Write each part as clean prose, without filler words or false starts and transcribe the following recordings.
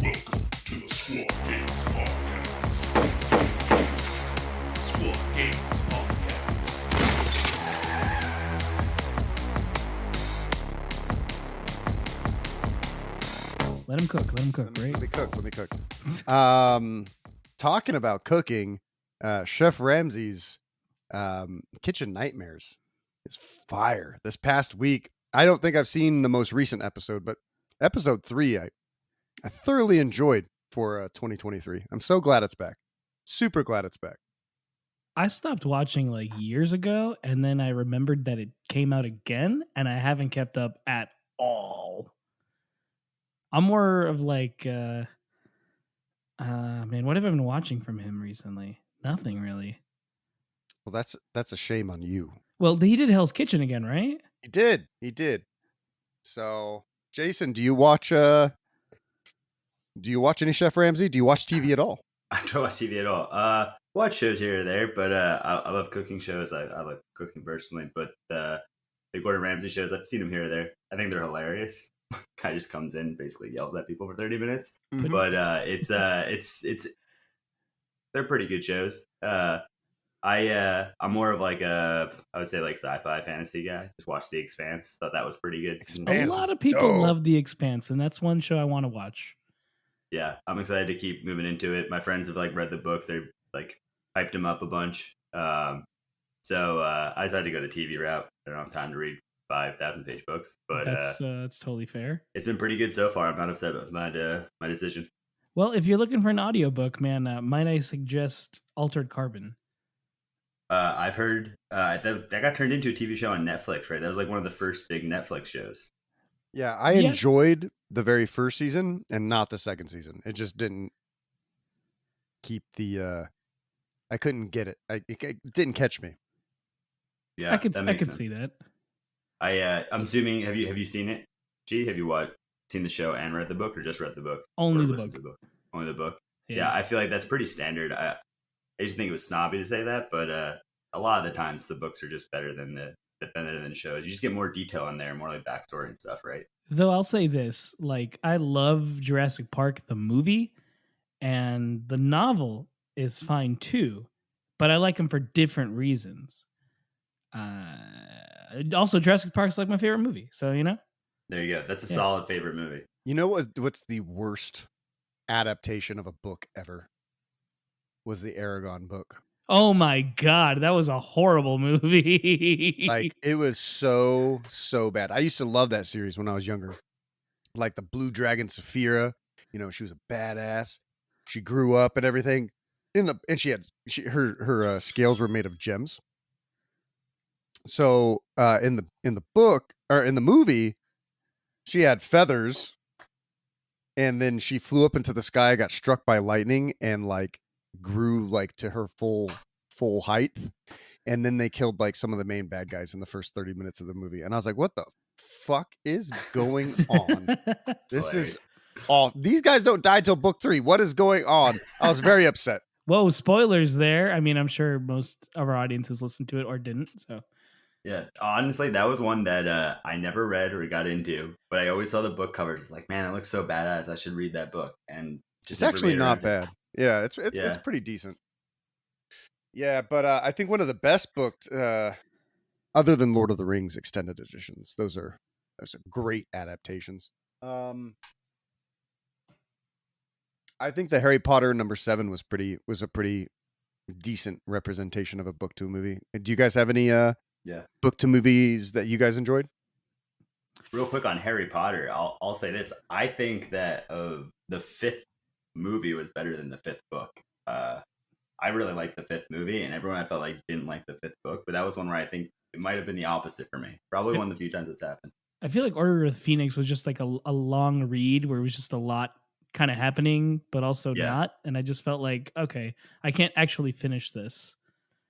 Welcome to the Squad Games Podcast. Squad Games Podcast. Let him cook, right? Let me cook. Talking about cooking, Chef Ramsay's Kitchen Nightmares is fire. This past week, I don't think I've seen the most recent episode, but episode 3, I thoroughly enjoyed for 2023. I'm so glad it's back. Super glad it's back. I stopped watching like years ago, and then I remembered that it came out again, and I haven't kept up at all. I'm more of like, man, what have I been watching from him recently? Nothing really. Well, that's a shame on you. Well, he did Hell's Kitchen again, right? He did. So, Jason, do you watch any Chef Ramsay? Do you watch TV at all? I don't watch TV at all. Watch shows here or there, but I love cooking shows. I love cooking personally, but the Gordon Ramsay shows, I've seen them here or there. I think they're hilarious. Guy just comes in, basically yells at people for 30 minutes. Mhm. But it's they're pretty good shows. I'm more of like I would say like sci-fi fantasy guy. Just watched The Expanse. Thought that was pretty good. Expanse A lot is of people dope. love The Expanse, and that's one show I want to watch. Yeah, I'm excited to keep moving into it. My friends have like read the books. They're like hyped them up a bunch. So I decided to go the TV route. I don't have time to read 5,000-page books, but That's totally fair. it's been pretty good so far. I'm not upset with my decision. Well, if you're looking for an audiobook, man, might I suggest Altered Carbon? I've heard that got turned into a TV show on Netflix, right? That was like one of the first big Netflix shows. Yeah, I enjoyed the very first season and not the second season. It just didn't keep the I couldn't get it. It didn't catch me. Yeah, I could sense. see that. I'm assuming have you seen it? G, have you seen the show and read the book, or just read the book? Only Or the listened book. to the book. Only the book. Yeah, I feel like that's pretty standard. I just think it was snobby to say that, but a lot of the times the books are just better than shows. You just get more detail in there, more like backstory and stuff, right? Though I'll say this, like I love Jurassic Park the movie, and the novel is fine too, but I like them for different reasons. Also, Jurassic Park's like my favorite movie, so you know. There you go. That's a solid favorite movie. You know what's the worst adaptation of a book ever? Was the Aragon book. Oh my god, that was a horrible movie. Like it was so bad. I used to love that series when I was younger. Like the Blue Dragon Saphira, she was a badass. She grew up and everything. And her scales were made of gems. So in the book or in the movie, she had feathers, and then she flew up into the sky, got struck by lightning, and like grew like to her full height. And then they killed like some of the main bad guys in the first 30 minutes of the movie. And I was like, what the fuck is going on? This is off. These guys don't die till book 3. What is going on? I was very upset. Whoa, spoilers there. I mean, I'm sure most of our audiences listened to it or didn't. So yeah, honestly, that was one that I never read or got into, but I always saw the book covers. It's like, man, it looks so badass. I should read that book. And just it's actually not bad. Yeah, it's pretty decent. Yeah, but I think one of the best books, other than Lord of the Rings extended editions, those are great adaptations. I think the Harry Potter #7 was a pretty decent representation of a book to a movie. Do you guys have any book to movies that you guys enjoyed? Real quick on Harry Potter, I'll say this. I think that the 5th movie was better than the 5th book. I really liked the 5th movie, and everyone I felt like didn't like the 5th book, but that was one where I think it might have been the opposite for me. Probably one of the few times it's happened. I feel like Order of the Phoenix was just like a long read where it was just a lot kind of happening, but also not. And I just felt like, okay, I can't actually finish this.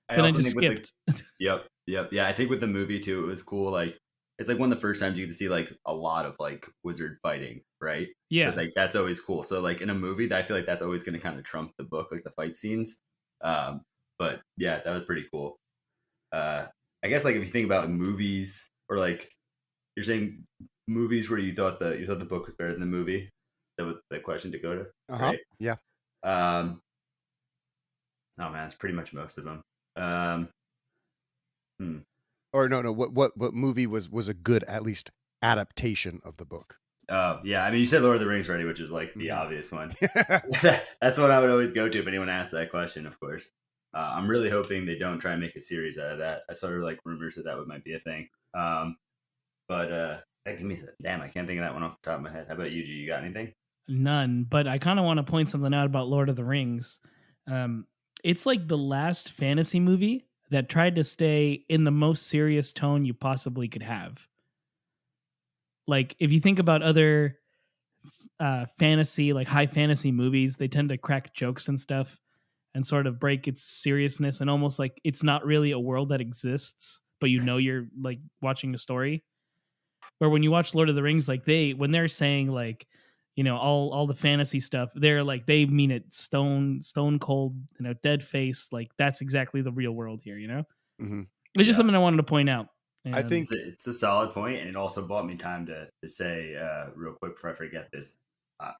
Then I just skipped. Yep. Yeah, I think with the movie too, it was cool. Like it's like one of the first times you get to see like a lot of like wizard fighting, right? Yeah. So like that's always cool. So like in a movie, I feel like that's always going to kind of trump the book, like the fight scenes. But yeah, that was pretty cool. I guess like if you think about movies, or like you're saying movies where you thought the book was better than the movie, That was the question, Dakotah. Uh-huh. Right? Yeah. Oh man, it's pretty much most of them. Or no. What movie was a good, at least, adaptation of the book? Oh yeah, I mean, you said Lord of the Rings already, which is like the Mhm. obvious one. That's what I would always go to if anyone asked that question. Of course, I'm really hoping they don't try and make a series out of that. I saw like rumors that might be a thing. But give me damn, I can't think of that one off the top of my head. How about you, G? You got anything? None, but I kind of want to point something out about Lord of the Rings. It's like the last fantasy movie that tried to stay in the most serious tone you possibly could have. Like, if you think about other fantasy, like high fantasy movies, they tend to crack jokes and stuff and sort of break its seriousness and almost like it's not really a world that exists, but you know you're like watching a story. Where when you watch Lord of the Rings, like when they're saying like, you know, all the fantasy stuff, they're like they mean it stone cold, you know, dead face. Like that's exactly the real world here, you know? Mhm. It's just Yeah. something I wanted to point out. I think It's a solid point, and it also bought me time to say real quick before I forget this.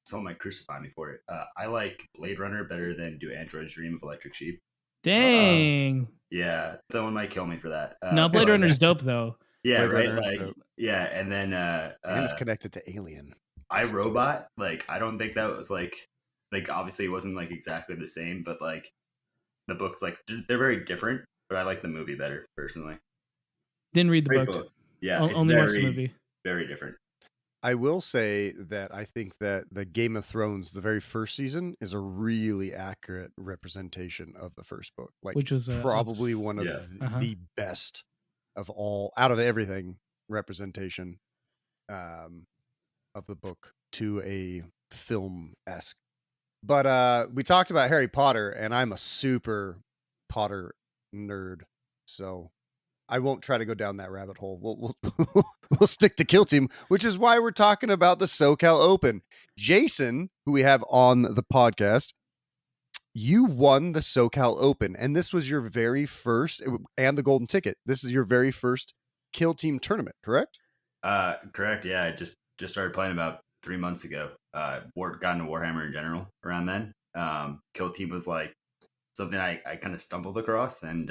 Someone might crucify me for it. I like Blade Runner better than Do Androids Dream of Electric Sheep. Dang. Yeah, someone might kill me for that. No, Blade But, Runner's dope though. yeah, Blade right. Runner is Like, dope. yeah, and then and it's connected to Alien. iRobot. Like, I don't think that was like obviously it wasn't like exactly the same, but like the books, like they're very different. But I like the movie better personally. Didn't read the Great book. Yeah, it's Only watched the very, movie. very different. I will say that I think that the Game of Thrones, the very first season, is a really accurate representation of the first book. Like, Which was probably one of uh-huh. the best of all, out of everything, representation of the book to a film-esque. But we talked about Harry Potter, and I'm a super Potter nerd, so I won't try to go down that rabbit hole. We'll stick to Kill Team, which is why we're talking about the SoCal Open. Jason, who we have on the podcast, you won the SoCal Open, and this was your very first, and the golden ticket. This is your very first Kill Team tournament, correct? Correct. Yeah, I just started playing about 3 months ago. Got into Warhammer in general around then. Kill Team was like something I kind of stumbled across, and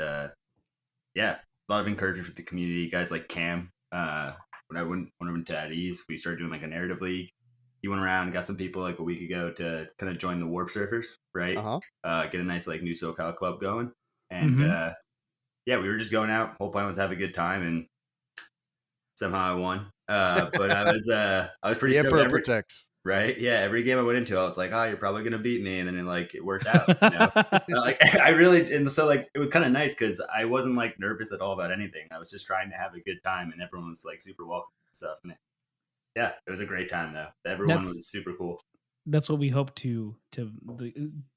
yeah, a lot of encouragement from the community. Guys like Cam, when I went to At Ease, we started doing like a narrative league. He went around and got some people like a week ago to kind of join the Warp Surfers, right? Get a nice like new SoCal club going, and yeah, we were just going out. Whole plan was to have a good time, and somehow I won. But I was pretty the stoked. Emperor protects. Right? Yeah, every game I went into, I was like, "Oh, you're probably gonna beat me," and then it worked out. You know? Like I really, and so like it was kind of nice because I wasn't like nervous at all about anything. I was just trying to have a good time, and everyone was like super welcome and stuff. And yeah, it was a great time though. Everyone was super cool. That's what we hope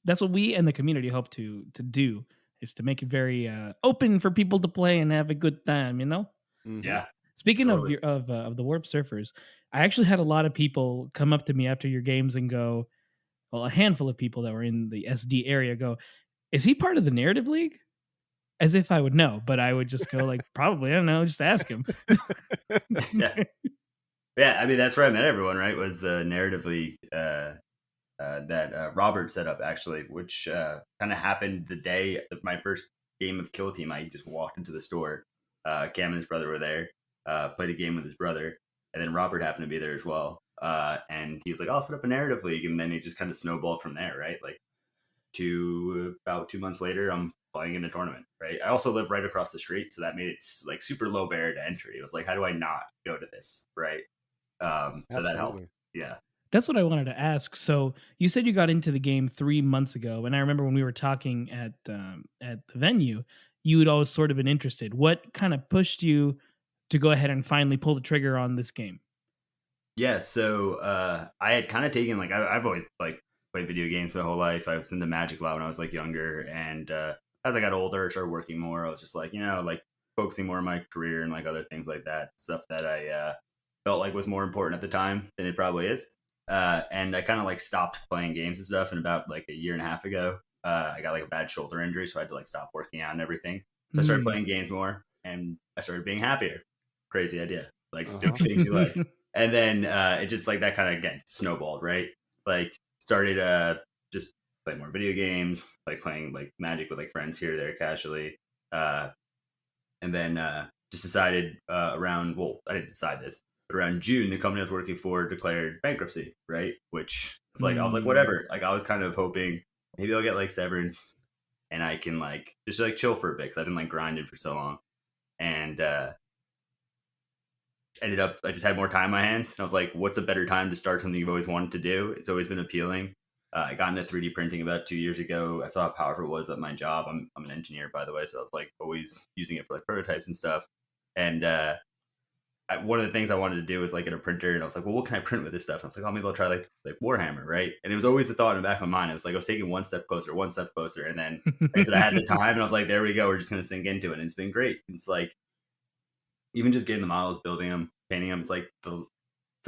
that's what we and the community hope to do, is to make it very open for people to play and have a good time. You know? Mm-hmm. Yeah. Speaking totally. of the Warp Surfers, I actually had a lot of people come up to me after your games and go, well, a handful of people that were in the SD area go, "Is he part of the narrative league?" As if I would know, but I would just go like, probably, I don't know, just ask him. Yeah. Yeah, I mean that's where I met everyone. Right, was the narrative league that Robert set up actually, which kind of happened the day of my first game of Kill Team. I just walked into the store. Cam and his brother were there. Played a game with his brother, and then Robert happened to be there as well. And he was like, "I'll set up a narrative league," and then it just kind of snowballed from there, right? Like about 2 months later, I'm playing in a tournament, right? I also live right across the street, so that made it like super low barrier to entry. It was like, how do I not go to this, right? So that helped. Yeah. That's what I wanted to ask. So you said you got into the game 3 months ago, and I remember when we were talking at the venue, you had always sort of been interested. What kind of pushed you to go ahead and finally pull the trigger on this game? Yeah, so I had kind of taken like I've always like played video games my whole life. I was into Magic a lot when I was like younger, and as I got older, started working more. I was just like, like focusing more on my career and like other things like that, stuff that I felt like was more important at the time than it probably is. And I kind of like stopped playing games and stuff. And about like a year and a half ago, I got like a bad shoulder injury, so I had to like stop working out and everything. So I started playing games more, and I started being happier. Crazy idea, like doing things you like. And then it just like that kind of again snowballed, right? like started just playing more video games, like playing like Magic with like friends here or there casually. And then just decided around, well, I didn't decide this, but around June, the company I was working for declared bankruptcy, right? Which was like, I was like, whatever. Like, I was kind of hoping maybe I'll get like severance and I can like just like chill for a bit because I've been like grinding for so long. And ended up, I just had more time on my hands. And I was like, what's a better time to start something you've always wanted to do? It's always been appealing. I got into 3D printing about 2 years ago. I saw how powerful it was at my job. I'm an engineer, by the way, so I was like always using it for like prototypes and stuff. And one of the things I wanted to do was like get a printer, and I was like, well, what can I print with this stuff? And I was like, oh, maybe I'll try like Warhammer, right? And it was always the thought in the back of my mind. It was like I was taking one step closer, and then like I said, I had the time, and I was like, there we go. We're just gonna sink into it, and it's been great. It's like even just getting the models, building them, painting them. It's like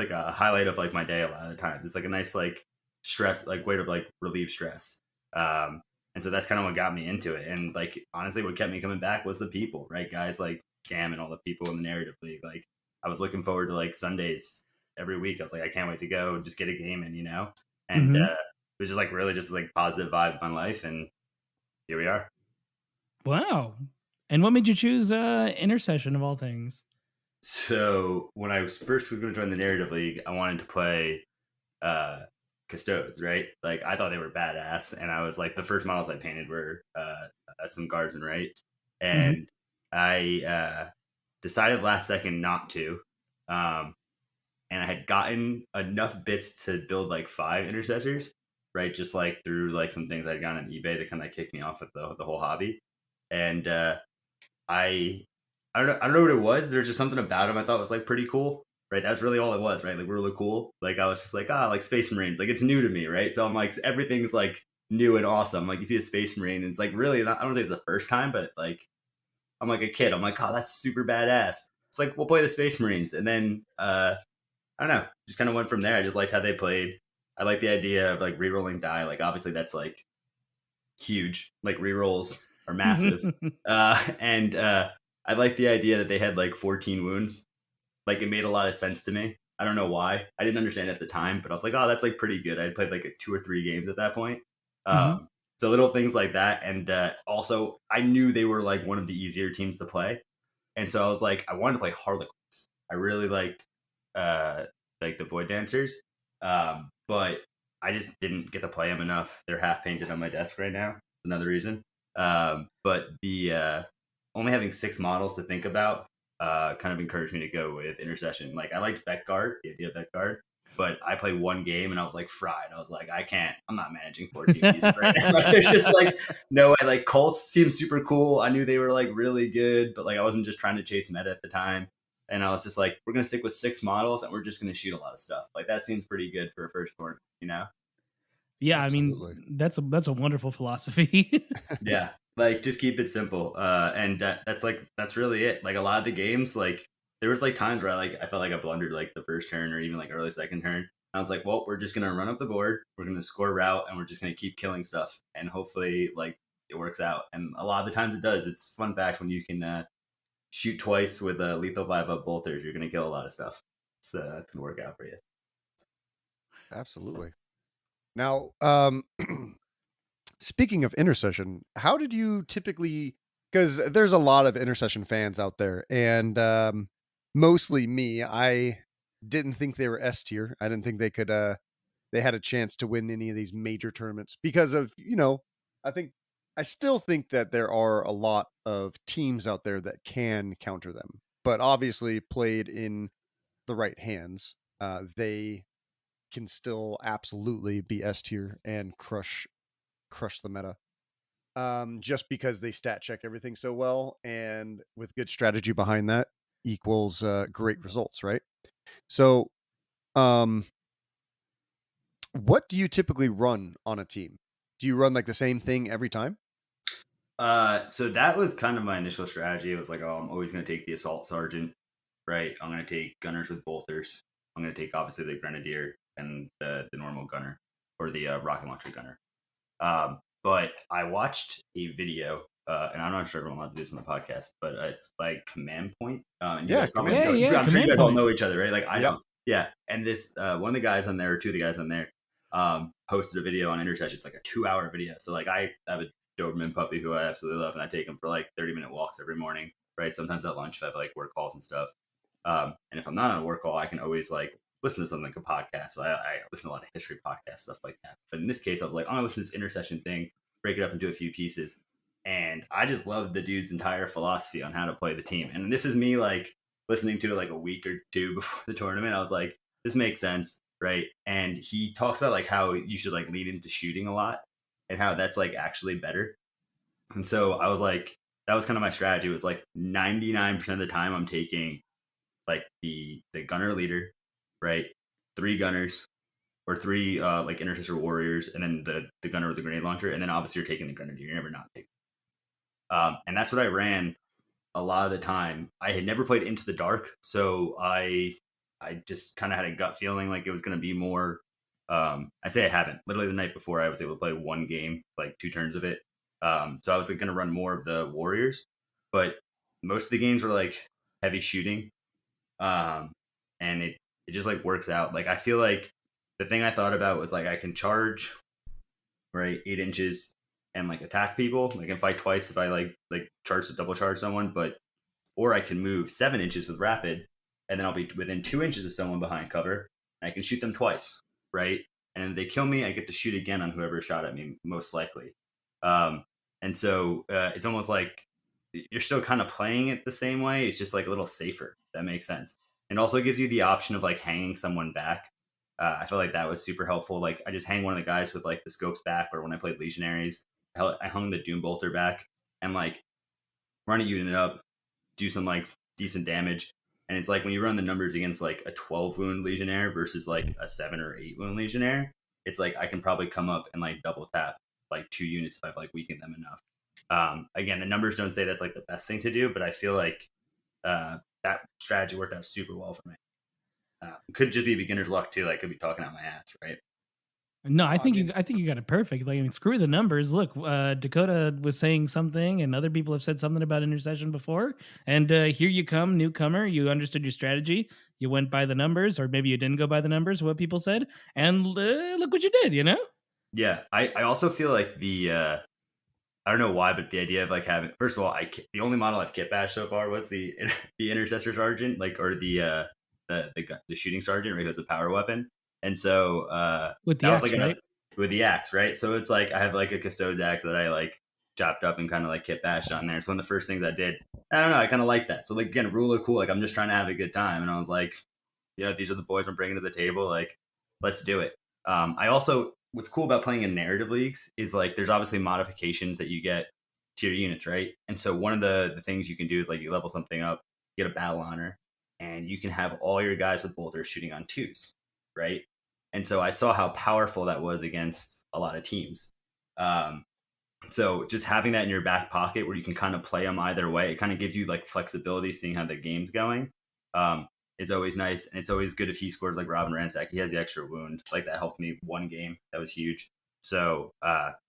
a highlight of like my day a lot of the times. It's like a nice like stress, like way to like relieve stress. And so that's kind of what got me into it. And like honestly, what kept me coming back was the people, right? Guys like Cam and all the people in the narrative league. Like I was looking forward to like Sundays every week. I was like, I can't wait to go and just get a game in, you know? And it was just like really just like positive vibe in my life. And here we are. Wow. And what made you choose Intercession of all things? So when I was first going to join the narrative league, I wanted to play Custodes, right? Like I thought they were badass, and I was like, the first models I painted were some guardsmen, right? And I decided last second not to, and I had gotten enough bits to build like 5 intercessors, right? Just like through like some things I'd gotten on eBay to kind of kick me off with the whole hobby, and I don't know what it was. There's just something about him I thought was like pretty cool, right? That's really all it was, right? Like really cool. Like I was just like, like Space Marines, like it's new to me, right? So I'm like, everything's like new and awesome. Like you see a Space Marine, and it's like really not, I don't think it's the first time, but like I'm like a kid. I'm like, oh, that's super badass. It's like we'll play the Space Marines, and then I don't know, just kind of went from there. I just liked how they played. I like the idea of like re-rolling die. Like obviously that's like huge. Like re-rolls are massive, and I like the idea that they had like 14 wounds. Like it made a lot of sense to me. I don't know why. I didn't understand it at the time, but I was like, oh, that's like pretty good. I'd played like 2 or 3 games at that point. So little things like that. And also, I knew they were like one of the easier teams to play. And so I was like, I wanted to play Harlequins. I really liked the Void Dancers. But I just didn't get to play them enough. They're half painted on my desk right now. Another reason. But the only having 6 models to think about kind of encouraged me to go with Intercession. Like I liked Vet Guard, the idea of Vet Guard, but I played 1 game and I was like fried. I was like, I'm not managing 14 pieces right now. Like, there's just like no way. Like Colts seemed super cool. I knew they were like really good, but like I wasn't just trying to chase meta at the time. And I was just like, we're gonna stick with 6 models and we're just gonna shoot a lot of stuff. Like that seems pretty good for a first tournament, you know? Yeah, Absolutely. I mean that's a wonderful philosophy. Yeah, like just keep it simple, and that's really it. Like a lot of the games, like there was like times where I felt like I blundered like the first turn or even like early second turn. I was like, well, we're just gonna run up the board, we're gonna score route, and we're just gonna keep killing stuff, and hopefully like it works out. And a lot of the times it does. It's fun fact when you can shoot twice with a lethal 5-up bolters, you're gonna kill a lot of stuff. So that's gonna work out for you. Absolutely. Now, speaking of Intercession, how did you typically, because there's a lot of Intercession fans out there, and mostly me, I didn't think they were S tier. I didn't think they could they had a chance to win any of these major tournaments because of, I still think that there are a lot of teams out there that can counter them, but obviously played in the right hands, they can still absolutely be S tier and crush the meta. Just because they stat check everything so well, and with good strategy behind that equals great results, right? So, what do you typically run on a team? Do you run like the same thing every time? So that was kind of my initial strategy. It was like, oh, I'm always going to take the assault sergeant, right? I'm going to take gunners with bolters. I'm going to take obviously the grenadier and the normal gunner or the rocket launcher gunner. But I watched a video, and I'm not sure if I'm allowed to do this on the podcast, but it's by Command Point. And you Yeah, guys probably Command know, Point. I'm sure you Command guys all Point. know each other, right? Like I Yep. don't. Yeah, and this one of the guys on there, or 2 of the guys on there, posted a video on Intercession. It's like a 2-hour video. So like I have a Doberman puppy who I absolutely love, and I take him for like 30-minute walks every morning, right? Sometimes at lunch if I have like work calls and stuff. And if I'm not on a work call, I can always like listen to something like a podcast. So I listen to a lot of history podcasts, stuff like that. But in this case, I was like, I'm gonna listen to this Intercession thing, break it up into a few pieces. And I just love the dude's entire philosophy on how to play the team. And this is me like listening to it like a week or two before the tournament. I was like, this makes sense, right? And he talks about like how you should like lead into shooting a lot and how that's like actually better. And so I was like, that was kind of my strategy. It was like 99% of the time I'm taking like the gunner leader, right? 3 gunners or 3 like intercessor warriors, and then the gunner with the grenade launcher, and then obviously you're taking the gunner. You're never not taking. And that's what I ran a lot of the time. I had never played Into the Dark, so I just kind of had a gut feeling like it was going to be more. I say I haven't. Literally the night before, I was able to play 1 game, like 2 turns of it. So I was like, going to run more of the warriors, but most of the games were like heavy shooting, and it just like works out. Like I feel like the thing I thought about was like I can charge, right, 8 inches and like attack people. I can fight twice if I like charge to double charge someone, but or I can move 7 inches with rapid, and then I'll be within 2 inches of someone behind cover, and I can shoot them twice, right? And if they kill me, I get to shoot again on whoever shot at me, most likely. And so it's almost like you're still kind of playing it the same way. It's just like a little safer. If that makes sense. And also gives you the option of like hanging someone back. I feel like that was super helpful. Like I just hang one of the guys with like the scopes back, or when I played Legionaries, I hung the Doom Bolter back and like run a unit up, do some like decent damage. And it's like when you run the numbers against like a 12 wound Legionnaire versus like a 7 or 8 wound Legionnaire, it's like I can probably come up and like double tap like 2 units if I've like weakened them enough. Again, the numbers don't say that's like the best thing to do, but I feel like that strategy worked out super well for me. Could just be beginner's luck too. Like could be talking out my ass, right? No, I think mean- you got it perfect. Like, I mean, screw the numbers. Look, Dakotah was saying something, and other people have said something about intercession before. And here you come, newcomer. You understood your strategy. You went by the numbers, or maybe you didn't go by the numbers. What people said, and look what you did. You know? Yeah, I also feel like the I don't know why, but the idea of like having, first of all, the only model I've kit bashed so far was the intercessor sergeant, like, or the shooting sergeant, right? Who has the power weapon, and so With the that axe, was like right? with the axe, right? So it's like I have like a custode axe that I like chopped up and kind of like kit bashed on there. It's one of the first things I did. I don't know, I kind of like that. So like again, rule of cool. Like I'm just trying to have a good time, and I was like, yeah, these are the boys I'm bringing to the table. Like, let's do it. I also, what's cool about playing in narrative leagues is like there's obviously modifications that you get to your units, right? And so one of the things you can do is like you level something up, get a battle honor, and you can have all your guys with bolters shooting on 2s, right? And so I saw how powerful that was against a lot of teams. So just having that in your back pocket where you can kind of play them either way, it kind of gives you like flexibility, seeing how the game's going. Is always nice, and it's always good if he scores like Robin Ransack. He has the extra wound, like that helped me 1 game. That was huge. So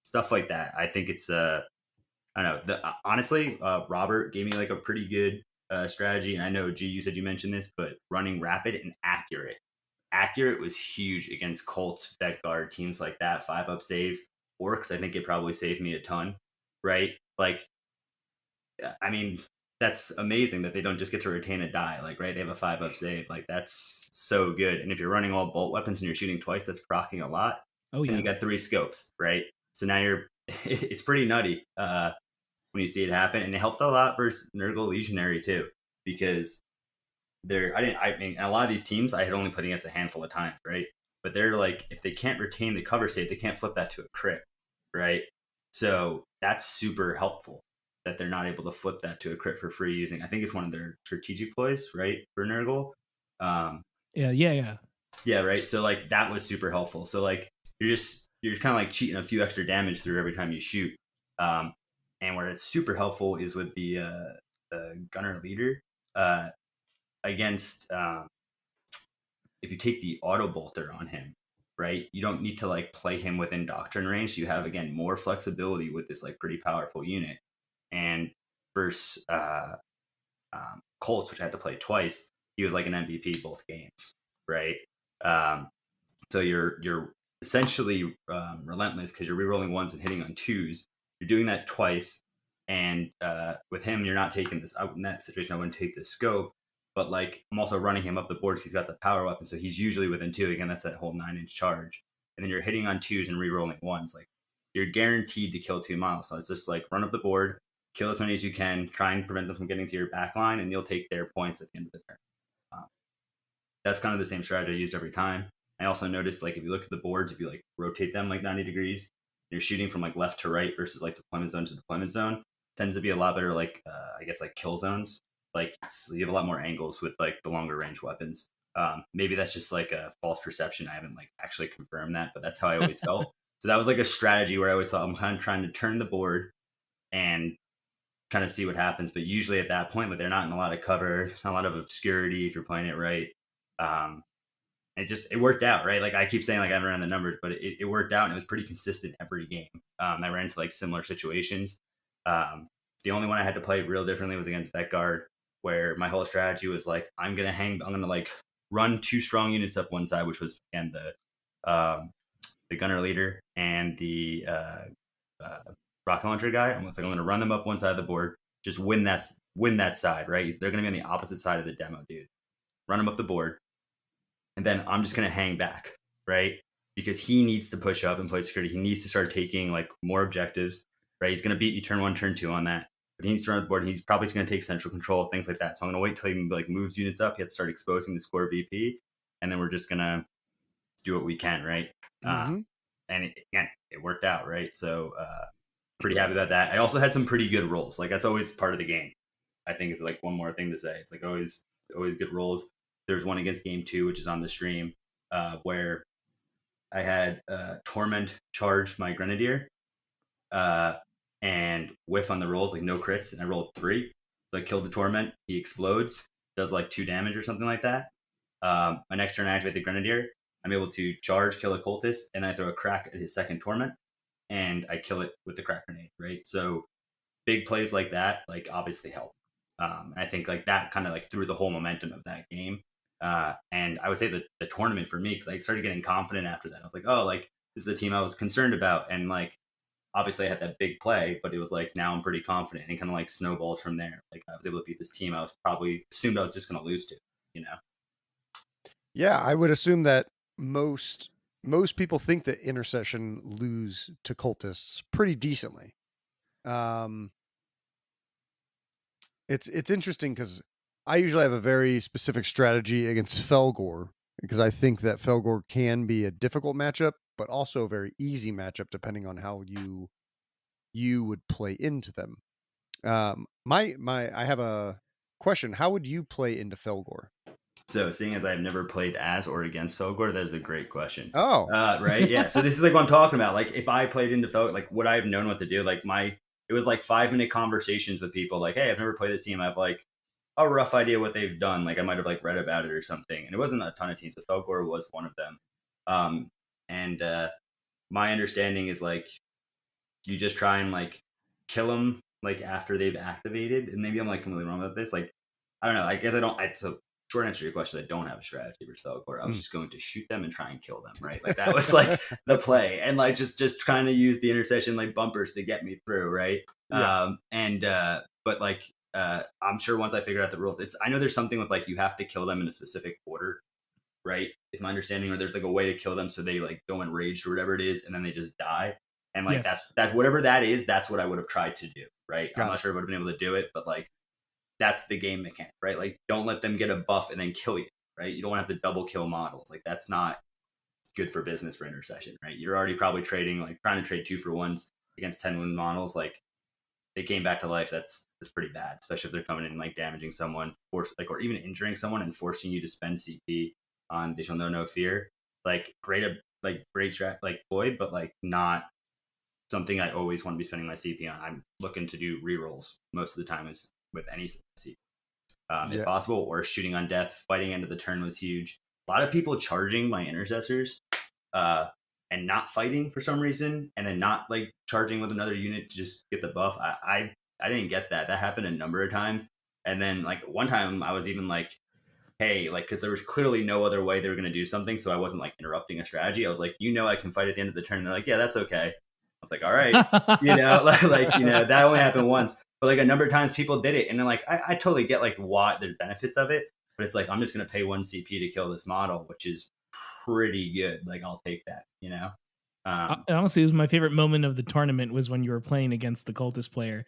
stuff like that. I think it's I don't know. Honestly, Robert gave me like a pretty good strategy, and I know G, you said you mentioned this, but running rapid and accurate. Accurate was huge against Colts, Vet Guard, teams like that. 5-up saves, Orcs. I think it probably saved me a ton, right? Like, I mean, that's amazing that they don't just get to retain a die, like, right? They have a 5-up save. Like, that's so good. And if you're running all bolt weapons and you're shooting twice, that's proccing a lot. Oh yeah. And you got 3 scopes, right? So now it's pretty nutty when you see it happen. And it helped a lot versus Nurgle Legionary too, because I mean, a lot of these teams I had only put against a handful of times, right? But they're like, if they can't retain the cover save, they can't flip that to a crit, right? So that's super helpful that they're not able to flip that to a crit for free using, I think it's one of their strategic ploys, right? For Nurgle. Yeah. Right. So like that was super helpful. So like you're kind of like cheating a few extra damage through every time you shoot. And where it's super helpful is with the gunner leader against if you take the auto bolter on him, right? You don't need to like play him within doctrine range. So you have again more flexibility with this like pretty powerful unit. And versus Colts, which I had to play twice, he was like an MVP both games, right? So you're essentially relentless because you're rerolling ones and hitting on twos. You're doing that twice, and with him, you're not taking this. In that situation, I wouldn't take the scope, but like I'm also running him up the board because he's got the power weapon, so he's usually within two. Again, that's that whole 9-inch charge, and then you're hitting on twos and rerolling ones. Like you're guaranteed to kill 2 models. So it's just like run up the board, kill as many as you can, try and prevent them from getting to your back line, and you'll take their points at the end of the turn. That's kind of the same strategy I used every time. I also noticed, like, if you look at the boards, if you like rotate them like 90 degrees, you're shooting from like left to right versus like deployment zone to deployment zone, tends to be a lot better, like, I guess, like kill zones. Like, you have a lot more angles with like the longer range weapons. Maybe that's just like a false perception. I haven't like actually confirmed that, but that's how I always felt. So that was like a strategy where I always thought I'm kind of trying to turn the board and kind of see what happens. But usually at that point, like they're not in a lot of cover, not a lot of obscurity if you're playing it right. It worked out, right? Like I keep saying, like I haven't ran the numbers, but it worked out and it was pretty consistent every game. I ran into like similar situations. The only one I had to play real differently was against Vet Guard, where my whole strategy was like, I'm gonna like run 2 strong units up one side, which was again the gunner leader and the rocket launcher guy. I'm gonna run them up one side of the board, just win that side, right? They're gonna be on the opposite side of the demo, dude. Run them up the board. And then I'm just going to hang back, right? Because he needs to push up and play security. He needs to start taking like more objectives, right? He's going to beat you turn 1, turn 2 on that. But he needs to run the board. He's probably going to take central control, things like that. So I'm going to wait till he like moves units up. He has to start exposing the score VP. And then we're just going to do what we can, right? And it worked out, right? So pretty happy about that. I also had some pretty good rolls. Like that's always part of the game. I think it's like one more thing to say. It's like always good rolls. There's one against Game 2, which is on the stream, where I had Torment charge my Grenadier and whiff on the rolls, like no crits, and I rolled 3. So I killed the Torment. He explodes, does like 2 damage or something like that. My next turn, I activate the Grenadier. I'm able to charge, kill a cultist, and then I throw a crack at his second Torment, and I kill it with the crack grenade, right? So big plays like that, like obviously help. And I think like that kind of like threw the whole momentum of that game. And I would say the tournament for me, because I started getting confident after that. I was like, oh, like this is the team I was concerned about. And like, obviously I had that big play, but it was like, now I'm pretty confident, and kind of like snowballed from there. Like I was able to beat this team I was probably assumed I was just going to lose to, you know? Yeah, I would assume that most people think that Intercession lose to cultists pretty decently. It's interesting because I usually have a very specific strategy against Felgor, because I think that Felgor can be a difficult matchup, but also a very easy matchup depending on how you would play into them. I have a question. How would you play into Felgor? So, seeing as I've never played as or against Felgor, that is a great question. Oh, right, yeah. So this is like what I'm talking about. Like, if I played into Felgor, like, would I have known what to do? Like, it was like 5-minute conversations with people. Like, hey, I've never played this team. I have like a rough idea what they've done. Like, I might have like read about it or something. And it wasn't a ton of teams, but Felgor was one of them. And my understanding is like, you just try and like kill them like after they've activated. And maybe I'm like completely wrong about this. Like, I don't know. I guess I don't. So short answer to your question, I don't have a strategy for Felgor. I was just going to shoot them and try and kill them, right? Like that was like the play, and like just trying to use the intercession like bumpers to get me through, right? Yeah. But like I'm sure once I figure out the rules, I know there's something with like you have to kill them in a specific order, right? Is my understanding, or there's like a way to kill them so they like go enraged or whatever it is, and then they just die. And like that's whatever that is, that's what I would have tried to do, right? I'm not sure I would have been able to do it, but like that's the game mechanic, right? Like, don't let them get a buff and then kill you, right? You don't want to have to double kill models. Like, that's not good for business for Intercession, right? You're already probably trying to trade 2-for-1s against 10-win models. Like, they came back to life. That's pretty bad, especially if they're coming in and like damaging someone, or even injuring someone and forcing you to spend CP on They Shall Know No Fear. Like, great strat, like Boyd, but like not something I always want to be spending my CP on. I'm looking to do rerolls most of the time is with any CP. If possible, or shooting on death. Fighting end of the turn was huge. A lot of people charging my intercessors and not fighting for some reason, and then not like charging with another unit to just get the buff. I didn't get that. That happened a number of times. And then like one time I was even like hey, like, because there was clearly no other way they were going to do something, so I wasn't like interrupting a strategy. I was like, I can fight at the end of the turn. And they're like, yeah, that's okay. I was like, all right, that only happened once, but like a number of times people did it, and then like I totally get like what the benefits of it, but it's like I'm just going to pay 1 CP to kill this model, which is pretty good. Like I'll take that, Honestly, it was my favorite moment of the tournament was when you were playing against the cultist player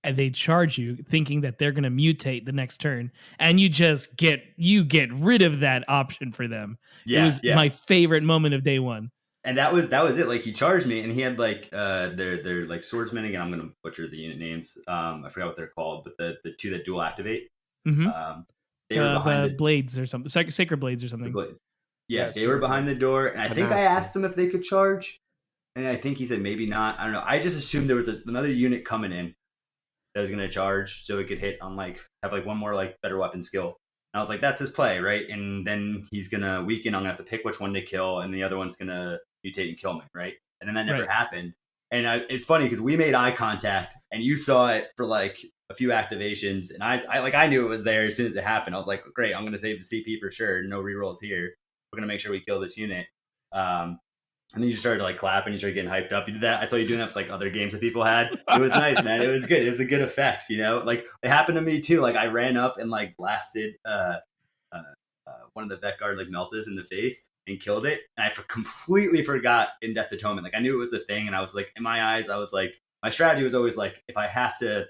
and they charge you thinking that they're going to mutate the next turn, and you just get rid of that option for them. It was my favorite moment of day one. And that was it. Like he charged me, and he had like they're like swordsmen. Again, I'm gonna butcher the unit names. I forgot what they're called, but the two that dual activate. Mm-hmm. They were behind the blades or something, sacred blades or something. Blades. Yeah, they were behind the door, and I think I asked them if they could charge, and I think he said maybe not. I don't know. I just assumed there was another unit coming in that was gonna charge, so it could hit on like have like one more like better weapon skill. And I was like, that's his play, right? And then he's gonna weaken. I'm gonna have to pick which one to kill, and the other one's gonna mutate and kill me, right? And then that never happened. And it's funny because we made eye contact, and you saw it for like a few activations, and I knew it was there as soon as it happened. I was like, great, I'm gonna save the CP for sure. No rerolls here. We're gonna make sure we kill this unit. And then you started to like clap and you started getting hyped up. You did that. I saw you doing that for like other games that people had. It was nice, man. It was good. It was a good effect, Like it happened to me too. Like I ran up and like blasted one of the Vet Guard like Meltas in the face and killed it. And I completely forgot in Death Atonement. Like I knew it was the thing, and I was like, in my eyes, I was like, my strategy was always like, if I have to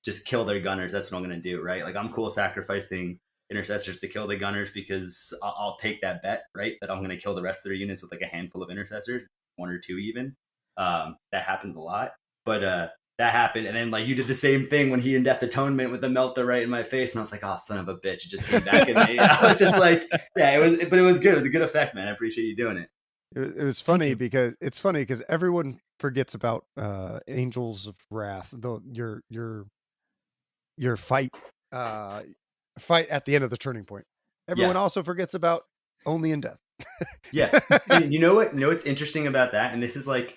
just kill their gunners, that's what I'm gonna do, right? Like I'm cool sacrificing intercessors to kill the gunners because I'll take that bet, right? That I'm going to kill the rest of their units with like a handful of intercessors, 1 or 2 even. That happens a lot, but that happened. And then like you did the same thing when he in Death Atonement with the melter right in my face, and I was like, oh, son of a bitch, it just came back at me. I was just like, yeah, it was good. It was a good effect, man. I appreciate you doing it. It was funny because everyone forgets about Angels of Wrath, though your fight at the end of the turning point. Everyone also forgets about Only in Death. Yeah. And you know what? What's interesting about that? And this is like,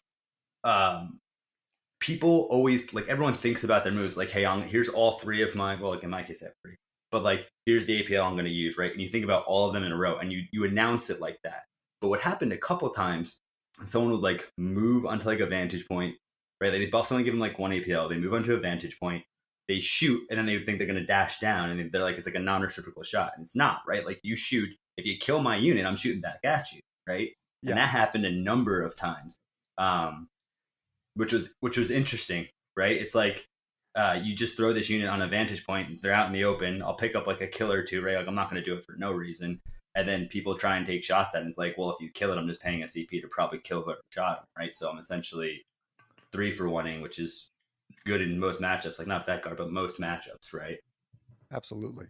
people always like everyone thinks about their moves. Like, hey, here's all 3 of my. Well, like in my case, I have 3. But like, here's the APL I'm going to use, right? And you think about all of them in a row, and you announce it like that. But what happened a couple times, someone would like move onto like a vantage point, right? Like they buff someone, give them like 1 APL. They move onto a vantage point. They shoot, and then they think they're going to dash down, and they're like, it's like a non-reciprocal shot, and it's not, right? Like you shoot, if you kill my unit, I'm shooting back at you, right? Yeah. And that happened a number of times, which was interesting, right? It's like you just throw this unit on a vantage point, and they're out in the open. I'll pick up like a kill or 2, right? Like I'm not going to do it for no reason, and then people try and take shots at it. And it's like, well, if you kill it, I'm just paying a CP to probably kill whoever shot him, right? So I'm essentially 3 for 1ing, which is good in most matchups, like not Vet Guard, but most matchups, right? Absolutely.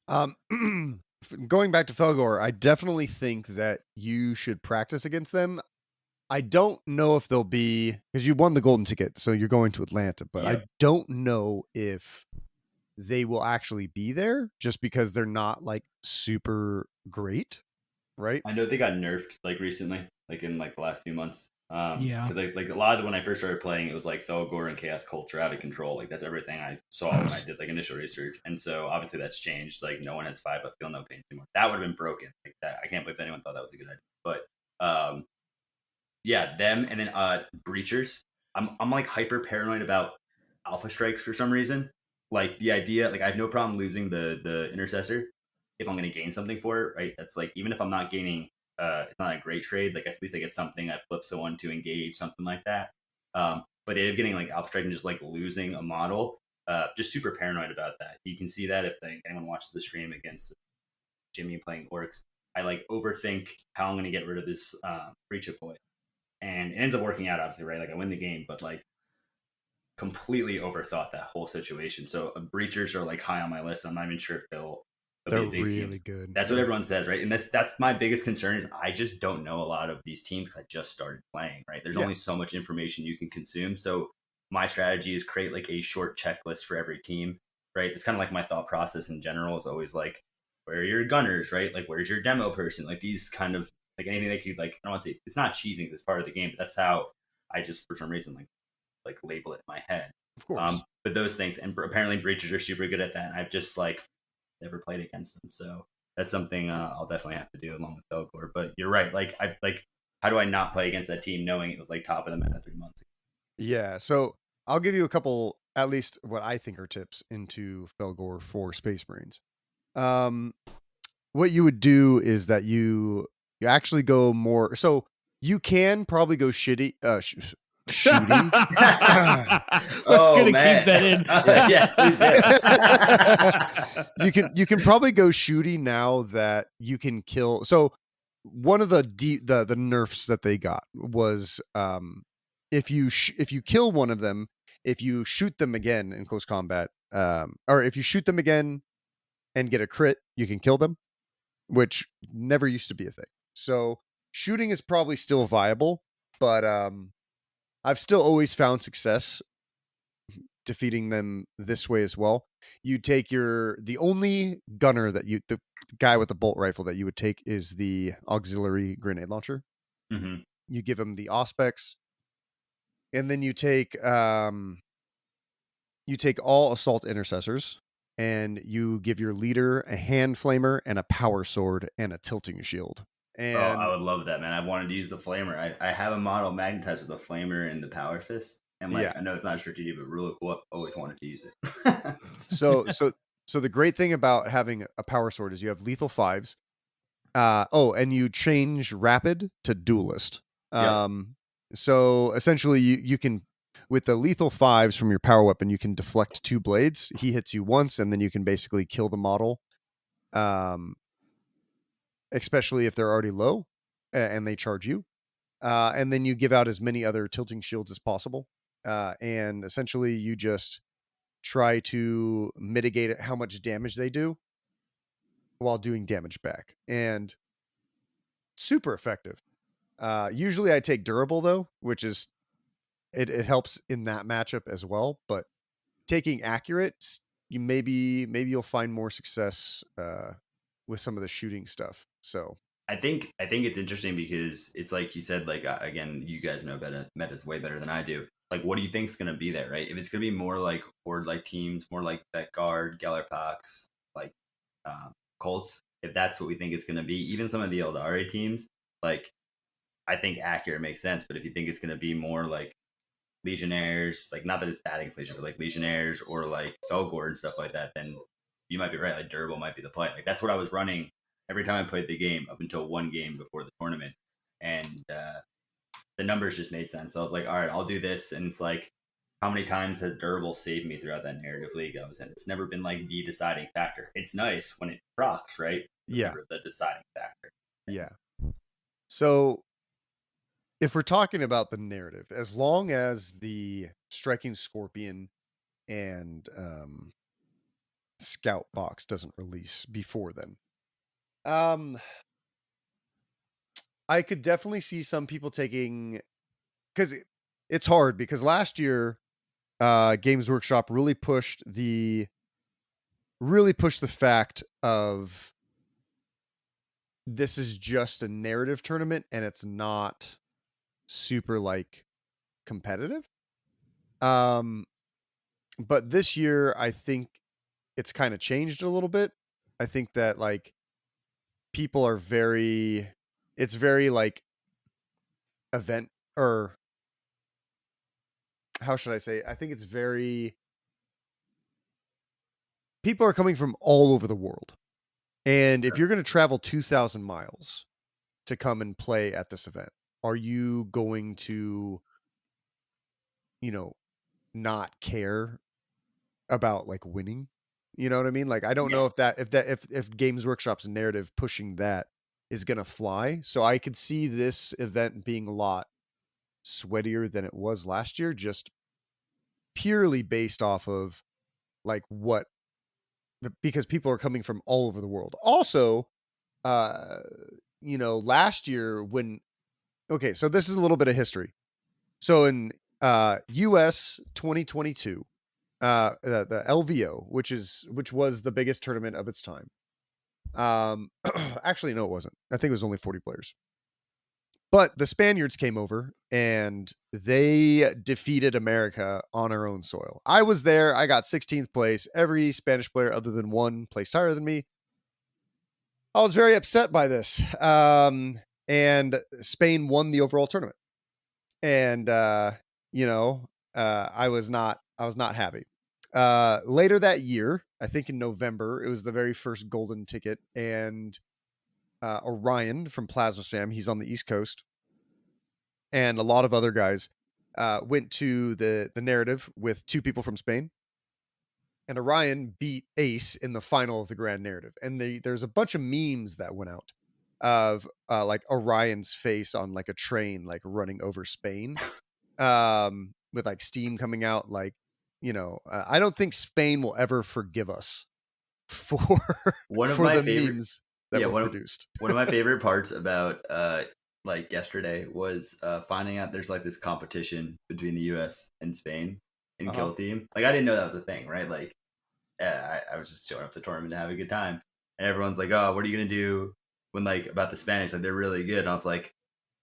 Going back to Felgor, I definitely think that you should practice against them. I don't know if they'll be, because you won the golden ticket, so you're going to Atlanta, but I don't know if they will actually be there just because they're not like super great, right? I know they got nerfed like recently, like in like the last few months. Because like a lot of when I first started playing, it was like Felgor and Chaos Cults are out of control. Like that's everything I saw when I did like initial research, and so obviously that's changed. Like no one has 5 but feel no pain anymore. That would have been broken. Like that, I can't believe anyone thought that was a good idea. But yeah, them and then breachers. I'm like hyper paranoid about alpha strikes for some reason. Like the idea, like I have no problem losing the intercessor if I'm going to gain something for it, right? That's like even if I'm not gaining. It's not a great trade. Like at least I get something. I flip someone to engage, something like that. But they end up getting like alpha strike and just like losing a model. Just super paranoid about that. You can see that if anyone watches the stream against Jimmy playing orcs. I like overthink how I'm going to get rid of this breacher boy, and it ends up working out obviously, right? Like I win the game, but like completely overthought that whole situation. So breachers are like high on my list. I'm not even sure if they're really good. That's what everyone says, right? And that's my biggest concern is I just don't know a lot of these teams because I just started playing, right? There's only so much information you can consume. So my strategy is create like a short checklist for every team, right? It's kind of like my thought process in general is always like, where are your gunners, right? Like, where's your demo person? Like these kind of like anything that you like, I don't want to say it's not cheesing because it's part of the game, but that's how I just for some reason like label it in my head. Of course. But those things, and apparently breachers are super good at that. And I've just like never played against him. So that's something I'll definitely have to do along with Felgor. But you're right. How do I not play against that team knowing it was like top of the meta 3 months ago? Yeah, so I'll give you a couple, at least what I think are tips into Felgor for Space Marines. What you would do is that you actually go more. So you can probably go shitty, shooty. We're gonna keep that in. Yeah, please do. You can probably go shooty now that you can kill. So one of the nerfs that they got was if you kill one of them, if you shoot them again in close combat, or if you shoot them again and get a crit, you can kill them, which never used to be a thing. So shooting is probably still viable, but I've still always found success defeating them this way as well. You take the only gunner the guy with the bolt rifle that you would take is the auxiliary grenade launcher. Mm-hmm. You give him the auspex, and then you take all assault intercessors, and you give your leader a hand flamer and a power sword and a tilting shield. And I would love that, man. I wanted to use the flamer. I have a model magnetized with the flamer and the power fist. And Yeah. I know it's not strategic, but really cool. I've always wanted to use it. so the great thing about having a power sword is you have lethal 5s. And you change rapid to duelist. Yep. So essentially you can, with the lethal 5s from your power weapon, you can deflect 2 blades. He hits you once, and then you can basically kill the model. Especially if they're already low and they charge you. And then you give out as many other tilting shields as possible. And essentially you just try to mitigate how much damage they do while doing damage back. And super effective. Usually I take durable though, which is it helps in that matchup as well. But taking accurate, you'll find more success with some of the shooting stuff. So I think it's interesting because it's like you said, like again, you guys know metas way better than I do. Like, what do you think's gonna be there, right? If it's gonna be more like horde like teams, more like Vet Guard, Gellerpox, like Colts, if that's what we think it's gonna be, even some of the Eldari teams, like I think accurate makes sense. But if you think it's gonna be more like Legionnaires, like not that it's bad against Legion, but like Legionnaires or like Felgor and stuff like that, then you might be right. Like durable might be the play. Like that's what I was running every time I played the game up until one game before the tournament, and the numbers just made sense. So I was like, all right, I'll do this, and it's like, how many times has durable saved me throughout that narrative league I was in? It's never been like the deciding factor. It's nice when it procs, right? It's yeah, never the deciding factor. Yeah. So if we're talking about the narrative, as long as the striking scorpion and scout box doesn't release before then, I could definitely see some people taking, because it's hard, because last year Games Workshop really pushed the fact of this is just a narrative tournament and it's not super like competitive. But this year I think it's kind of changed a little bit. I think that like people are it's very like event, or how should I say? I think it's very, people are coming from all over the world. And if you're going to travel 2,000 miles to come and play at this event, are you going to, not care about like winning? You know what I mean? Like, I don't know if Games Workshop's narrative pushing that is going to fly. So I could see this event being a lot sweatier than it was last year, just purely based off of like because people are coming from all over the world. Also, last year so this is a little bit of history. So in US 2022, the LVO, which was the biggest tournament of its time. Actually, no, it wasn't. I think it was only 40 players. But the Spaniards came over and they defeated America on our own soil. I was there. I got 16th place. Every Spanish player other than one placed higher than me. I was very upset by this. And Spain won the overall tournament. And I was not happy. Later that year, I think in November, it was the very first golden ticket, and Orion from Plasma Spam, he's on the East Coast, and a lot of other guys went to the narrative with 2 people from Spain, and Orion beat Ace in the final of the grand narrative. And there's a bunch of memes that went out of like Orion's face on like a train, like running over Spain, with like steam coming out. Like, I don't think Spain will ever forgive us for One of for my the favorite memes that were produced. One of my favorite parts about like yesterday was finding out there's like this competition between the US and Spain in Kill Team. Like, I didn't know that was a thing, right? Like, I was just showing up to the tournament to have a good time, and everyone's like, "Oh, what are you gonna do when like about the Spanish? Like, they're really good." And I was like,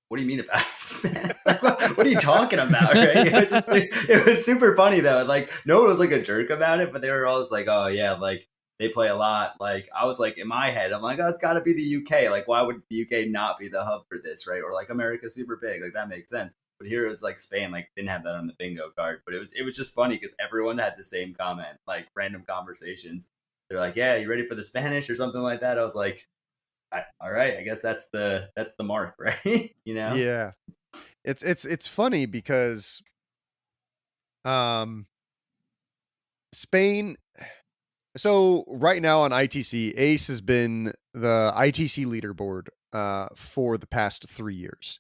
"What do you mean about Spanish? Like, what are you talking about?" Right? It was super funny though. Like, no one was like a jerk about it, but they were always like, "Oh yeah, like they play a lot." Like, I was like, in my head, I'm like, "Oh, it's got to be the UK. Like, why would the UK not be the hub for this, right? Or like America's super big. Like, that makes sense." But here it was like Spain, like didn't have that on the bingo card. But it was just funny because everyone had the same comment, like random conversations. They're like, "Yeah, you ready for the Spanish?" or something like that. I was like, all right, I guess that's the mark, right? Yeah, it's funny because Spain. So right now on ITC, Ace has been the ITC leaderboard for the past 3 years.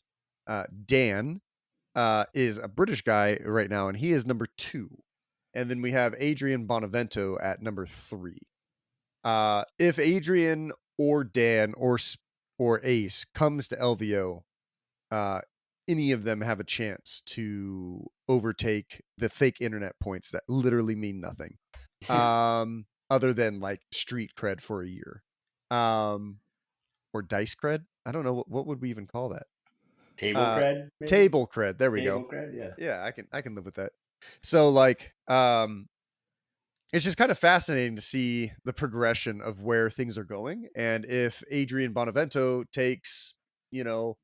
Dan is a British guy right now, and he is number 2. And then we have Adrian Bonavento at number 3. If Adrian or Dan or Ace comes to LVO, any of them have a chance to overtake the fake internet points that literally mean nothing. Other than like street cred for a year. Or dice cred. I don't know what would we even call that? Table cred? Maybe? Table cred. There we Table go. Cred, yeah. Yeah, I can live with that. So like it's just kind of fascinating to see the progression of where things are going. And if Adrian Bonavento takes, the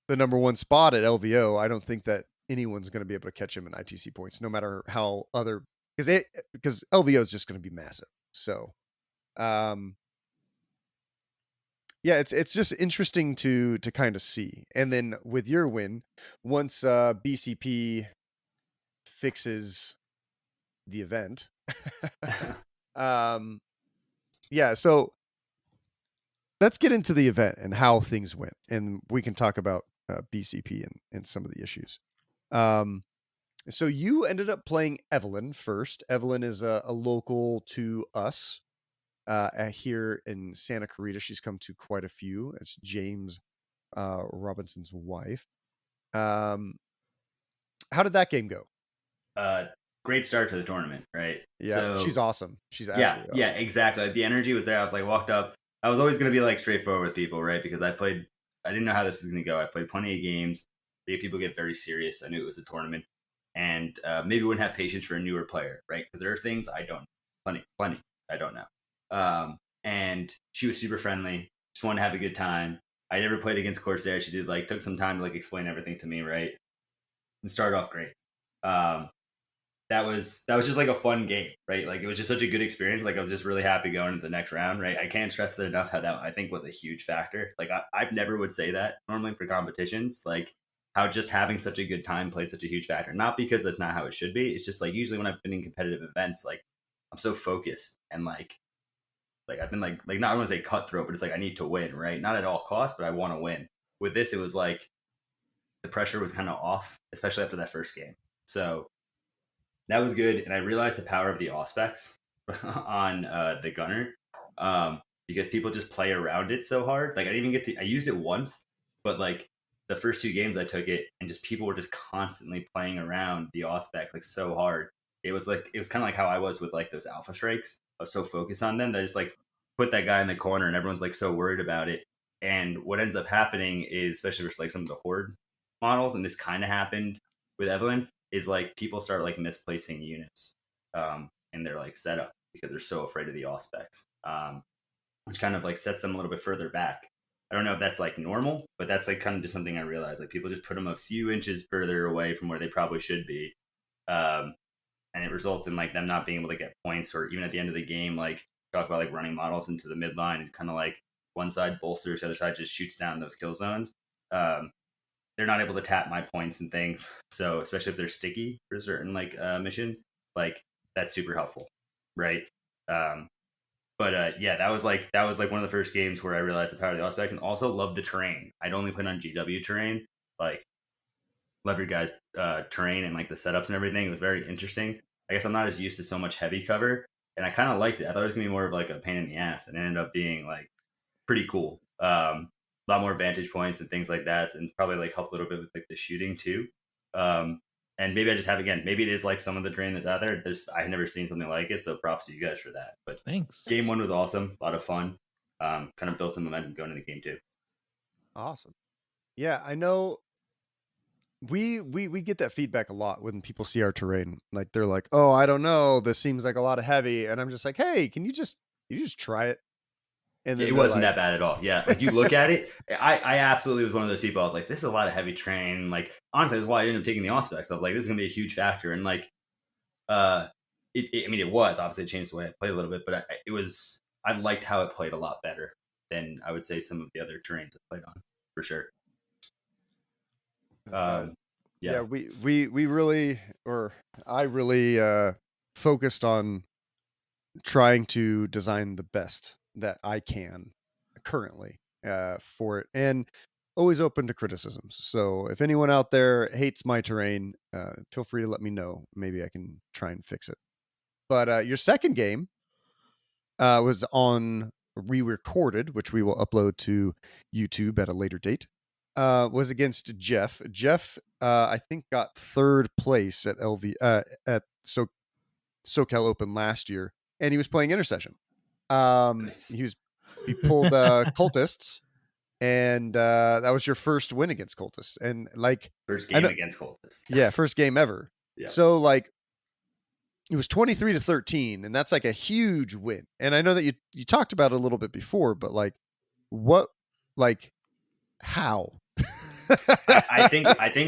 number 1 spot at LVO, I don't think that anyone's going to be able to catch him in ITC points, no matter how other, because LVO is just going to be massive. So, yeah, it's just interesting to kind of see. And then with your win, once BCP fixes the event, yeah. So let's get into the event and how things went, and we can talk about BCP and some of the issues. So you ended up playing Evelyn first. Evelyn is a local to us here in Santa Clarita. She's come to quite a few. It's James Robinson's wife. How did that game go? Great start to the tournament, right? Yeah, so, she's awesome. She's absolutely awesome. Yeah, exactly. The energy was there. I was like, walked up. I was always going to be like straightforward with people, right? Because I didn't know how this was going to go. I played plenty of games. People get very serious. I knew it was a tournament, and maybe wouldn't have patience for a newer player, right? Because there are things I don't know. Plenty I don't know. And she was super friendly. Just wanted to have a good time. I never played against Corsair. She did took some time to explain everything to me, right? And started off great. That was just a fun game, right? It was just such a good experience. I was just really happy going to the next round, right? I can't stress that enough how that I think was a huge factor. I never would say that normally for competitions, how just having such a good time played such a huge factor. Not because that's not how it should be. It's just usually when I've been in competitive events, I'm so focused and I've been not I don't want to say cutthroat, but it's I need to win, right? Not at all costs, but I want to win. With this, it was the pressure was kind of off, especially after that first game. So that was good, and I realized the power of the Auspex on the gunner because people just play around it so hard. I didn't even I used it once, but the first 2 games I took it, and just people were just constantly playing around the Auspex so hard. It was kind of how I was with those Alpha Strikes. I was so focused on them that I just put that guy in the corner, and everyone's so worried about it. And what ends up happening is, especially for like some of the horde models, and this kind of happened with Evelyn, is like people start like misplacing units in their like setup because they're so afraid of the Auspex, which kind of like sets them a little bit further back. I don't know if that's like normal, but that's like kind of just something I realized. Like people just put them a few inches further away from where they probably should be. And it results in like them not being able to get points, or even at the end of the game, like talk about like running models into the midline and kind of like one side bolsters, the other side just shoots down those kill zones. They're not able to tap my points and things. So especially if they're sticky for certain like missions, like that's super helpful, right? Yeah, that was like one of the first games where I realized the power of the Auspex, and also loved the terrain. I'd only put on GW terrain, like love your guys' terrain and like the setups and everything. It was very interesting. I guess I'm not as used to so much heavy cover, and I kind of liked it. I thought it was gonna be more of like a pain in the ass, and it ended up being like pretty cool. A lot more vantage points and things like that, and probably like help a little bit with like the shooting too. And maybe I just have, again, maybe it is like some of the terrain that's out there. I had never seen something like it, so props to you guys for that. But Thanks. game one was awesome, a lot of fun. Kind of built some momentum going into game two. Awesome. Yeah, I know. We get that feedback a lot when people see our terrain. Like they're like, "Oh, I don't know. This seems like a lot of heavy," and I'm just like, "Hey, can you just try it?" And then It they're wasn't like, that bad at all. Yeah, like you look at it, I absolutely was one of those people. I was like, this is a lot of heavy terrain. Like honestly, that's why I ended up taking the Auspex. I was like, this is gonna be a huge factor, and like, I mean, it was obviously it changed the way I played a little bit, but I liked how it played a lot better than I would say some of the other terrains I played on for sure. yeah, we really, or I really focused on trying to design the best that I can currently for it, and always open to criticisms. So if anyone out there hates my terrain, feel free to let me know. Maybe I can try and fix it. But your second game was on re-recorded, which we will upload to YouTube at a later date. Was against Jeff. Jeff, I think, got third place at SoCal Open last year, and he was playing Intercession. Nice. He pulled cultists, and that was your first win against cultists, and like First game against cultists. Yeah, first game ever. Yeah. So like it was 23-13, and that's like a huge win. And I know that you talked about it a little bit before, but like what, like how? I think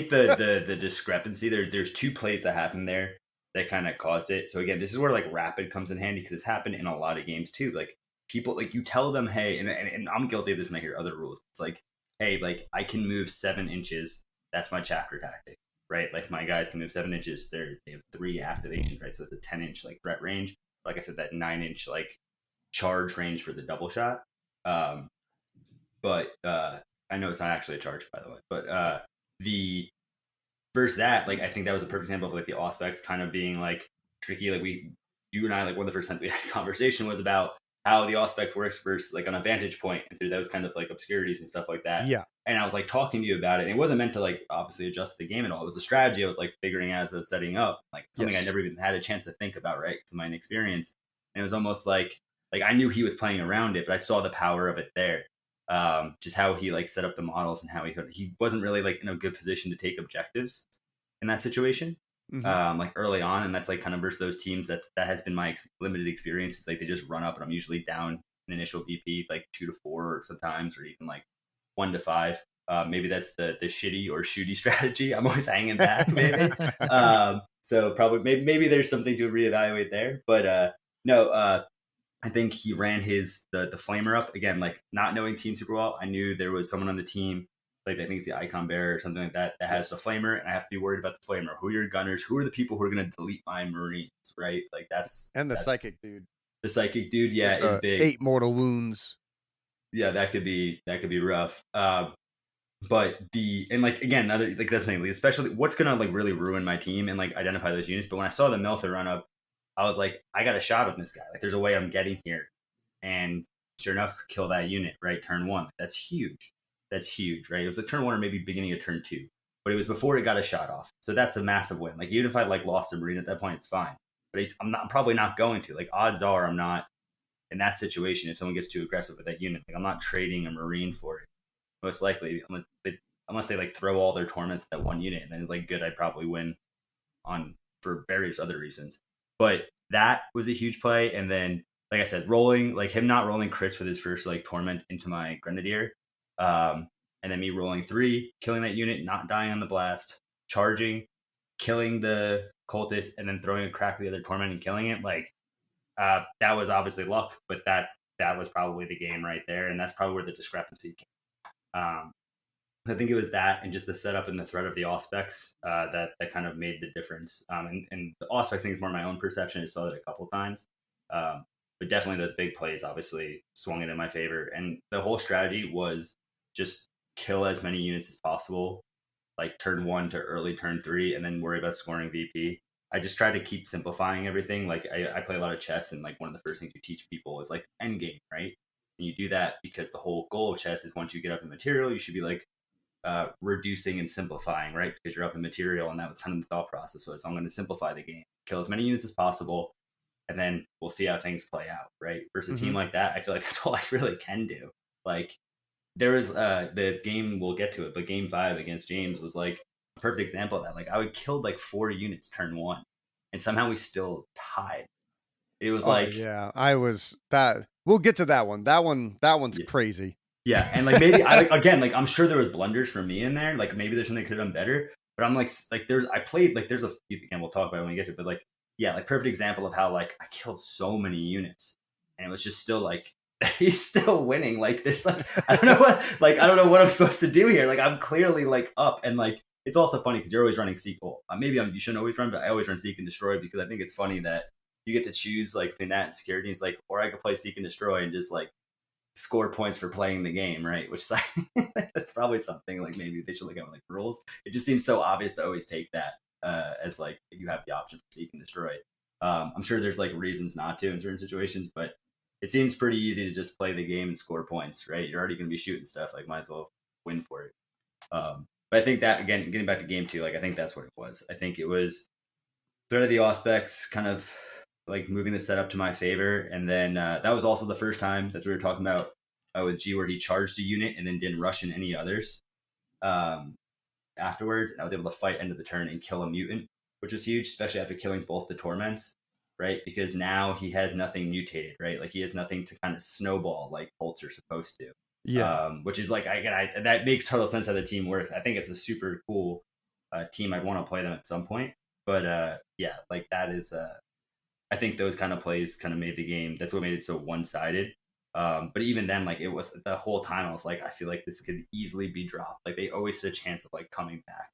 the discrepancy there's two plays that happened there that kind of caused it. So again, this is where like rapid comes in handy, because it's happened in a lot of games too. Like people, like you tell them, hey, and I'm guilty of this when I hear other rules. It's like, hey, like I can move 7 inches. That's my chapter tactic, right? Like my guys can move 7 inches. They have 3 activations, right? So it's a 10-inch like threat range. Like I said, that 9-inch like charge range for the double shot. But I know it's not actually a charge, by the way. But the versus that, like I think that was a perfect example of like the Auspex kind of being like tricky. Like you and I, like one of the first times we had a conversation was about how the Auspex works versus like on a vantage point and through those kind of like obscurities and stuff like that. Yeah. And I was like talking to you about it. And it wasn't meant to like obviously adjust the game at all. It was a strategy I was like figuring out as I was setting up, like something I never even had a chance to think about, right? Because of my inexperience. And it was almost like I knew he was playing around it, but I saw the power of it there. Just how he like set up the models and how he wasn't really like in a good position to take objectives in that situation, like early on. And that's like kind of versus those teams that has been my limited experience. It's like they just run up and I'm usually down an initial VP like 2 to 4 or sometimes, or even like 1 to 5. Maybe that's the shitty or shooty strategy. I'm always hanging back, maybe. So probably maybe there's something to reevaluate there. But no, I think he ran the flamer up again, like not knowing team super well. I knew there was someone on the team, like I think it's the icon bearer or something like that has the flamer, and I have to be worried about the flamer. Who are your gunners? Who are the people who are going to delete my Marines? Right? Like that's the psychic dude. The psychic dude, yeah, is big. 8 mortal wounds. Yeah, that could be rough. But like again, another like that's mainly especially what's gonna like really ruin my team and like identify those units. But when I saw the Melta run up, I was like, I got a shot on this guy. Like there's a way I'm getting here. And sure enough, kill that unit, right? Turn 1. That's huge. That's huge, right? It was like turn 1 or maybe beginning of turn 2. But it was before it got a shot off. So that's a massive win. Like even if I like lost a Marine at that point, it's fine. But I'm probably not going to. Like odds are I'm not in that situation, if someone gets too aggressive with that unit, like I'm not trading a Marine for it. Most likely, unless they like throw all their torments at that one unit, and then it's like good, I'd probably win on for various other reasons. But that was a huge play. And then, like I said, rolling like him not rolling crits with his first like torment into my Grenadier, and then me rolling 3, killing that unit, not dying on the blast, charging, killing the cultist, and then throwing a crack with the other torment and killing it. Like that was obviously luck, but that was probably the game right there, and that's probably where the discrepancy came. I think it was that, and just the setup and the threat of the Auspex that kind of made the difference. And the Auspex thing is more my own perception. I saw it a couple times, but definitely those big plays obviously swung it in my favor. And the whole strategy was just kill as many units as possible, like turn 1 to early turn 3, and then worry about scoring VP. I just try to keep simplifying everything. Like I play a lot of chess, and like one of the first things you teach people is like end game, right? And you do that because the whole goal of chess is once you get up in material, you should be like reducing and simplifying, right? Because you're up in material, and that was kind of the thought process was, I'm going to simplify the game, kill as many units as possible, and then we'll see how things play out, right? Versus a team like that, I feel like that's all I really can do. Like there was the game, we'll get to it, but game 5 against James was like a perfect example of that. Like I would kill like 4 units turn 1, and somehow we still tied. It was like, yeah, I was that. We'll get to that one. That one's crazy. Yeah, and like maybe I like again, like I'm sure there was blunders for me in there. Like maybe there's something I could have done better. But I'm like there's I played like there's a again we'll talk about it when we get to it, but like yeah, like perfect example of how like I killed so many units, and it was just still like he's still winning. Like there's like I don't know what I'm supposed to do here. Like I'm clearly like up, and like it's also funny because you're always running sequel. Maybe you shouldn't always run, but I always run seek and destroy because I think it's funny that you get to choose like between that and security. It's like, or I could play seek and destroy and just like score points for playing the game, right? Which is like that's probably something like maybe they should look at like rules. It just seems so obvious to always take that as like you have the option for seek and destroy. I'm sure there's like reasons not to in certain situations, but it seems pretty easy to just play the game and score points, right? You're already going to be shooting stuff, like might as well win for it. But I think that again, getting back to game 2, like I think that's what it was. I think it was threat of the Auspex kind of like moving the setup to my favor, and then that was also the first time that we were talking about with G where he charged a unit and then didn't rush in any others afterwards, and I was able to fight end of the turn and kill a mutant, which was huge, especially after killing both the torments, right? Because now he has nothing mutated, right? Like he has nothing to kind of snowball like bolts are supposed to. Which is like that makes total sense how the team works. I think it's a super cool team. I'd want to play them at some point, but yeah, like that is I think those kind of plays kind of made the game. That's what made it so one-sided. But even then, like it was the whole time I was like, I feel like this could easily be dropped. Like they always had a chance of like coming back.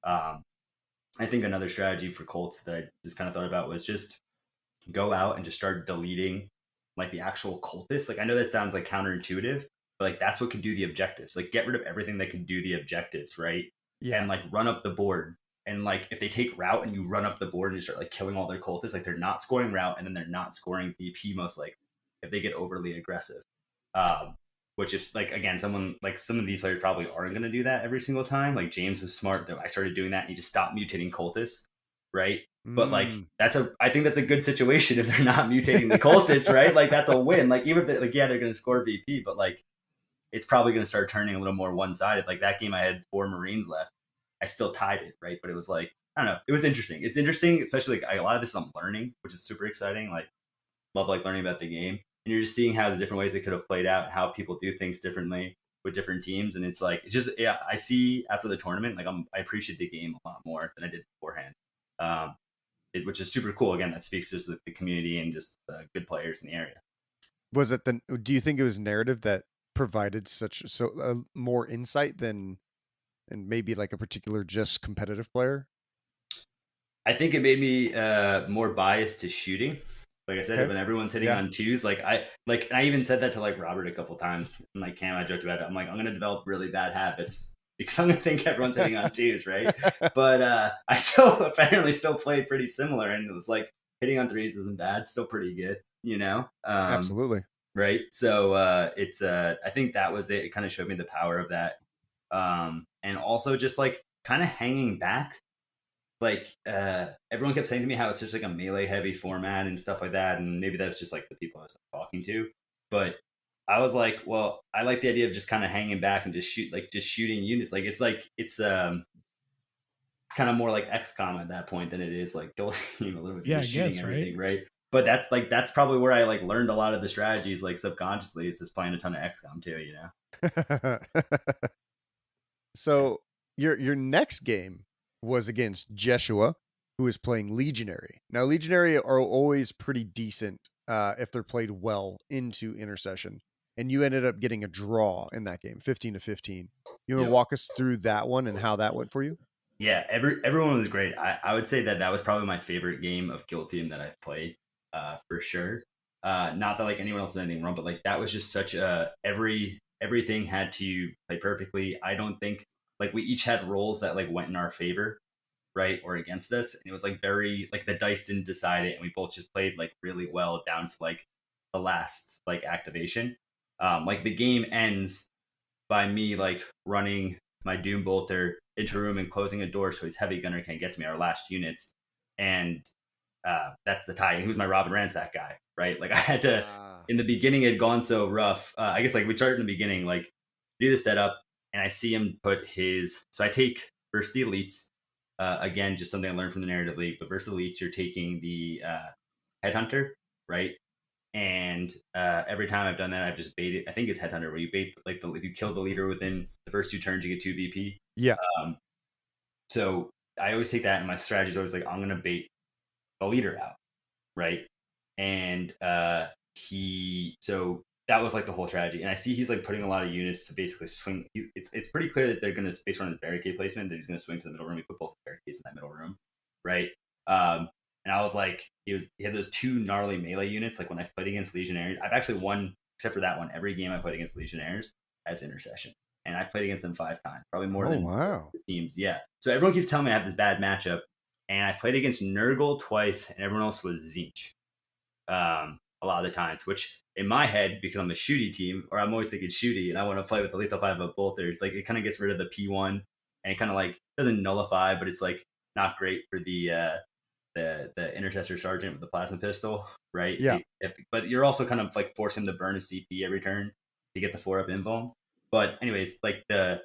I think another strategy for Colts that I just kind of thought about was just go out and just start deleting like the actual cultists. Like I know that sounds like counterintuitive, but like that's what can do the objectives. Like get rid of everything that can do the objectives, right? Yeah. And like run up the board. And like if they take route and you run up the board and you start like killing all their cultists, like they're not scoring route and then they're not scoring VP most likely if they get overly aggressive. Which is like again, some of these players probably aren't going to do that every single time. Like James was smart that I started doing that and he just stopped mutating cultists, right? But like I think that's a good situation if they're not mutating the cultists, right? Like that's a win. Like even if they're like, yeah, they're going to score VP, but like it's probably going to start turning a little more one-sided. Like that game, I had 4 Marines left. I still tied it, right? But it was like, I don't know. It was interesting. It's interesting, especially like a lot of this I'm learning, which is super exciting. Like love like learning about the game. And you're just seeing how the different ways it could have played out, how people do things differently with different teams. And it's like, it's just, yeah, I see after the tournament, like I appreciate the game a lot more than I did beforehand. Which is super cool. Again, that speaks to the community and just the good players in the area. Was it do you think it was narrative that provided more insight than and maybe like a particular just competitive player? I think it made me more biased to shooting. Like I said, when everyone's hitting on 2s, and I even said that to like Robert a couple times. And like Cam, I joked about it. I'm like, I'm going to develop really bad habits because I'm going to think everyone's hitting on 2s, right? But I apparently still played pretty similar, and it was like hitting on 3s isn't bad, still pretty good, you know? Absolutely. Right. So I think that was it. It kind of showed me the power of that. And also just like kind of hanging back. like everyone kept saying to me how it's just like a melee heavy format and stuff like that, and maybe that's just like the people I was talking to. But I was like, well, I like the idea of just kind of hanging back and just shooting units. It's kind of more like XCOM at that point than it is like a little bit Yeah, I just shooting guess, everything, right? But that's probably where I like learned a lot of the strategies like subconsciously. Is just playing a ton of XCOM too, you know. So your next game was against Jeshua, who is playing Legionary. Now, Legionary are always pretty decent if they're played well into Intercession, and you ended up getting a draw in that game, 15-15. You want to Yep. walk us through that one and how that went for you? Yeah, everyone was great. I would say that was probably my favorite game of Guild Team that I've played, for sure. Not that like anyone else did anything wrong, but like that was just such a everything had to play perfectly. I don't think like we each had roles that like went in our favor, right, or against us, and it was like very like the dice didn't decide it, and we both just played like really well down to like the last like activation. Like the game ends by me like running my Doom Bolter into a room and closing a door so his heavy gunner can't get to me, our last units. And that's the tie. And who's my Robin Ransack guy, right? Like I had to, in the beginning, it had gone so rough. I guess like we started in the beginning, like do the setup, and I see him put his. So I take versus the elites. Again, just something I learned from the narrative league. But versus elites, you're taking the headhunter, right? And every time I've done that, I've just baited. I think it's Headhunter, where you bait like if you kill the leader within the first 2 turns, you get 2 VP. Yeah. So I always take that, and my strategy is always like I'm gonna bait the leader out, right? And so that was like the whole strategy. And I see he's like putting a lot of units to basically swing. It's pretty clear that they're gonna based on his barricade placement that he's gonna swing to the middle room. We put both barricades in that middle room, right? And I was like, he had those 2 gnarly melee units. Like when I've played against Legionnaires, I've actually won, except for that one, every game I played against Legionnaires as Intercession. And I've played against them 5 times, probably more than teams. Yeah. So everyone keeps telling me I have this bad matchup. And I played against Nurgle twice, and everyone else was Zinch. A lot of the times, which in my head, because I'm a shooty team, or I'm always thinking shooty, and I want to play with the lethal 5 of bolters, like it kind of gets rid of the P1, and it kind of like doesn't nullify, but it's like not great for the intercessor sergeant with the plasma pistol, right? Yeah. But you're also kind of like forcing him to burn a CP every turn to get the 4-up invuln. But anyways, like the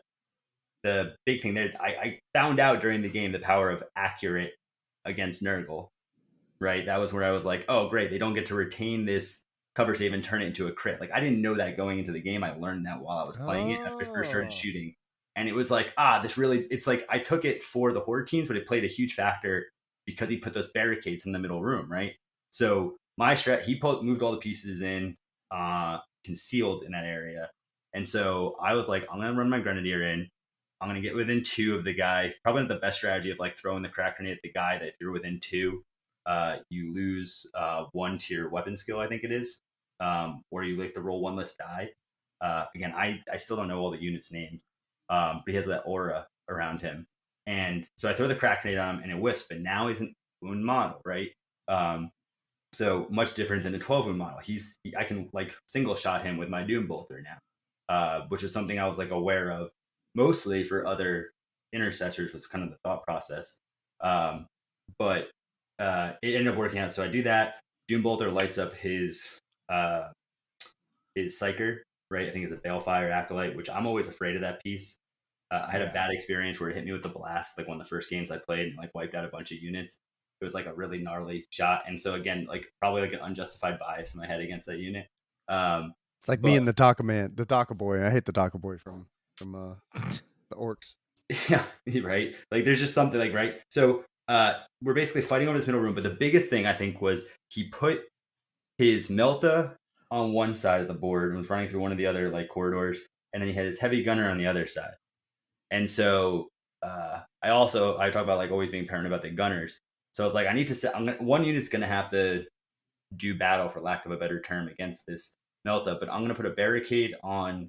big thing there, I found out during the game the power of accurate against Nurgle, right? That was where I was like, oh great, they don't get to retain this cover save and turn it into a crit. Like I didn't know that going into the game. I learned that while I was playing it after I first started shooting. And it was like, it's like I took it for the horde teams, but it played a huge factor because he put those barricades in the middle room, right? So my he moved all the pieces in, concealed in that area. And so I was like, I'm going to run my Grenadier in. I'm going to get within 2 of the guy. Probably not the best strategy of like throwing the crack grenade at the guy that if you're within 2, you lose 1 to your weapon skill, I think it is. Or you like to roll 1 less die. Again, I still don't know all the units' names, but he has that aura around him. And so I throw the crack grenade on him and it whiffs, but now he's an wound model, right? So much different than a 12 wound model. I can like single shot him with my Doom Bolter now, which is something I was like aware of mostly for other intercessors was kind of the thought process. But it ended up working out. So I do that. Doom Bolter lights up his Psyker, right? I think it's a Balefire Acolyte, which I'm always afraid of that piece. I had a bad experience where it hit me with the blast, like one of the first games I played, and like wiped out a bunch of units. It was like a really gnarly shot, and so again, like probably like an unjustified bias in my head against that unit. It's like me and the Taka man, the Taka boy. I hate the Taka boy from the orcs. Yeah, right. Like there's just something like right. So we're basically fighting over this middle room, but the biggest thing I think was he put his Melta on one side of the board and was running through one of the other like corridors, and then he had his heavy gunner on the other side. And so I talk about like always being paranoid about the gunners. So I was like, I need to set. One unit's going to have to do battle, for lack of a better term, against this Melta, but I'm going to put a barricade on.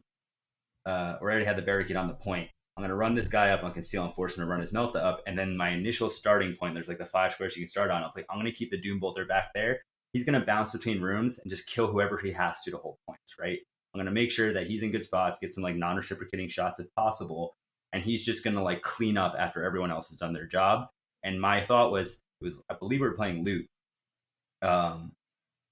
Or I already had the barricade on the point. I'm going to run this guy up on conceal and force him to run his Melta up. And then my initial starting point, there's like the 5 squares you can start on. I was like, I'm going to keep the Doom Bolter back there. He's going to bounce between rooms and just kill whoever he has to hold points, right? I'm going to make sure that he's in good spots, get some like non-reciprocating shots if possible. And he's just going to like clean up after everyone else has done their job. And my thought was, I believe we were playing loot. I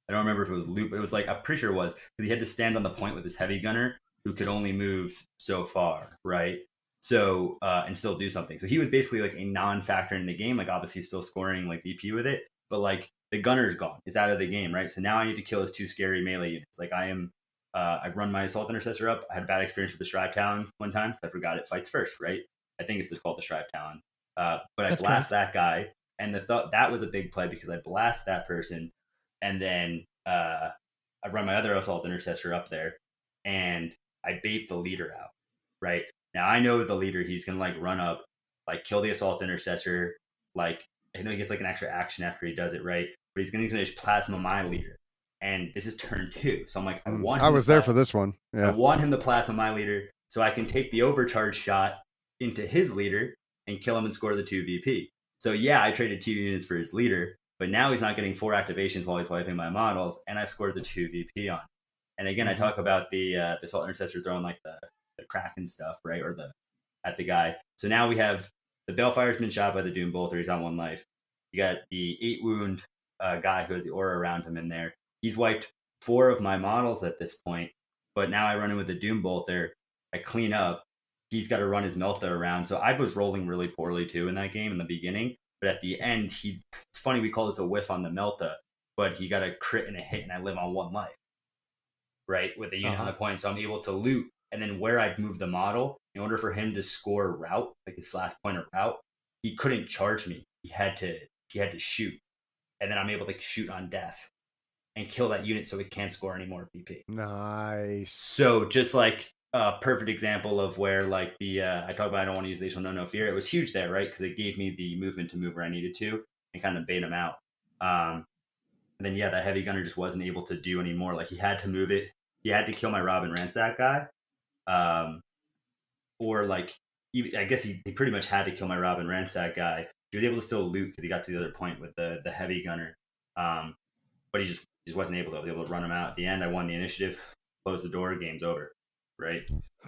don't remember if it was loot, but it was like, I'm pretty sure it was, because he had to stand on the point with his heavy gunner who could only move so far, right? So, and still do something. So he was basically like a non-factor in the game. Like obviously he's still scoring like VP with it, but like the gunner's gone. It's out of the game, right? So now I need to kill his 2 scary melee units. Like I've run my Assault Intercessor up. I had a bad experience with the Strive Talon one time because I forgot it fights first, right? I think it's called the Strive Talon. But I That's blast correct. that guy, and that was a big play because I blast that person, and then I run my other Assault Intercessor up there, and I bait the leader out, right? Now I know the leader, he's gonna like run up, like kill the Assault Intercessor, like I know he gets like an extra action after he does it, right? But he's gonna just plasma my leader, and this is turn 2, so I'm like, I was there for this one. I Yeah. want him to plasma my leader so I can take the overcharge shot into his leader and kill him and score the 2 VP. So yeah, I traded 2 units for his leader, but now he's not getting 4 activations while he's wiping my models, and I've scored the 2 VP on. And again, I talk about the Assault Intercessor throwing like the Kraken stuff, right? Or at the guy. So now we have the Balefire's been shot by the Doom Bolter. He's on 1 life. You got the 8 wound guy who has the aura around him in there. He's wiped 4 of my models at this point, but now I run in with the Doom Bolter. I clean up. He's got to run his Melta around. So I was rolling really poorly too in that game in the beginning. But at the end, it's funny we call this a whiff on the Melta, but he got a crit and a hit, and I live on 1 life, right? With a unit on the point. So I'm able to loot. And then where I'd move the model, in order for him to score route, like his last point of route, he couldn't charge me. He had to shoot. And then I'm able to shoot on death and kill that unit so it can't score any more VP. Nice. So just like a perfect example of where like I talk about I don't want to use Lethal No Fear. It was huge there, right? Because it gave me the movement to move where I needed to and kind of bait him out. And then yeah, that heavy gunner just wasn't able to do anymore. Like he had to move it. He had to kill my Robin Ransack guy. Or like I guess he pretty much had to kill my Robin Ransack guy. He was able to still loot because he got to the other point with the heavy gunner. But he just wasn't able to. I was able to run him out. At the end, I won the initiative, closed the door, game's over. Right?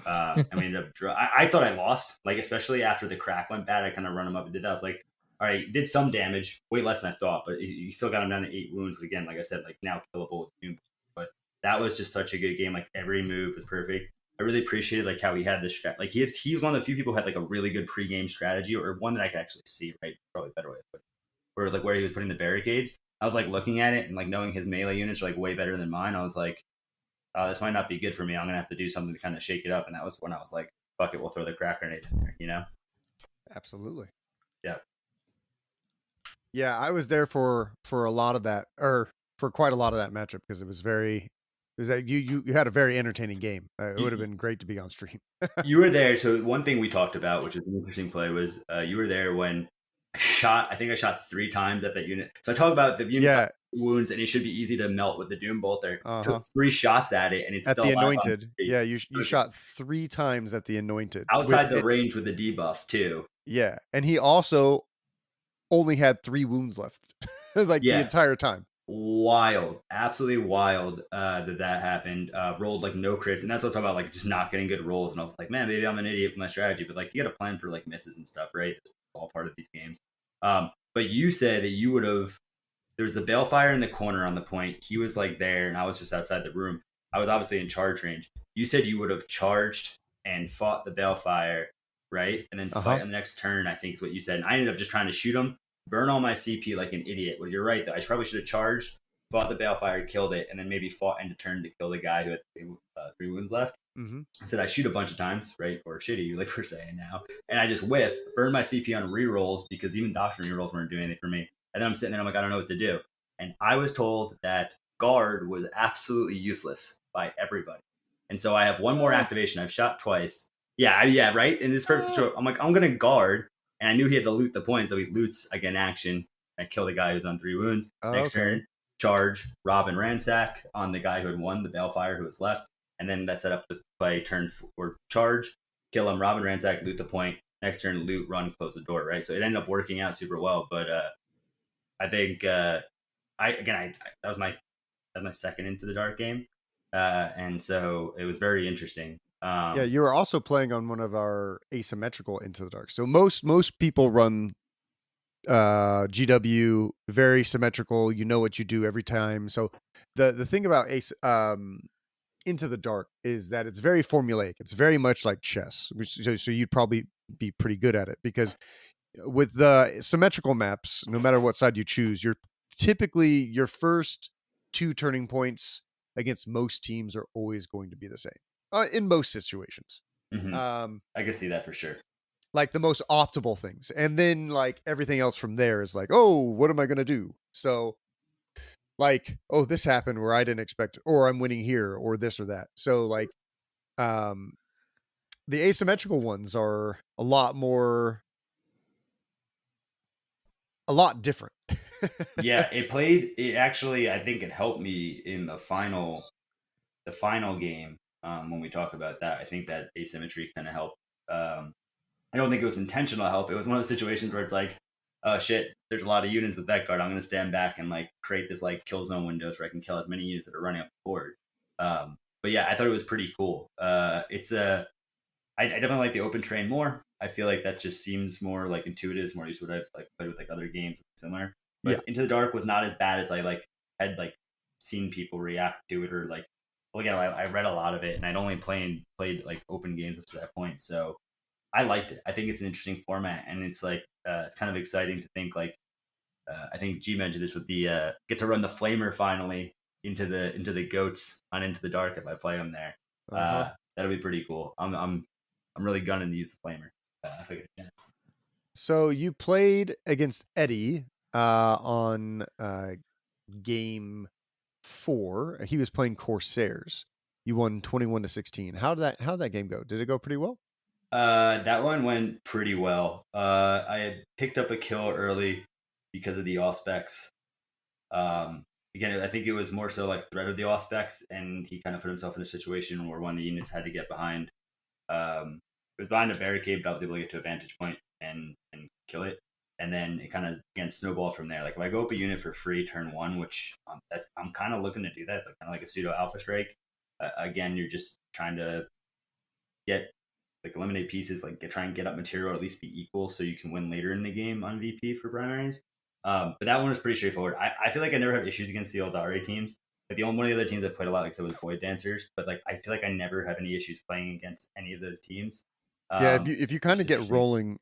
I ended up. I thought I lost. Like especially after the crack went bad, I kind of run him up and did that. I was like, all right, did some damage, way less than I thought, but you still got him down to 8 wounds. But again, like I said, like now killable with Doom. But that was just such a good game. Like every move was perfect. I really appreciated like how he had this strat. Like he was one of the few people who had like a really good pregame strategy, or one that I could actually see. Right, probably a better way to put it. Where like where he was putting the barricades. I was like looking at it and like knowing his melee units are like way better than mine. I was like, this might not be good for me. I'm gonna have to do something to kind of shake it up. And that was when I was like, fuck it, we'll throw the crack grenade in there. You know? Absolutely. Yeah. Yeah, I was there for a lot of that, or for quite a lot of that matchup because it was that you had a very entertaining game. It would have been great to be on stream. You were there. So one thing we talked about, which was an interesting play, was you were there when I think I shot 3 times at that unit. So I talk about the unit wounds, and it should be easy to melt with the Doom Bolter. Took 3 shots at it, and it's at still the alive Anointed. Yeah, you shot 3 times at the Anointed outside the range with the debuff too. Yeah, and he also only had 3 wounds left, like the entire time. Wild, absolutely wild that happened. Rolled like no crits, and that's what I'm talking about, like just not getting good rolls. And I was like, man, maybe I'm an idiot with my strategy, but like you got to plan for like misses and stuff, right? It's all part of these games. But you said that you would have. There's the Balefire in the corner on the point. He was like there, and I was just outside the room. I was obviously in charge range. You said you would have charged and fought the Balefire, right? And then fight on the next turn, I think is what you said. And I ended up just trying to shoot him, burn all my CP like an idiot. Well, you're right, though. I probably should have charged, fought the Balefire, killed it, and then maybe fought end of turn to kill the guy who had 3 wounds left. I said I shoot a bunch of times, right? Or shitty, like we're saying now. And I just whiff, burn my CP on rerolls because even Doctrine rerolls weren't doing anything for me. And then I'm sitting there, I'm like, I don't know what to do. And I was told that guard was absolutely useless by everybody. And so I have 1 more activation. I've shot twice. Yeah, right? In this perfect situation, I'm like, I'm going to guard. And I knew he had to loot the point. So he loots, again, action. I kill the guy who's on 3 wounds. Next turn, charge, Robin Ransack on the guy who had won, the Balefire who was left. And then that set up the play, turn or charge, kill him, Robin Ransack, loot the point. Next turn, loot, run, close the door, right? So it ended up working out super well. But I think that was my second Into the Dark game, and so it was very interesting. Yeah, you were also playing on one of our asymmetrical Into the Dark. So most people run GW, very symmetrical. You know what you do every time. So the thing about Into the Dark is that it's very formulaic. It's very much like chess. So you'd probably be pretty good at it, because with the symmetrical maps, no matter what side you choose, you're typically your first 2 turning points against most teams are always going to be the same in most situations. Mhm. I can see that for sure. Like the most optimal things, and then like everything else from there is like, oh, what am I gonna do? So like, oh, this happened where I didn't expect, or I'm winning here, or this or that. So like, um, the asymmetrical ones are a lot different. Yeah, it actually, I think it helped me in the final game. When we talk about that, I think that asymmetry kind of helped. I don't think it was intentional help. It was one of those situations where it's like, oh shit, there's a lot of units with that guard. I'm going to stand back and like create this like kill zone window so I can kill as many units that are running up the board. But yeah, I thought it was pretty cool. I definitely like the open terrain more. I feel like that just seems more like intuitive. It's more used to what I've like played with like other games similar. But Yeah. Into the Dark was not as bad as I like had like seen people react to it, or like, well, again, I read a lot of it and I'd only played like open games up to that point. So I liked it. I think it's an interesting format, and it's like it's kind of exciting to think like I think G mentioned this with the get to run the Flamer finally into the goats on Into the Dark if I play them there. Uh-huh. That'll be pretty cool. I'm really gunning to use the Flamer if I get a chance. So you played against Eddie on game 4. He was playing Corsairs. You won 21-16. How'd that game go? Did it go pretty well? That one went pretty well. I had picked up a kill early because of the Auspex. Again, I think it was more so like threat of the Auspex, and he kind of put himself in a situation where one of the units had to get behind. It was behind a barricade, but I was able to get to a vantage point and kill it. And then it kind of again snowballed from there. Like if I go up a unit for free turn 1, which I'm kind of looking to do that. It's like kind of like a pseudo alpha strike. Again, you're just trying to get like eliminate pieces, like try and get up material, or at least be equal, so you can win later in the game on VP for primaries. But that one was pretty straightforward. I feel like I never have issues against the Eldari teams. Like the only one of the other teams I've played a lot, like I said, was Void Dancers. But like I feel like I never have any issues playing against any of those teams. Yeah, if you kind of get rolling,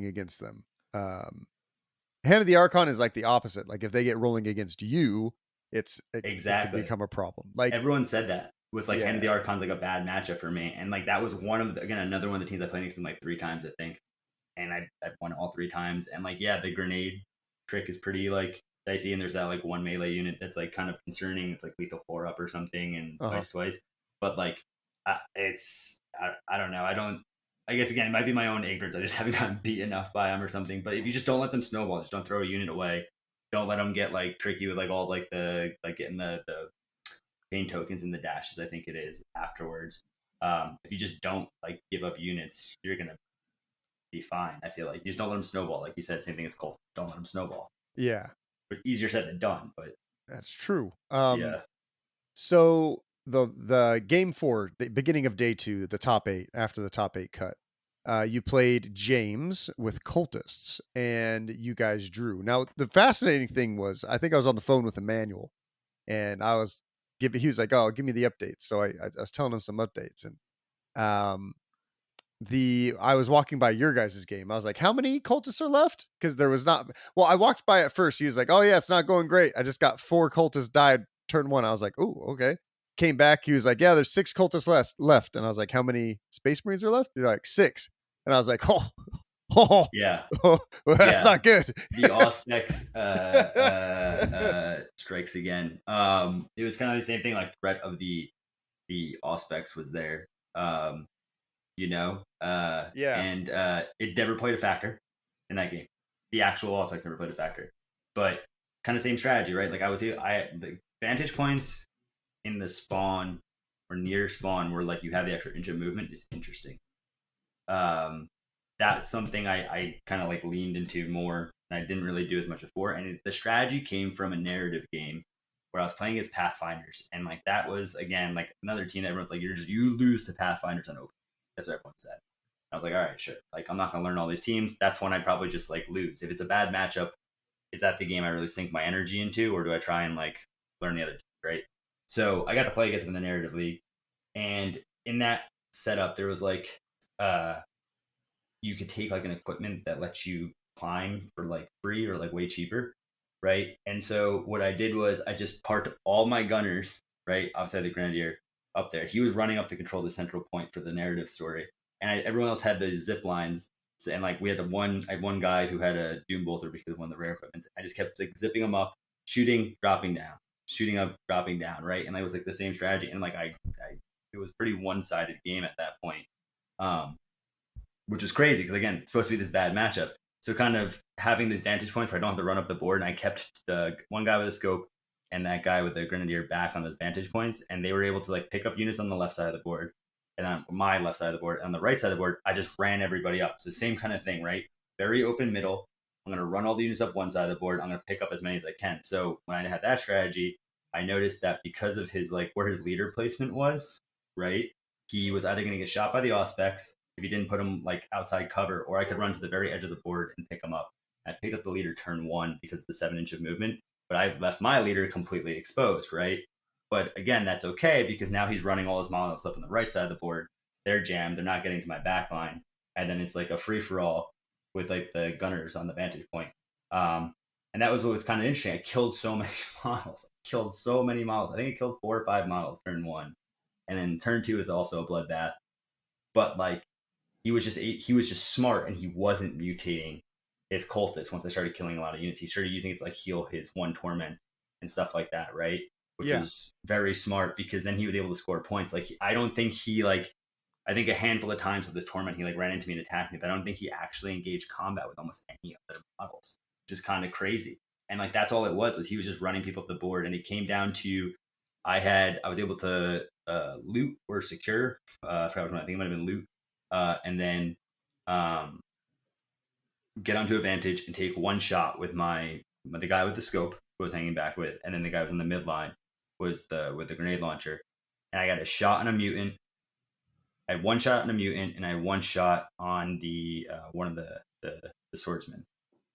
against them, Hand of the Archon is like the opposite. Like if they get rolling against you, it could become a problem. Like everyone said that was like Yeah. Hand of the Archon's like a bad matchup for me, and like that was one of another one of the teams I played against him like 3 times I think, and I won all 3 times. And like yeah, the grenade trick is pretty like dicey, and there's that like one melee unit that's like kind of concerning. It's like lethal 4-up or something, and twice. But like I don't know. I guess again, it might be my own ignorance. I just haven't gotten beat enough by them or something. But if you just don't let them snowball, just don't throw a unit away. Don't let them get like tricky with like all like the like getting the pain tokens and the dashes. I think it is afterwards. If you just don't like give up units, you're gonna be fine. I feel like you just don't let them snowball. Like you said, same thing as Colt. Don't let them snowball. Yeah, But easier said than done. But that's true. yeah. So the game 4, the beginning of day 2, the top 8 after the top 8 cut, you played James with cultists, and you guys drew. Now the fascinating thing was, I think I was on the phone with Emmanuel, and he was like, "Oh, give me the updates." So I was telling him some updates, and I was walking by your guys' game. I was like, "How many cultists are left?" Because there was not. Well, I walked by at first. He was like, "Oh yeah, it's not going great. I just got 4 cultists died turn 1." I was like, "Oh, okay." Came back. He was like, "Yeah, there's 6 cultists left." And I was like, "How many Space Marines are left?" They're like, 6. And I was like, Yeah. well, that's not good. The Auspex strikes again. It was kind of the same thing. Like threat of the Auspex was there. And it never played a factor in that game. The actual Auspex never played a factor, but kind of same strategy, right? Like the vantage points in the spawn or near spawn where like you have the extra inch of movement is interesting. That's something I kind of like leaned into more, and I didn't really do as much before. And the strategy came from a narrative game where I was playing as Pathfinders, and like that was again like another team that everyone's like, you lose to Pathfinders on open. That's what everyone said. I was like, all right, shit. Like, I'm not going to learn all these teams. That's when I'd probably just like lose. If it's a bad matchup, is that the game I really sink my energy into, or do I try and like learn the other team, right? So I got to play against him in the narrative league. And in that setup, there was like, you could take like an equipment that lets you climb for like free or like way cheaper, right? And so what I did was I just parked all my gunners right outside the Grenadier up there. He was running up to control the central point for the narrative story, and everyone else had the zip lines. So, and like we had I had one guy who had a Doom Bolter because of one of the rare equipment. I just kept like zipping him up, shooting, dropping down, shooting up, dropping down, right? And that was like the same strategy. And like it was pretty one-sided game at that point. Which is crazy because again, it's supposed to be this bad matchup. So kind of having these vantage points where I don't have to run up the board, and I kept the one guy with a scope and that guy with the Grenadier back on those vantage points, and they were able to like pick up units on the left side of the board, and on my left side of the board. On the right side of the board, I just ran everybody up. So same kind of thing, right? Very open middle. I'm going to run all the units up one side of the board. I'm going to pick up as many as I can. So when I had that strategy, I noticed that because of his like where his leader placement was, right? He was either going to get shot by the Auspex if he didn't put him like outside cover, or I could run to the very edge of the board and pick him up. I picked up the leader turn 1 because of the 7-inch of movement, but I left my leader completely exposed, right? But again, that's okay because now he's running all his models up on the right side of the board. They're jammed. They're not getting to my back line. And then it's like a free for all with like the gunners on the vantage point. And that was what was kind of interesting. I killed so many models. I think I killed 4 or 5 models turn 1. And then turn 2 is also a bloodbath. But like, he was just smart, and he wasn't mutating his cultists. Once I started killing a lot of units, he started using it to like heal his 1 torment and stuff like that, right? Which is very smart because then he was able to score points. Like I think a handful of times with this torment he like ran into me and attacked me, but I don't think he actually engaged combat with almost any other models, which is kind of crazy. And like that's all it was he was just running people up the board, and it came down to I was able to loot or secure. I forgot which one. I think it might have been loot. And then get onto a vantage and take 1 shot with the guy with the scope who I was hanging back with, and then the guy was in the midline with the grenade launcher. And I got a shot on a mutant. I had 1 shot on a mutant, and I had 1 shot on the one of the swordsmen.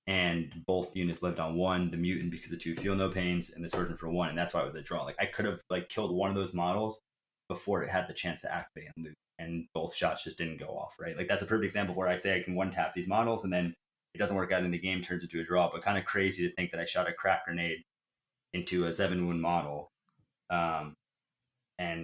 And both units lived on 1, the mutant because the 2 feel no pains, and the swordsman for 1, and that's why it was a draw. Like I could have like killed one of those models before it had the chance to activate and loot, and both shots just didn't go off, right? Like that's a perfect example where I say I can 1-tap these models, and then it doesn't work out in the game, turns into a draw. But kind of crazy to think that I shot a crack grenade into a 7-wound model, and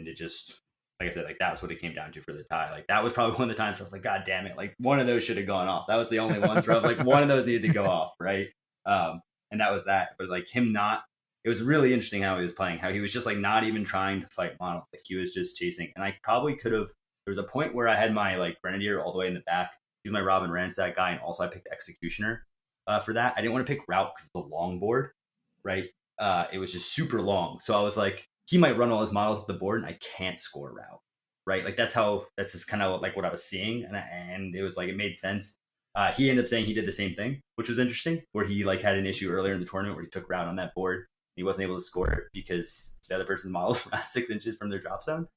it just, like I said, like that was what it came down to for the tie. Like that was probably one of the times where I was like, God damn it, like one of those should have gone off. That was the only ones where I was like, one of those needed to go off, right? And that was that. But like him not, it was really interesting how he was playing, how he was just like not even trying to fight models. Like he was just chasing. And I probably could have, there was a point where I had my like Grenadier all the way in the back. He was my Robin Ransack guy. And also I picked Executioner for that. I didn't want to pick Route because it's a long board, right? It was just super long. So I was like, he might run all his models up the board and I can't score Route, right? Like that's just kind of like what I was seeing. And it was like, it made sense. He ended up saying he did the same thing, which was interesting, where he like had an issue earlier in the tournament where he took Route on that board. He wasn't able to score it because the other person's models were not 6 inches from their drop zone.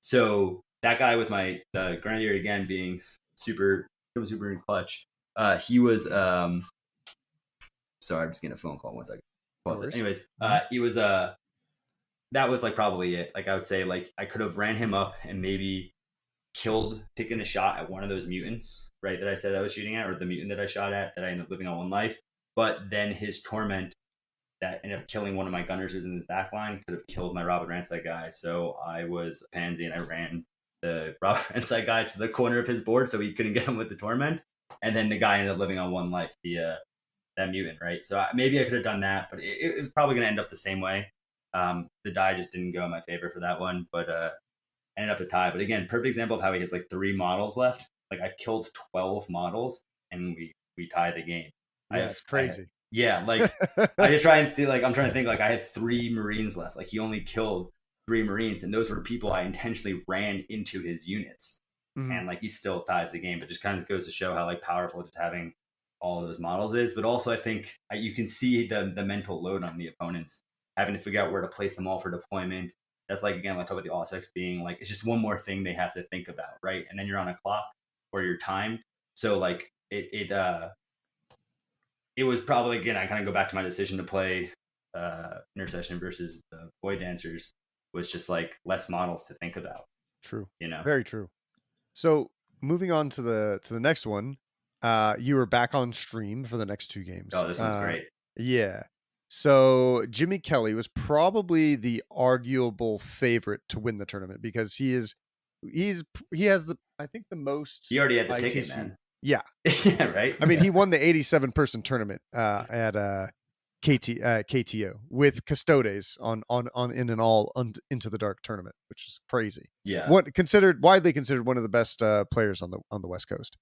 So that guy was my Grenadier again, being super in clutch. He was sorry, I'm just getting a phone call. 1 second. Pause it. Anyways, he was that was like probably it. Like I would say, like I could have ran him up and maybe taken a shot at one of those mutants, right? That I said I was shooting at, or the mutant that I shot at that I ended up living on 1 life. But then his torment that ended up killing one of my gunners who's in the back line could have killed my Robin Ransack guy. So I was a pansy and I ran the Robin Ransack guy to the corner of his board so he couldn't get him with the torment. And then the guy ended up living on 1 life, that mutant, right? So maybe I could have done that, but it was probably going to end up the same way. The die just didn't go in my favor for that one, but ended up a tie. But again, perfect example of how he has like 3 models left. Like I've killed 12 models and we tie the game. Yeah, it's crazy. Like I just try and feel like I'm trying to think like I had 3 Marines left. Like he only killed 3 Marines, and those were people I intentionally ran into his units. And like he still ties the game, but just kind of goes to show how like powerful just having all of those models is. But also I think you can see the mental load on the opponents having to figure out where to place them all for deployment. that's like, again, like talk about the aspects being like, it's just one more thing they have to think about, right? And then you're on a clock or you're timed. So like it was probably, again, I kind of go back to my decision to play Intercession versus the Void Dancers, was just like less models to think about, True. you know? Very true. So moving on to the next one, you were back on stream for the next 2 games. Oh, this one's great. Yeah. So Jimmy Kelly was probably the arguable favorite to win the tournament because he has the, I think, the most. He already had the ITC. ticket, man. Yeah. Yeah, right. I mean, he won the 87-person tournament at KTO with Custodes on in an all Into the Dark tournament, which is crazy. Yeah. Widely considered one of the best players on the West Coast.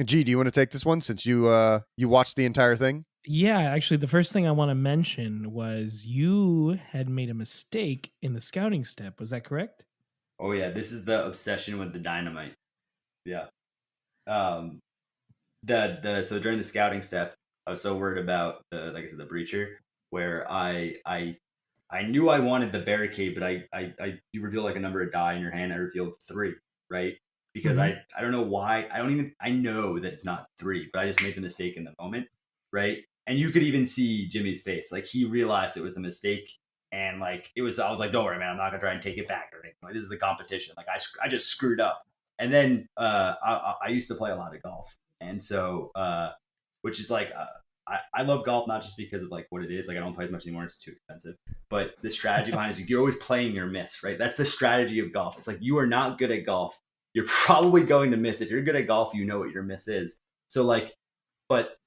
G, do you want to take this one since you watched the entire thing? Yeah, actually, the first thing I want to mention was you had made a mistake in the scouting step. Was that correct? Oh yeah, this is the obsession with the dynamite. Yeah. So during the scouting step, I was so worried about like I said, the breacher, where I knew I wanted the barricade, but you reveal like a number of die in your hand. I revealed 3, right? Because I don't know why. I know that it's not 3, but I just made the mistake in the moment, right? And you could even see Jimmy's face, like he realized it was a mistake, and like I was like, don't worry, man, I'm not gonna try and take it back or anything. Like, this is the competition. Like I just screwed up. And then I used to play a lot of golf, and so which is like I love golf not just because of like what it is. Like I don't play as much anymore; it's too expensive. But the strategy behind it is you're always playing your miss, right? That's the strategy of golf. It's like you are not good at golf, you're probably going to miss. If you're good at golf, you know what your miss is. So like, but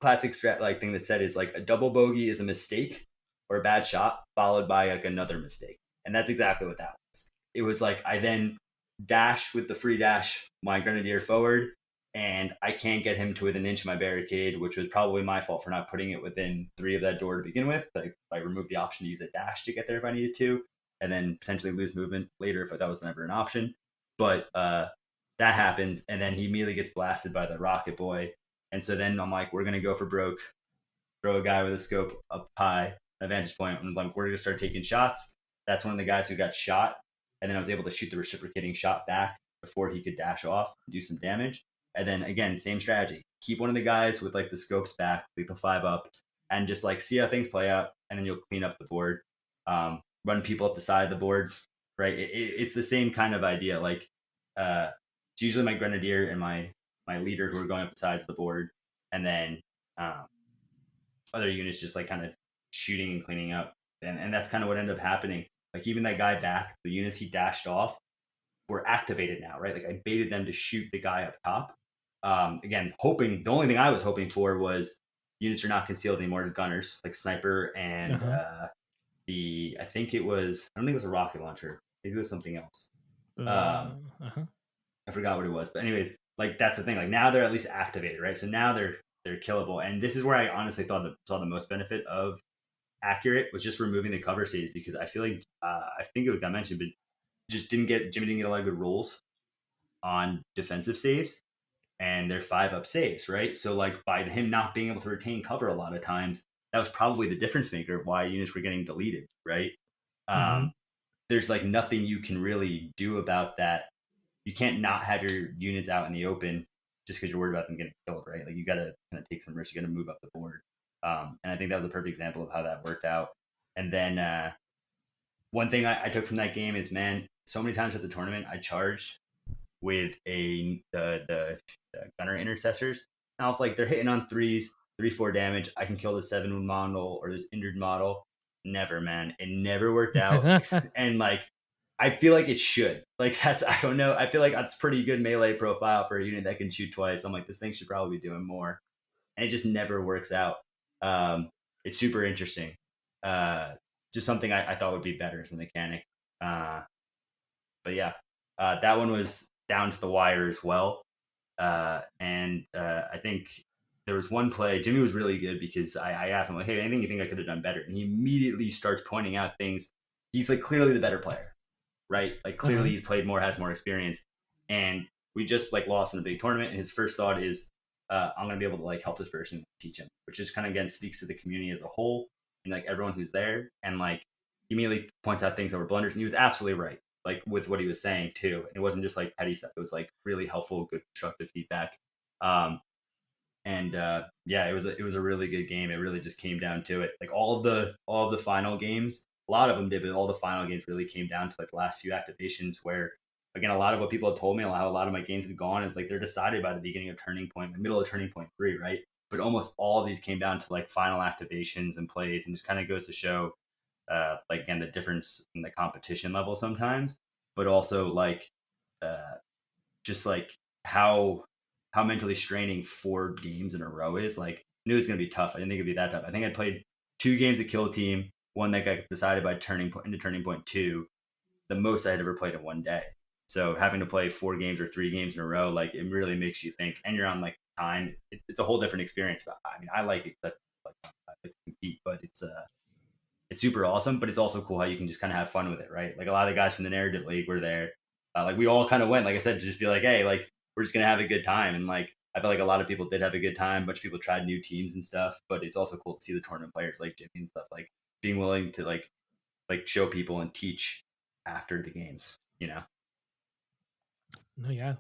classic thing that said is like a double bogey is a mistake or a bad shot followed by like another mistake, and that's exactly what that was. It was like I then dash with the free dash my Grenadier forward, and I can't get him to within an inch of my barricade, which was probably my fault for not putting it within 3 of that door to begin with. I removed the option to use a dash to get there if I needed to, and then potentially lose movement later if that was never an option. But that happens, and then he immediately gets blasted by the Rocket Boy. And so then I'm like, we're going to go for broke, throw a guy with a scope up high, a vantage point, and I'm like, we're going to start taking shots. That's one of the guys who got shot, and then I was able to shoot the reciprocating shot back before he could dash off and do some damage. And then again, same strategy. Keep one of the guys with like the scopes back, lethal 5 up, and just like see how things play out, and then you'll clean up the board. Run people up the side of the boards, right? It's the same kind of idea. Like it's usually my Grenadier and my leader who are going up the sides of the board, and then other units just like kind of shooting and cleaning up. And that's kind of what ended up happening. Like even that guy back, the units he dashed off were activated now, right? Like I baited them to shoot the guy up top. Again, hoping, the only thing I was hoping for was units are not concealed anymore as gunners, like sniper and I don't think it was a rocket launcher. Maybe it was something else. I forgot what it was. But anyways, like that's the thing. Like now they're at least activated, right? So now they're killable. And this is where I honestly saw the most benefit of accurate was just removing the cover saves, because I feel like I think it got mentioned, but Jimmy didn't get a lot of good rolls on defensive saves, and they're 5-up saves, right? So like by him not being able to retain cover a lot of times, that was probably the difference maker of why units were getting deleted, right? There's like nothing you can really do about that. You can't not have your units out in the open just because you're worried about them getting killed, right? Like you got to kind of take some risks. You got to move up the board. And I think that was a perfect example of how that worked out. And then one thing I took from that game is, man, so many times at the tournament, I charged with the gunner intercessors. And I was like, they're hitting on 3s, 3-4 damage. I can kill the 7-wound model or this injured model. Never, man. It never worked out. And like, I feel like it should. Like I don't know. I feel like that's pretty good melee profile for a unit that can shoot twice. I'm like, this thing should probably be doing more. And it just never works out. It's super interesting. Just something I thought would be better as a mechanic. But yeah, that one was down to the wire as well. And I think there was one play. Jimmy was really good because I asked him, like, hey, anything you think I could have done better? And he immediately starts pointing out things. He's like clearly the better player, right? Like clearly he's played more, has more experience. And we just like lost in a big tournament. And his first thought is, I'm going to be able to like help this person, teach him, which just kind of again speaks to the community as a whole and like everyone who's there. And like he immediately points out things that were blunders, and he was absolutely right, like with what he was saying too. And it wasn't just like petty stuff; it was like really helpful, good, constructive feedback. And yeah, it was a really good game. It really just came down to it. Like all of the final games, a lot of them did, but all the final games really came down to like the last few activations. Where again, a lot of what people have told me, how a lot of my games have gone is like they're decided by the beginning of Turning Point, the middle of Turning Point 3, right? But almost all of these came down to like final activations and plays, and just kind of goes to show, like again, the difference in the competition level sometimes, but also like uh, just like how mentally straining 4 games in a row is. Like, I knew it was gonna be tough. I didn't think it'd be that tough. I think I played 2 games at Kill Team, one that got decided by Turning Point 2, the most I had ever played in one day. So having to play 4 games or 3 games in a row, like it really makes you think, and you're on like time. It's a whole different experience. But I mean, I like it. I like to compete, but it's super awesome. But it's also cool how you can just kind of have fun with it, right? Like a lot of the guys from the narrative league were there. Like we all kind of went, like I said, to just be like, hey, like we're just gonna have a good time. And like I feel like a lot of people did have a good time. A bunch of people tried new teams and stuff. But it's also cool to see the tournament players like Jimmy and stuff like being willing to like show people and teach after the games. You know. No, yeah.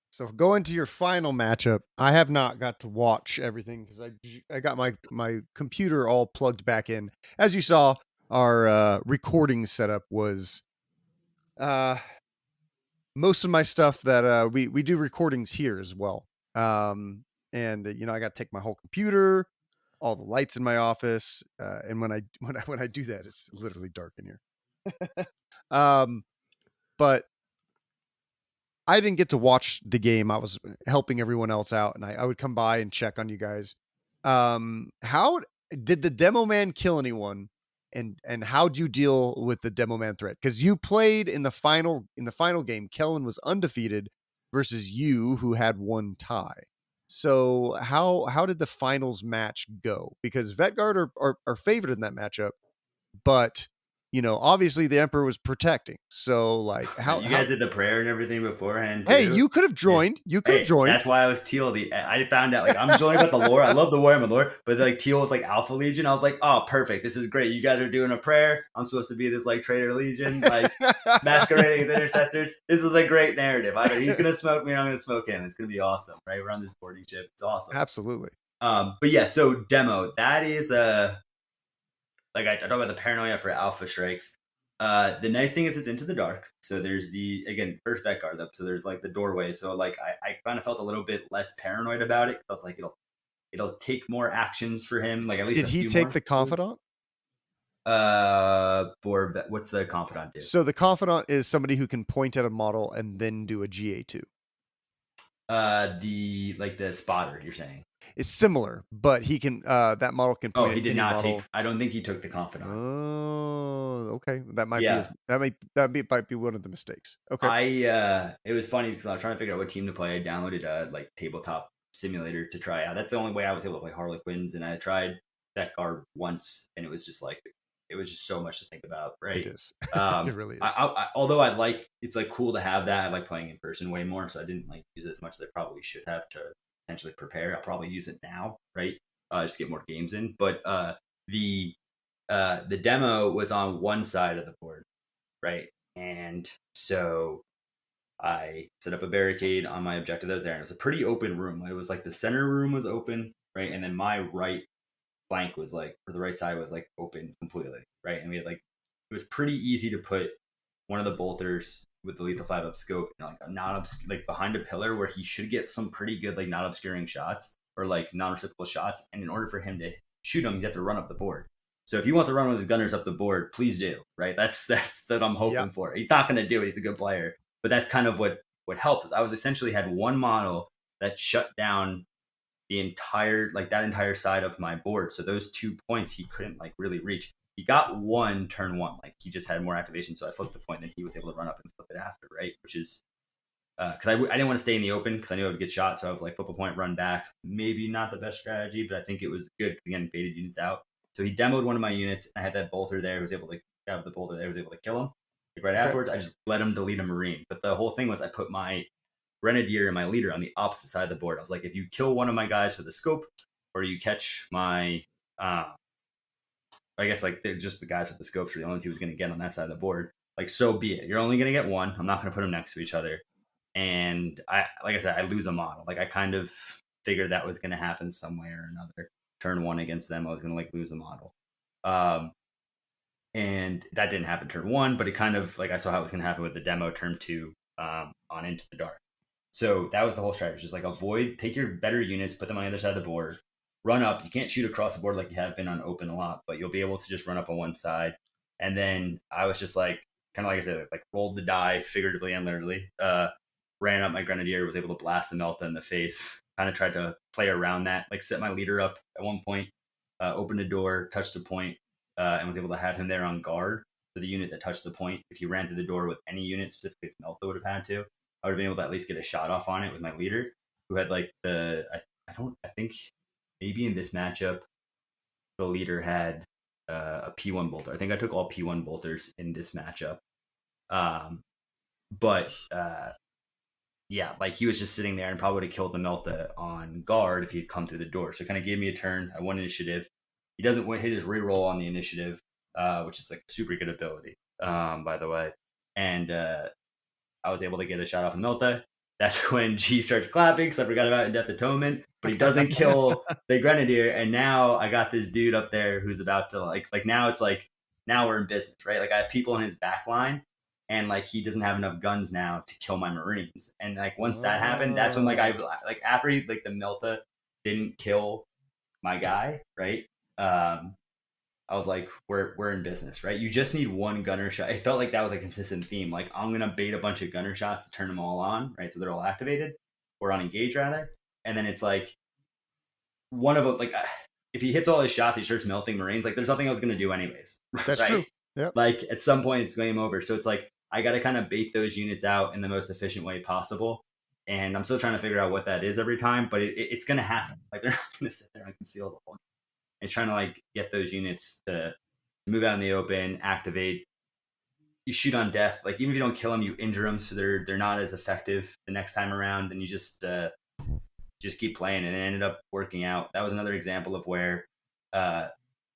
So going to your final matchup, I have not got to watch everything because I got my computer all plugged back in. As you saw, our recording setup was most of my stuff that we do recordings here as well. And I got to take my whole computer, all the lights in my office, and when I do that, it's literally dark in here. But I didn't get to watch the game. I was helping everyone else out, and I would come by and check on you guys. How did the demo man kill anyone? And how do you deal with the demo man threat? Because you played in the final game, Kellen was undefeated versus you, who had 1 tie. So how did the finals match go? Because Vetguard are favored in that matchup, but obviously the Emperor was protecting. So like how you guys did the prayer and everything beforehand. Hey, Too. you could have joined. You could have joined. That's why I was Teal. I found out like I'm joining about the lore. I love the Warhammer lore, but like Teal was like Alpha Legion. I was like, oh, perfect. This is great. You guys are doing a prayer. I'm supposed to be this like traitor legion, like masquerading as intercessors. This is a great narrative. Either he's gonna smoke me, or I'm gonna smoke him. It's gonna be awesome, right? We're on this boarding ship. It's awesome. Absolutely. But yeah, so demo that is like I talk about the paranoia for Alpha Strikes. The nice thing is it's into the dark. So there's the, again, first vet guard up. So there's like the doorway. So like I kind of felt a little bit less paranoid about it. I was like, it'll take more actions for him. Like at least did he take the confidant? What's the confidant do? So the confidant is somebody who can point at a model and then do a GA2. The spotter, you're saying? It's similar, but he can that model can point. Oh, he did not model. take. I don't think he took the confidant. Oh, okay. That might be one of the mistakes. Okay. It was funny because I was trying to figure out what team to play. I downloaded a like tabletop simulator to try out. That's the only way I was able to play Harlequins, and I tried that guard once, and it was just so much to think about, right? It is. It really is. Although it's like cool to have that. I like playing in person way more, so I didn't like use it as much as I probably should have to potentially prepare. I'll probably use it now, right? Just get more games in. But the demo was on one side of the board, right? And so I set up a barricade on my objective that was there, and it was a pretty open room. It was like the center room was open, right? And then my right flank was like, or the right side was like open completely, right? And we had like, it was pretty easy to put one of the bolters with the lethal 5-up scope, like behind a pillar where he should get some pretty good like not obscuring shots or like non-reciprocal shots. And in order for him to shoot him, you have to run up the board. So if he wants to run with his gunners up the board, please do, right? That's that I'm hoping for. He's not going to do it. He's a good player, but that's kind of what helped us. I was essentially had one model that shut down the entire side of my board. So those 2 points he couldn't like really reach. He got one turn one, like he just had more activation. So I flipped the point, then he was able to run up and flip it after, right? Which is because I didn't want to stay in the open because I knew I would get shot. So I was like, flip a point, run back. Maybe not the best strategy, but I think it was good because again, baited units out. So he demoed one of my units. I had that bolter there. I was able to get out the bolter there. I was able to kill him. Like right afterwards, I just let him delete a Marine. But the whole thing was I put my Grenadier and my leader on the opposite side of the board. I was like, if you kill one of my guys with a scope, or you catch my I guess like they're just the guys with the scopes are the only ones he was going to get on that side of the board. Like, so be it. You're only going to get one. I'm not going to put them next to each other. And like I said, I lose a model. Like I kind of figured that was going to happen some way or another. Turn one against them, I was going to like lose a model. And that didn't happen turn one, but it kind of like I saw how it was going to happen with the demo turn two on Into the Dark. So that was the whole strategy. Just like avoid, take your better units, put them on the other side of the board, run up. You can't shoot across the board like you have been on open a lot, but you'll be able to just run up on one side. And then I was just like, kind of like I said, like rolled the die figuratively and literally, ran up my Grenadier, was able to blast the Melta in the face, kind of tried to play around that, like set my leader up at one point, opened the door, touched the point, and was able to have him there on guard. So the unit that touched the point, if you ran through the door with any unit, specifically Melta would have had to, I would have been able to at least get a shot off on it with my leader, who had like I think maybe in this matchup, the leader had a P1 bolter. I think I took all P1 bolters in this matchup. But yeah, like he was just sitting there and probably would have killed the Melta on guard if he'd come through the door. So it kind of gave me a turn. I won initiative. He doesn't hit his reroll on the initiative, which is like a super good ability, by the way. And I was able to get a shot off of Melta. That's when G starts clapping because I forgot about Death Atonement, but he doesn't kill the Grenadier. And now I got this dude up there who's about to like now it's like, now we're in business, right? Like I have people in his back line and like he doesn't have enough guns now to kill my Marines. And like once that happened, that's when like I like after he, like the Melta didn't kill my guy, right? I was like, we're in business, right? You just need one gunner shot. It felt like that was a consistent theme. Like I'm gonna bait a bunch of gunner shots to turn them all on, right? So they're all activated or on engage rather. And then it's like one of them, like if he hits all his shots, he starts melting Marines. Like there's nothing I was gonna do anyways. That's right? true. Yeah. Like at some point it's game over. So it's like I got to kind of bait those units out in the most efficient way possible. And I'm still trying to figure out what that is every time, but it's gonna happen. Like they're not gonna sit there and conceal the whole game. It's trying to like get those units to move out in the open, activate. You shoot on death, like even if you don't kill them, you injure them, so they're not as effective the next time around, and you just keep playing, and it ended up working out. That was another example of where the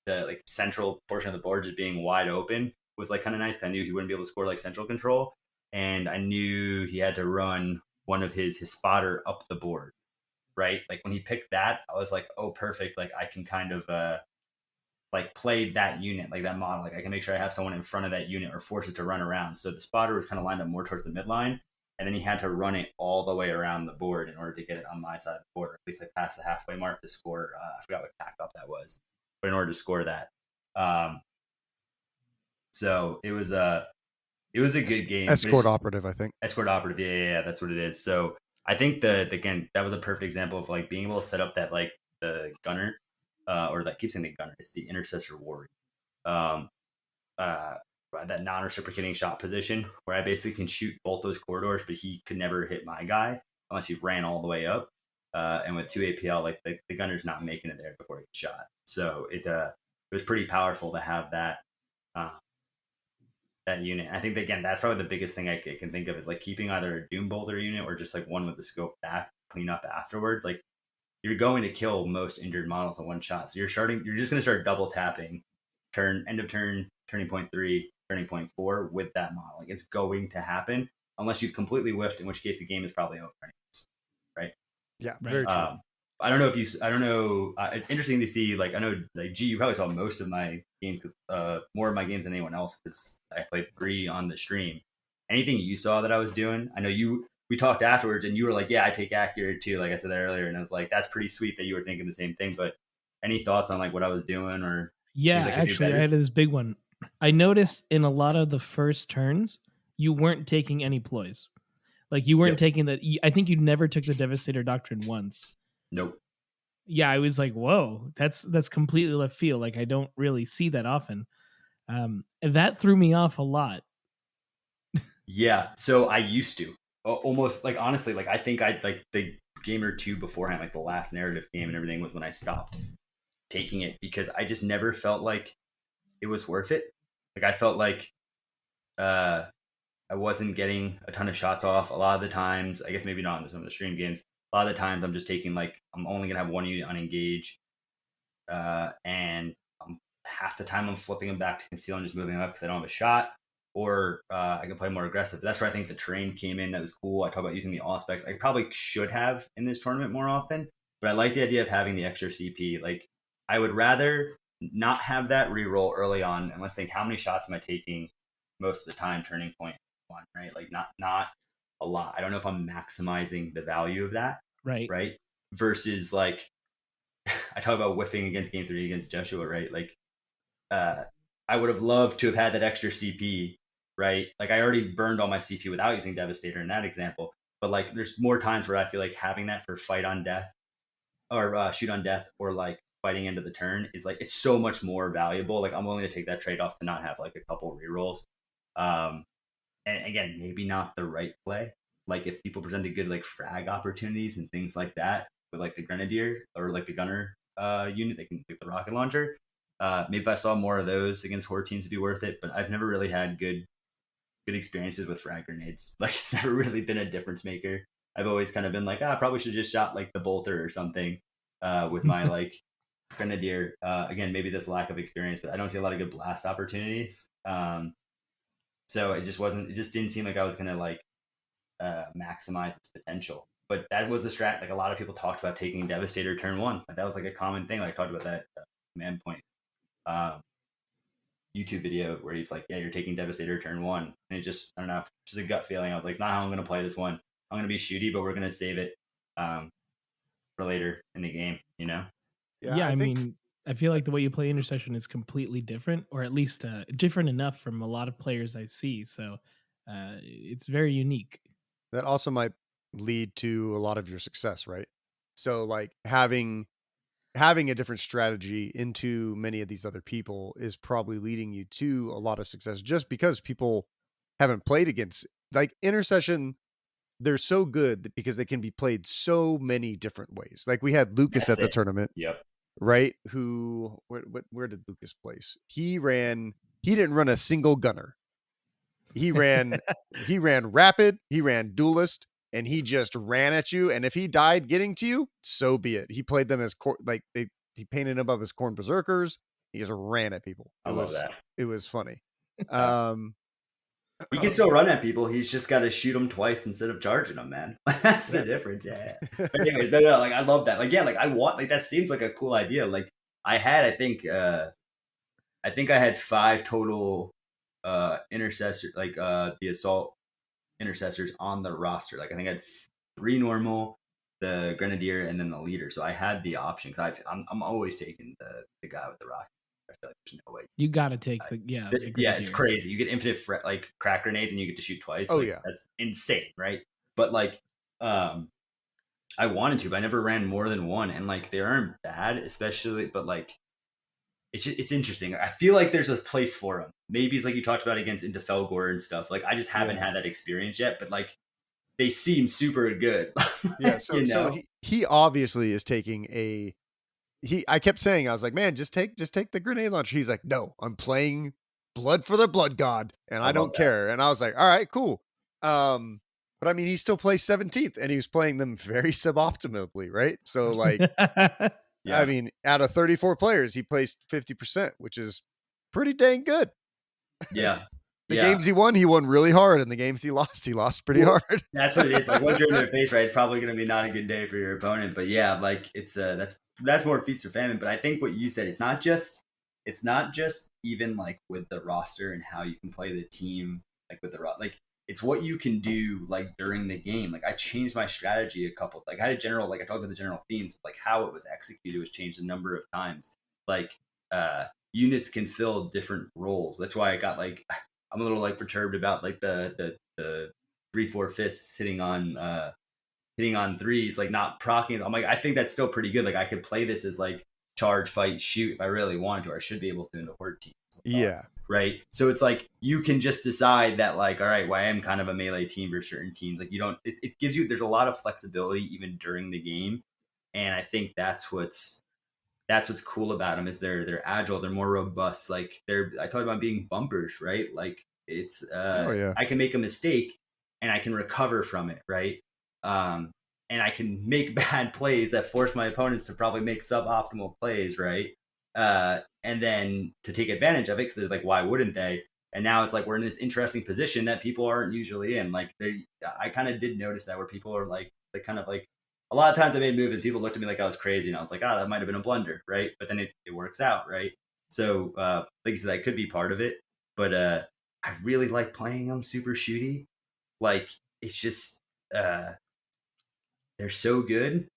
like central portion of the board just being wide open was like kind of nice. I knew he wouldn't be able to score like central control, and I knew he had to run one of his spotter up the board. Right, like when he picked that, I was like, "Oh, perfect! Like I can kind of like play that unit, like that model. Like I can make sure I have someone in front of that unit or force it to run around." So the spotter was kind of lined up more towards the midline, and then he had to run it all the way around the board in order to get it on my side of the board, or at least like past the halfway mark to score. I forgot what tack up that was, but in order to score that, so it was a good game. Escort operative, I think. Escort operative, yeah, that's what it is. So I think that again, that was a perfect example of like being able to set up that like the gunner, or that keeps saying the gunner. It's the intercessor warrior, that non-reciprocating shot position where I basically can shoot both those corridors, but he could never hit my guy unless he ran all the way up. And with 2 APL, like the gunner's not making it there before he gets shot. So it was pretty powerful to have that. That unit. I think that, again, that's probably the biggest thing I can think of is like keeping either a Doom Bolter unit or just like one with the scope back, clean up afterwards. Like you're going to kill most injured models in one shot. So you're just going to start double tapping end of turn, turning point 3, turning point 4 with that model. Like it's going to happen unless you've completely whiffed, in which case the game is probably over anyways. Right. Yeah. Right. Very true. I don't know. It's interesting to see, like, I know, like, G, you probably saw most of my games, more of my games than anyone else, because I played 3 on the stream. Anything you saw that I was doing? I know we talked afterwards, and you were like, yeah, I take accurate too, like I said earlier, and I was like, that's pretty sweet that you were thinking the same thing, but any thoughts on, like, what I was doing, or? Yeah, actually, I had this big one. I noticed in a lot of the first turns, you weren't taking any ploys. Like, you weren't taking the... I think you never took the Devastator Doctrine once. Nope. Yeah, I was like, whoa, that's completely left field. Like, I don't really see that often. And that threw me off a lot. Yeah, so I used to. Almost, like, honestly, like, I think I like the game or two beforehand, like the last narrative game and everything, was when I stopped taking it, because I just never felt like it was worth it. Like, I felt like I wasn't getting a ton of shots off a lot of the times. I guess maybe not in some of the stream games. A lot of the times I'm just taking, like, I'm only going to have one unit on engage, and I'm half the time I'm flipping them back to conceal and just moving them up because I don't have a shot, or I can play more aggressive. That's where I think the terrain came in. That was cool. I talk about using the aspects. I probably should have in this tournament more often, but I like the idea of having the extra CP. Like, I would rather not have that reroll early on, and let's think, how many shots am I taking most of the time turning point one, right? Like, not a lot. I don't know if I'm maximizing the value of that, right? Versus, like, I talk about whiffing against game 3 against Joshua, right? Like, I would have loved to have had that extra CP, right? Like, I already burned all my CP without using Devastator in that example, but like, there's more times where I feel like having that for fight on death or shoot on death or like fighting into the turn is like, it's so much more valuable. Like, I'm willing to take that trade off to not have like a couple rerolls. And again, maybe not the right play. Like, if people presented good like frag opportunities and things like that with like the Grenadier or like the Gunner unit, they can take the rocket launcher. Maybe if I saw more of those against horde teams, it'd be worth it. But I've never really had good experiences with frag grenades. Like, it's never really been a difference maker. I've always kind of been like, I probably should just shot like the bolter or something with my like Grenadier. Again, maybe this lack of experience, but I don't see a lot of good blast opportunities. So it just didn't seem like I was gonna like maximize its potential. But that was the strat. Like, a lot of people talked about taking Devastator turn 1. Like, that was like a common thing. Like, I talked about that Man Point YouTube video where he's like, yeah, you're taking Devastator turn 1. And it just, I don't know, just a gut feeling. I was like, not how I'm going to play this one. I'm going to be shooty, but we're going to save it for later in the game, you know? Yeah, I mean, I feel like the way you play Intercession is completely different, or at least different enough from a lot of players I see. So it's very unique. That also might lead to a lot of your success, right? So like having a different strategy into many of these other people is probably leading you to a lot of success, just because people haven't played against, like, Intercession. They're so good because they can be played so many different ways. Like, we had Lucas at the tournament, Yep. right? Who, where did Lucas place? He didn't run a single gunner. He ran rapid, he ran duelist, and he just ran at you. And if he died getting to you, so be it. He played them as he painted them up as corn berserkers. He just ran at people. I love that. It was funny. He can still run at people. He's just got to shoot them twice instead of charging them, man. That's the difference. Yeah. But anyways, no, like, I love that. Like, yeah, like, I want, like, that seems like a cool idea. Like, I think I had 5 total intercessor, like the assault intercessors on the roster. Like, I think I had 3 normal, the Grenadier, and then the leader. So I had the option, because I'm always taking the guy with the rocket. I feel like there's no way. You got to take yeah, it's crazy. You get infinite like crack grenades and you get to shoot twice. Oh, like, yeah, that's insane, right? But like, I wanted to, but I never ran more than 1, and like, they aren't bad, especially. But like, it's interesting. I feel like there's a place for them. Maybe it's like you talked about against into Felgor and stuff. Like, I just haven't had that experience yet. But like, they seem super good. Yeah. So so he obviously is taking I kept saying, I was like, man, just take the grenade launcher. He's like, no, I'm playing Blood for the Blood God, and I don't care. And I was like, all right, cool. But I mean, he still plays 17th, and he was playing them very suboptimally, right? So like, I mean, out of 34 players, he placed 50%, which is pretty dang good. Yeah. The games he won really hard, and the games he lost pretty hard. That's what it is. Like, once you're in their face, right, it's probably going to be not a good day for your opponent. But yeah, like, it's that's more feast or famine. But I think what you said, it's not just even like with the roster and how you can play the team, like with the like, it's what you can do like during the game. Like, I changed my strategy a couple. Like, I had a general, like, I talked about the general themes, but like how it was executed was changed a number of times. Like, units can fill different roles. That's why I got like, I'm a little like perturbed about like the 3/4 fists hitting on 3s, like not proccing. I'm like, I think that's still pretty good. Like, I could play this as like charge, fight, shoot if I really wanted to, or I should be able to into horde teams. Yeah. Right. So it's like, you can just decide that, like, all right, well, I am kind of a melee team for certain teams. Like, you don't, it gives you, there's a lot of flexibility even during the game. And I think that's what's cool about them, is they're agile, they're more robust. Like, I talked about being bumpers, right? Like, it's I can make a mistake and I can recover from it, right? And I can make bad plays that force my opponents to probably make suboptimal plays, right? and then to take advantage of it, because they're like, why wouldn't they? And now it's like we're in this interesting position that people aren't usually in. Like I kind of did notice that where people are like kind of like a lot of times I made moves and people looked at me like I was crazy, and I was like, that might have been a blunder, right? But then it works out, right? So like you said, that could be part of it. But I really like playing them super shooty. Like it's just they're so good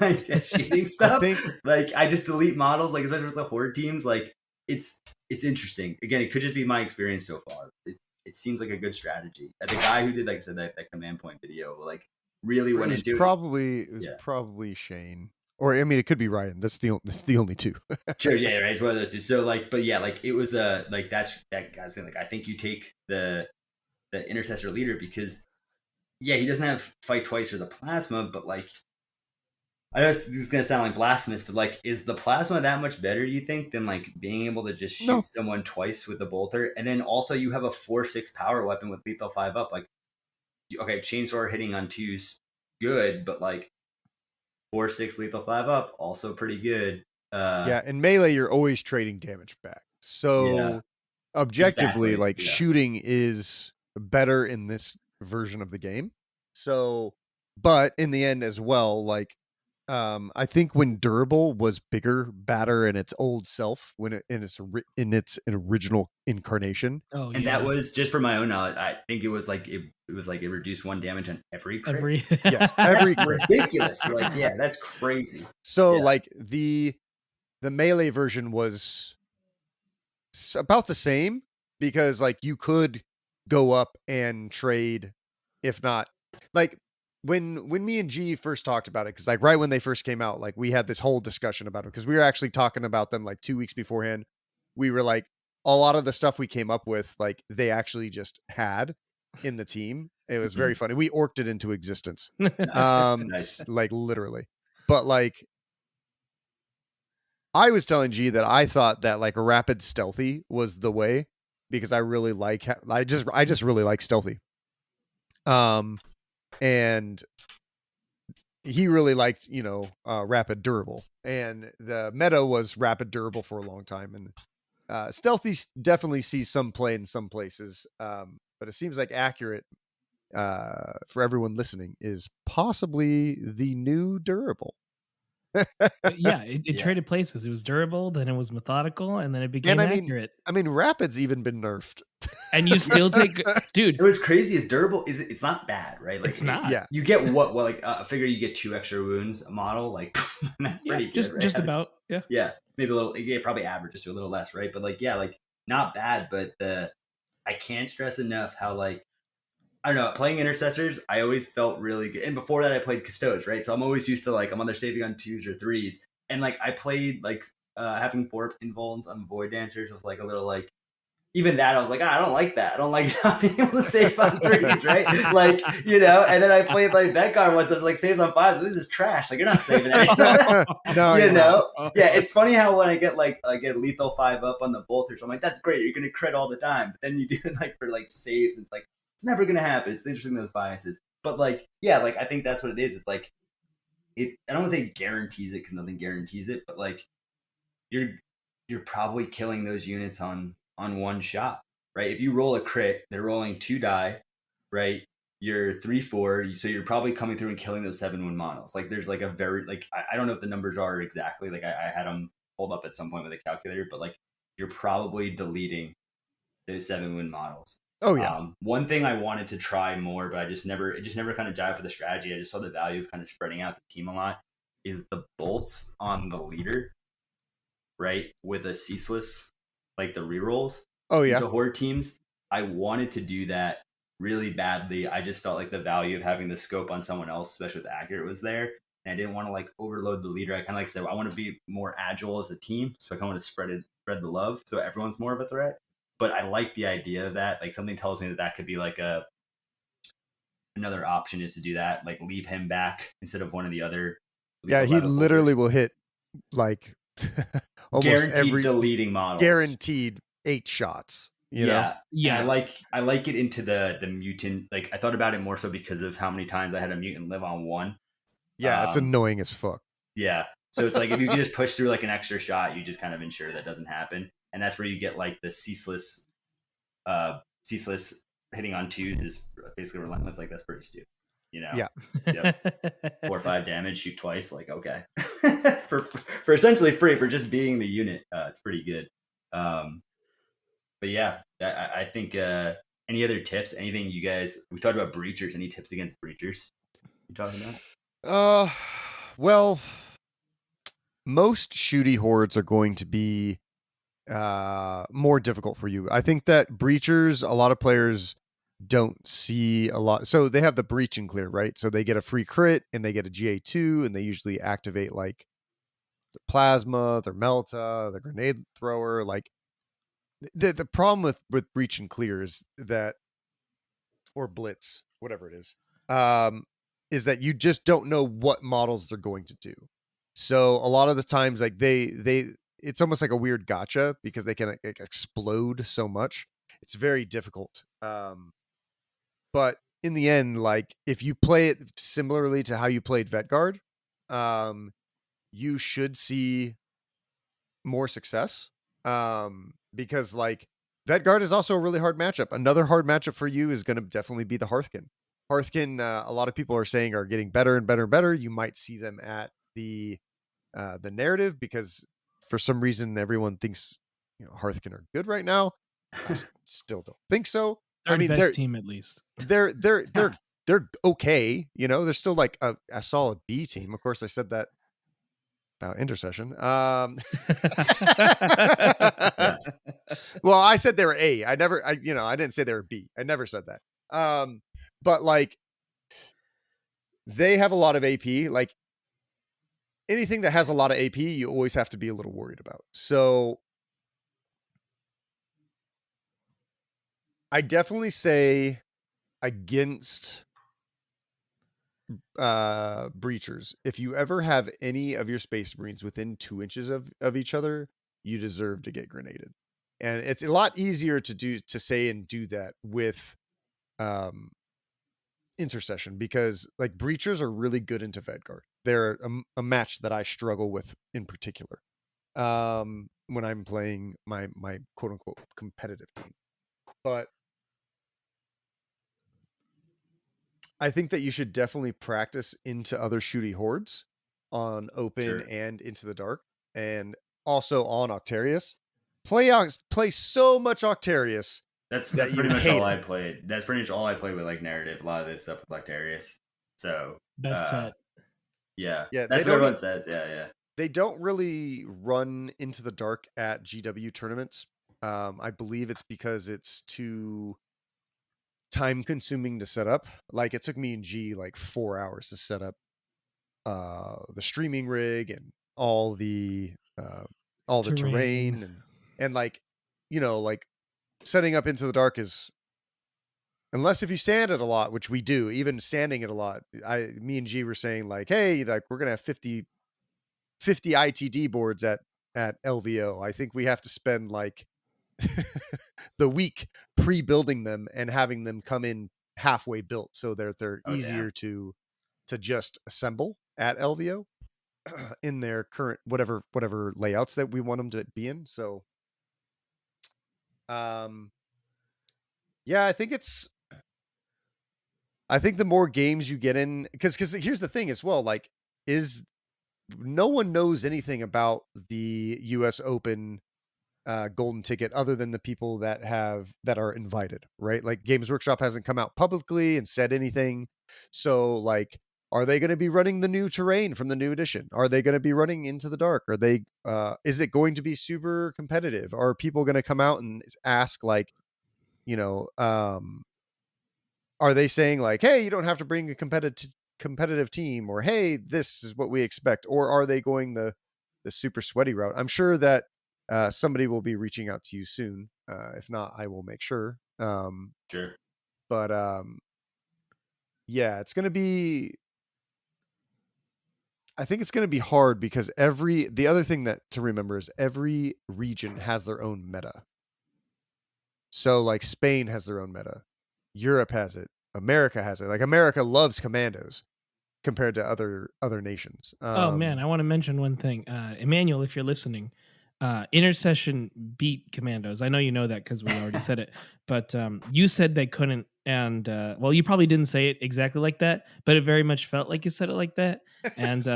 like at shooting stuff. Like I just delete models, like especially with the horde teams. Like it's interesting. Again, it could just be my experience so far. It seems like a good strategy. The guy who did, like I said, that command point video, like really went into it. It was probably Shane, or I mean, it could be Ryan. That's the only two. Sure, yeah, right. It's one of those two. So like, but yeah, like it was like that guy's thing. Like I think you take the intercessor leader because he doesn't have fight twice or the plasma, but like I know this is gonna sound like blasphemous, but like, is the plasma that much better, do you think, than like being able to just shoot someone twice with the bolter? And then also you have a 4/6 power weapon with lethal 5 up. Like, okay, chainsaw hitting on 2's good, but like 4/6 lethal 5 up also pretty good. In melee you're always trading damage back. So objectively, exactly. shooting is better in this version of the game. So, but in the end as well, like I think when durable was bigger, badder in its old self, when it in its original incarnation. Oh, and that was just for my own knowledge. I think it was like it reduced 1 damage on every crit. Yes, every crit. Ridiculous. Like that's crazy. So like the melee version was about the same, because like you could go up and trade, if not like when me and G first talked about it, because like right when they first came out, like we had this whole discussion about it, because we were actually talking about them like 2 weeks beforehand. We were like, a lot of the stuff we came up with, like they actually just had in the team. It was very funny. We orked it into existence. Nice. Like literally. But like I was telling G that I thought that like a rapid stealthy was the way, because I really like I just really like stealthy. And he really liked, rapid durable, and the meta was rapid durable for a long time, and stealthy definitely sees some play in some places. But it seems like accurate, for everyone listening, is possibly the new durable. It traded places. It was durable, then it was methodical, and then it became accurate. I mean, rapid's even been nerfed, and you still take, dude. It was crazy. Is durable? It's not bad, right? Like it's not. You get what? Well, like I figure you get 2 extra wounds a model. Like that's pretty good. Right? Just about. Yeah, maybe a little. Yeah, probably average, just a little less, right? But like, like not bad. But I can't stress enough how like, I don't know, playing intercessors, I always felt really good. And before that, I played custodes, right? So I'm always used to like, I'm on there saving on 2s or 3s. And like, I played like having 4 invulns on void dancers was like a little like, even that, I was like, I don't like that. I don't like not being able to save on 3s, right? Like, and then I played like Vetgar once. I was like, saves on 5s. This is trash. Like, you're not saving anything. No, Yeah, it's funny how when I get like I get lethal 5 up on the bolters, I'm like, that's great. You're gonna crit all the time. But then you do it like for like saves, and it's like, it's never gonna happen. It's interesting, those biases. But like, like I think that's what it is. It's like I don't want to say guarantees it, because nothing guarantees it, but like you're probably killing those units on one shot, right? If you roll a crit, they're rolling 2 die, right? You're 3/4, so you're probably coming through and killing those 7-wound models. Like there's like a very like I don't know if the numbers are exactly like I had them pulled up at some point with a calculator, but like you're probably deleting those 7-wound models. Oh yeah. One thing I wanted to try more, but it just never kind of jived for the strategy. I just saw the value of kind of spreading out the team a lot. Is the bolts on the leader, right? With a ceaseless, like the rerolls. Oh yeah. The horde teams. I wanted to do that really badly. I just felt like the value of having the scope on someone else, especially with accurate, was there. And I didn't want to like overload the leader. I kind of like said, I want to be more agile as a team. So I kind of want to spread the love so everyone's more of a threat. But I like the idea of that. Like something tells me that could be like another option is to do that. Like leave him back instead of one of the other. Yeah, he literally will hit like almost guaranteed every deleting models. Guaranteed 8 shots. You know? Yeah. And I like it into the mutant. Like I thought about it more so because of how many times I had a mutant live on 1. Yeah, it's annoying as fuck. Yeah. So it's like if you can just push through like an extra shot, you just kind of ensure that doesn't happen. And that's where you get like the ceaseless hitting on twos is basically relentless. Like that's pretty stupid, you know? Yeah. Yep. 4 or 5 damage, shoot twice. Like, okay. for essentially free for just being the unit. It's pretty good. But yeah, I think any other tips, anything you guys, we talked about breachers, any tips against breachers you talking about? Well, most shooty hordes are going to be more difficult for you. I think that breachers, a lot of players don't see a lot. So they have the breach and clear, right? So they get a free crit and they get a GA2 and they usually activate like their plasma, their melta, the grenade thrower. Like the problem with breach and clear is that, or blitz, whatever it is that you just don't know what models they're going to do. So a lot of the times, like they it's almost like a weird gotcha because they can like explode so much. It's very difficult. But in the end, like if you play it similarly to how you played Vetguard, you should see more success. Because like Vetguard is also a really hard matchup. Another hard matchup for you is going to definitely be the Hearthkin. Hearthkin, a lot of people are saying are getting better and better and better. You might see them at the narrative because for some reason everyone thinks Hearthkin are good right now. I still don't think so. Third best team at least. They're okay. They're still like a solid B team. Of course, I said that about Intercession. Well, I said they were A. I didn't say they were B. I never said that. But like they have a lot of AP. Like anything that has a lot of AP, you always have to be a little worried about. So I definitely say against breachers, if you ever have any of your Space Marines within 2 inches of each other, you deserve to get grenaded. And it's a lot easier to say and do that with Intercession because like breachers are really good into Vedguard. They're a match that I struggle with in particular when I'm playing my quote unquote competitive team. But I think that you should definitely practice into other shooty hordes on open and into the dark, and also on Octarius. Play so much Octarius. That's pretty much all I played. That's pretty much all I played with like narrative. A lot of this stuff with Octarius. So best set. Yeah. That's what everyone says. Yeah. They don't really run into the dark at GW tournaments. I believe it's because it's too time consuming to set up. Like it took me and G like 4 hours to set up the streaming rig and all the terrain and like like setting up into the dark is, unless if you sand it a lot, which we do, even sanding it a lot. Me and G were saying like, hey, like we're gonna have 50 ITD boards at LVO. I think we have to spend like the week pre-building them and having them come in halfway built so they're easier to just assemble at LVO in their current whatever layouts that we want them to be in. So yeah, I think the more games you get in, because here's the thing as well, like is no one knows anything about the US Open golden ticket other than the people that are invited, right? Like Games Workshop hasn't come out publicly and said anything. So like, are they going to be running the new terrain from the new edition? Are they going to be running Into the Dark? Are they is it going to be super competitive? Are people going to come out and ask like, are they saying like, hey, you don't have to bring a competitive team, or hey, this is what we expect? Or are they going the super sweaty route? I'm sure that somebody will be reaching out to you soon. If not, I will make sure. Sure. But yeah, it's going to be, I think it's going to be hard because the other thing that to remember is every region has their own meta. So like Spain has their own meta. Europe has it. America has it. Like America loves commandos. compared to other nations. Oh man, I want to mention one thing. Emmanuel, if you're listening, Intercession beat Commandos. I know you know that because we already said it, but you said they couldn't, and well, you probably didn't say it exactly like that, but it very much felt like you said it like that, and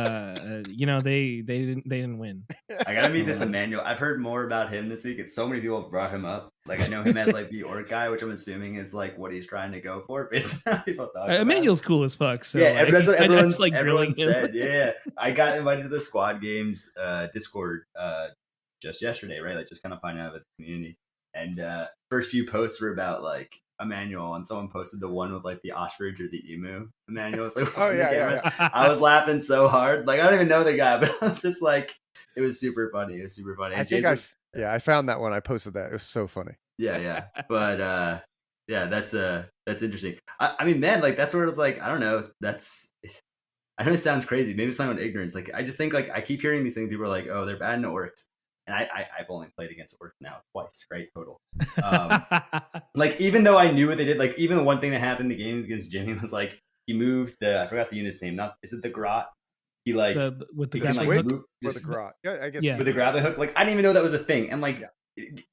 you know they didn't win. I gotta meet this Emmanuel. I've heard more about him this week. It's so many people have brought him up. Like I know him as like the orc guy, which I'm assuming is like what he's trying to go for. Based on how people talk about Emmanuel's cool as fuck. So yeah, like, that's what everyone everyone said. Yeah, I got invited to the Squad Games Discord just yesterday, right? Like just kind of finding out about the community. And first few posts were about like Emmanuel, and someone posted the one with like the ostrich or the emu. Emmanuel was like, Oh yeah. I was laughing so hard. Like I don't even know the guy, but I was just like, it was super funny. It was super funny. I think I found that one. I posted that. It was so funny. Yeah. But yeah, that's interesting. I mean, man, like that's sort of like I don't know. I know it sounds crazy. Maybe it's my own ignorance. Like I just think like I keep hearing these things. People are like, oh, they're bad in orcs. And I've only played against orcs now twice, right? Total. Like even though I knew what they did, like even the one thing that happened in the game against Jimmy was like he moved I forgot the unit's name. Is it the grot? He like with the The grappling squid hook? or the grot. Yeah, I guess. Yeah. with the grappling hook. Like I didn't even know that was a thing. And like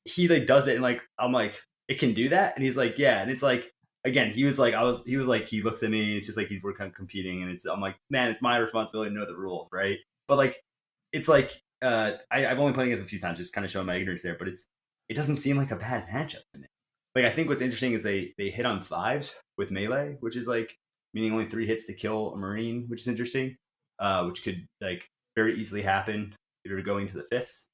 he like does it, and like I'm like it can do that, and he's like yeah, and it's like again he was like he looks at me. It's just like we're kind of competing, and I'm like man, it's my responsibility to know the rules, right? But like it's like. I've only played it a few times, just kind of showing my ignorance there, but it doesn't seem like a bad matchup to me. Like I think what's interesting is they hit on 5s with melee, which is like meaning only 3 hits to kill a marine, which is interesting. Which could like very easily happen if you're going to the fists,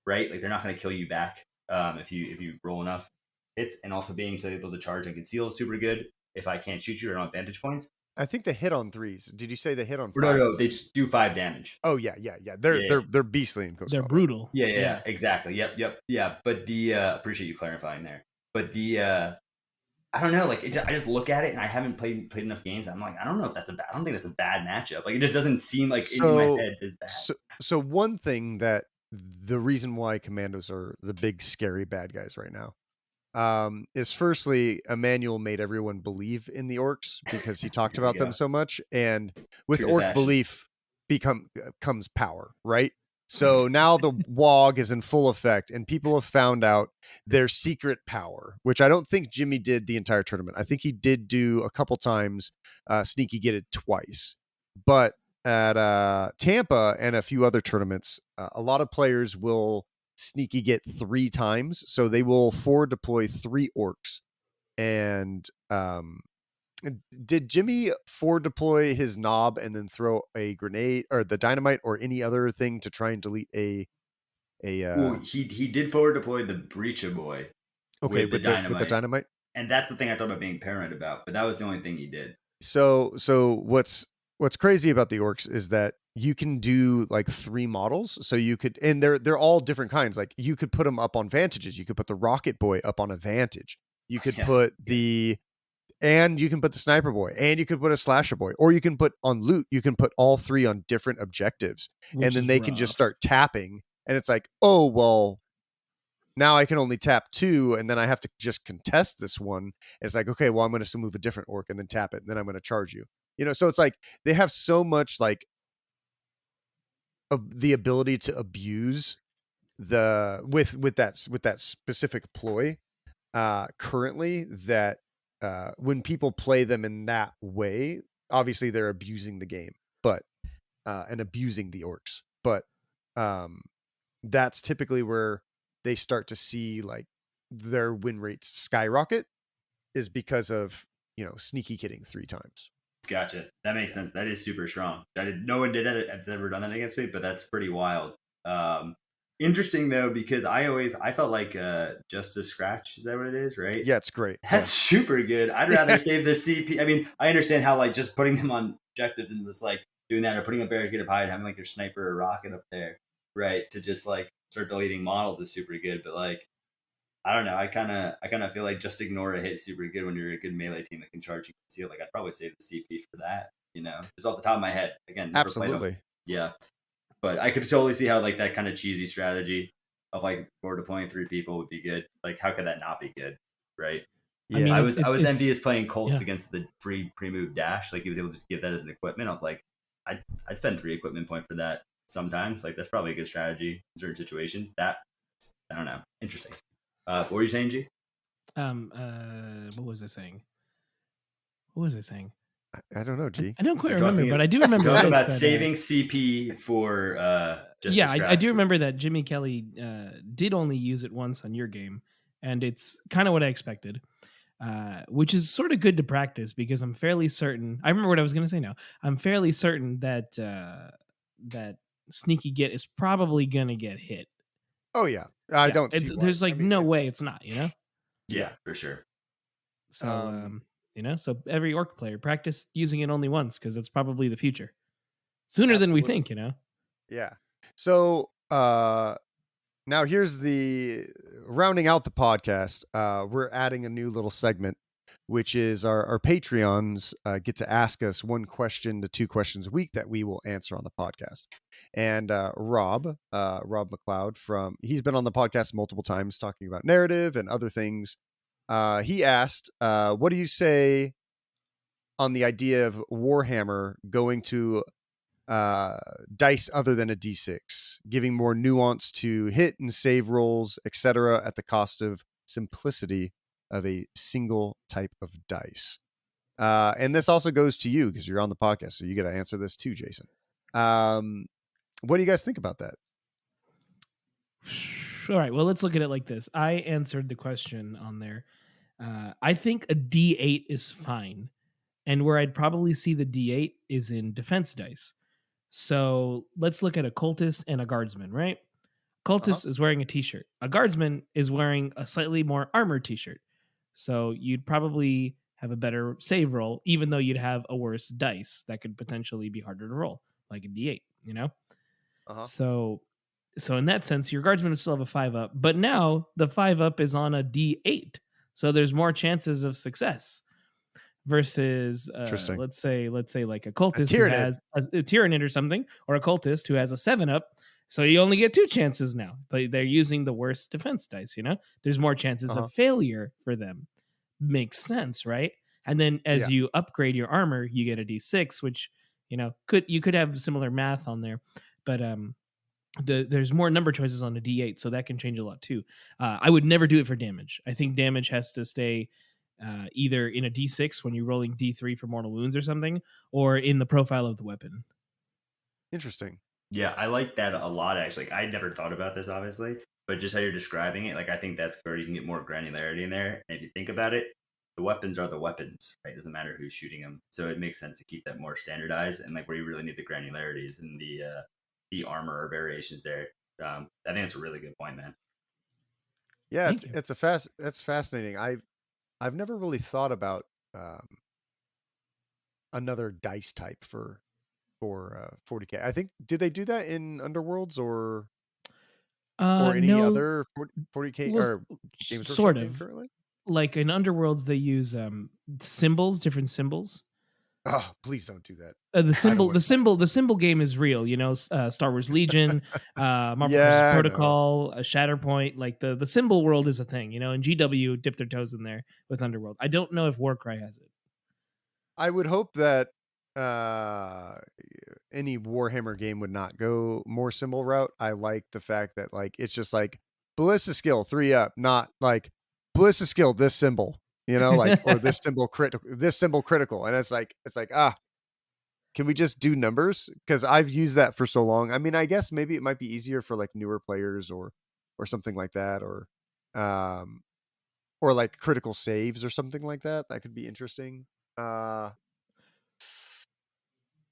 right? Like they're not going to kill you back if you roll enough hits, and also being able to charge and conceal is super good. If I can't shoot you or on vantage points. I think they hit on 3s. Did you say they hit on 5? No, they just do 5 damage. Oh yeah. They're beastly in Coast They're Combat. brutal. Yeah, exactly. Yep. Yeah, but the appreciate you clarifying there. But the I don't know, like I just look at it, and I haven't played enough games. I'm like, I don't know if I don't think that's a bad matchup. Like it just doesn't seem like in my head is bad. So one thing that the reason why Commandos are the big scary bad guys right now is firstly Emmanuel made everyone believe in the orcs because he talked about them so much, and with orc belief comes power, right? So now the WOG is in full effect, and people have found out their secret power, which I don't think Jimmy did the entire tournament. I think he did do a couple times, sneaky get it twice, but at Tampa and a few other tournaments, a lot of players will sneaky get 3 times, so they will forward deploy 3 orcs. And did Jimmy forward deploy his knob and then throw a grenade or the dynamite or any other thing to try and delete a Well, he did forward deploy the Breacher Boy with the dynamite, and that's the thing I thought about being paranoid about, but that was the only thing he did. So what's crazy about the orcs is that you can do like 3 models. So you could, and they're all different kinds. Like you could put them up on vantages. You could put the Rocket Boy up on a vantage. You could put and you can put the Sniper Boy, and you could put a Slasher Boy, or you can put on loot. You can put all 3 on different objectives, and then they can just start tapping. And it's like, oh, well, now I can only tap 2, and then I have to just contest this one. And it's like, okay, well, I'm going to move a different orc and then tap it, and then I'm going to charge you. You know, so it's like they have so much like the ability to abuse with that specific ploy currently that when people play them in that way, obviously they're abusing the game, but and abusing the orcs. But that's typically where they start to see like their win rates skyrocket, is because of, you know, sneaky kitting 3 times. Gotcha. That makes sense. That is super strong. No one did that. I've never done that against me, but that's pretty wild. Interesting though, because I felt like just a scratch. Is that what it is? Right? Yeah, it's great. That's super good. I'd rather save the CP. I mean, I understand how like just putting them on objectives and just like doing that, or putting a barricade up high and having like your sniper or rocket up there, right? To just like start deleting models is super good. But like, I don't know. I kind of feel like just ignore a hit super good when you're a good melee team that can charge and conceal. Like I'd probably save the CP for that. You know, just off the top of my head. Again, absolutely. Yeah, but I could totally see how like that kind of cheesy strategy of like forward deploying 3 people would be good. Like how could that not be good, right? Yeah. I mean, I was it's envious playing Colts yeah. against the free pre-move dash. Like he was able to just give that as an equipment. I was like, I'd spend 3 equipment point for that sometimes. Like that's probably a good strategy in certain situations. That I don't know. Interesting. What were you saying, G? What was I saying? What was I saying? I don't know, G. I don't quite You're remember, talking- but I do You're remember talking this, about that, saving CP for just yeah, a I scratch. do remember that Jimmy Kelly did only use it once on your game, and it's kind of what I expected, which is sort of good to practice because I'm fairly certain. I remember what I was going to say now. I'm fairly certain that that Sneaky Get is probably going to get hit. Oh yeah, I Yeah, don't see why. there's like I mean, no way it's not, you know. Yeah, for sure. So you know, so every orc player practice using it only once because that's probably the future. Sooner than we Absolutely. think, you know. Yeah. So now here's the rounding out the podcast. We're adding a new little segment, which is our Patreons get to ask us 1 question to 2 questions a week that we will answer on the podcast. And Rob McLeod he's been on the podcast multiple times talking about narrative and other things. He asked, what do you say on the idea of Warhammer going to dice other than a d6, giving more nuance to hit and save rolls, etc., at the cost of simplicity of a single type of dice? And this also goes to you because you're on the podcast, so you got to answer this too, Jason. What do you guys think about that? All right, well, let's look at it like this. I answered the question on there. I think a D8 is fine. And where I'd probably see the D8 is in defense dice. So let's look at a cultist and a guardsman, right? Cultist is wearing a t-shirt. A guardsman is wearing a slightly more armored t-shirt. So you'd probably have a better save roll, even though you'd have a worse dice that could potentially be harder to roll, like a D8, you know? So in that sense, your guardsman would still have a 5-up, but now the 5-up is on a D8. So there's more chances of success versus Interesting. let's say like a cultist who Tyranid. has a Tyranid or something, or a cultist who has a 7-up. So you only get 2 chances now, but they're using the worst defense dice, you know? There's more chances of failure for them. Makes sense, right? And then as you upgrade your armor, you get a D6, which, you know, you could have similar math on there, but there's more number choices on a D8, so that can change a lot too. I would never do it for damage. I think damage has to stay either in a D6 when you're rolling D3 for mortal wounds or something, or in the profile of the weapon. Interesting. Yeah, I like that a lot, actually. Like, I never thought about this, obviously, but just how you're describing it, like, I think that's where you can get more granularity in there. And if you think about it, the weapons are the weapons, right? It doesn't matter who's shooting them. So it makes sense to keep that more standardized, and like where you really need the granularities and the armor or variations there. I think that's a really good point, man. Yeah, that's fascinating. I've never really thought about another dice type for 40K. I think, did they do that in Underworlds or any No, other 40K well, or Games Workshop sort game of. currently? Like in Underworlds, they use symbols, different symbols. Oh, please don't do that. The symbol game is real. You know, Star Wars Legion, Marvel Yeah, I know. Protocol, Shatterpoint. Like the symbol world is a thing. You know, and GW dipped their toes in there with Underworld. I don't know if Warcry has it. I would hope that any Warhammer game would not go more symbol route. I like the fact that like it's just like ballista skill 3-up, not like ballista skill this symbol, you know, like or this symbol critical, and it's like can we just do numbers? Because I've used that for so long. I mean, I guess maybe it might be easier for like newer players or something like that, or like critical saves or something like that. That could be interesting.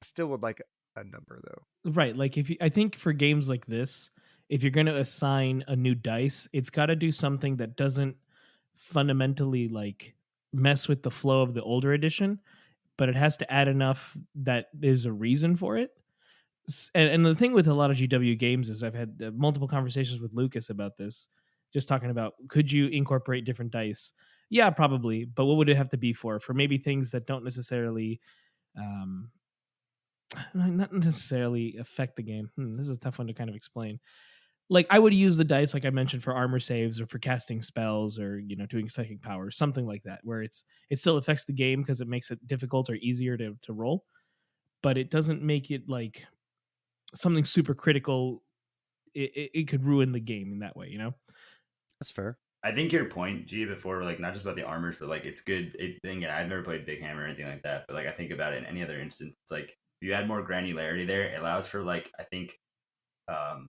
Still would like a number though. Right. Like I think for games like this, if you're going to assign a new dice, it's got to do something that doesn't fundamentally like mess with the flow of the older edition, but it has to add enough that there's a reason for it. And the thing with a lot of GW games is I've had multiple conversations with Lucas about this, just talking about could you incorporate different dice? Yeah, probably, but what would it have to be for maybe things that don't necessarily not necessarily affect the game. This is a tough one to kind of explain. like I would use the dice, like I mentioned, for armor saves or for casting spells or doing psychic powers, something like that, where it still affects the game because it makes it difficult or easier to roll, but it doesn't make it like something super critical. It could ruin the game in that way, That's fair. I think your point, G, before, like, not just about the armors, but like it's good. Again, I've never played Big Hammer or anything like that, but like I think about it in any other instance, it's like if you add more granularity there, it allows for like I think um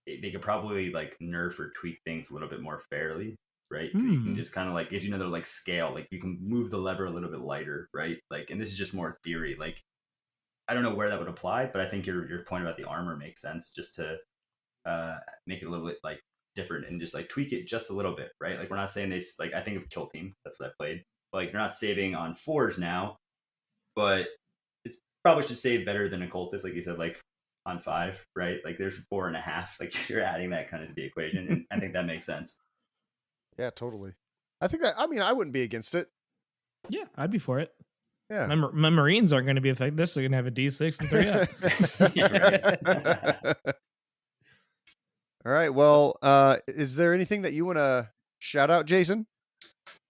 they could probably like nerf or tweak things a little bit more fairly, right? So you can just kind of like gives you another like scale, like you can move the lever a little bit lighter, right? Like, and this is just more theory. Like, I don't know where that would apply, but I think your point about the armor makes sense, just to make it a little bit like different and just like tweak it just a little bit, right? Like we're not saying they like I think of Kill Team, that's what I played. But, like you're not saving on 4s now, but it's probably should save better than a cultist, like you said, like on 5, right? Like there's 4.5. Like you're adding that kind of to the equation, and I think that makes sense. Yeah, totally. I think that. I mean, I wouldn't be against it. Yeah, I'd be for it. Yeah. My Marines aren't going to be affected. They're going to have a D6 and 3 up. Yeah, all right. Well, is there anything that you want to shout out, Jason?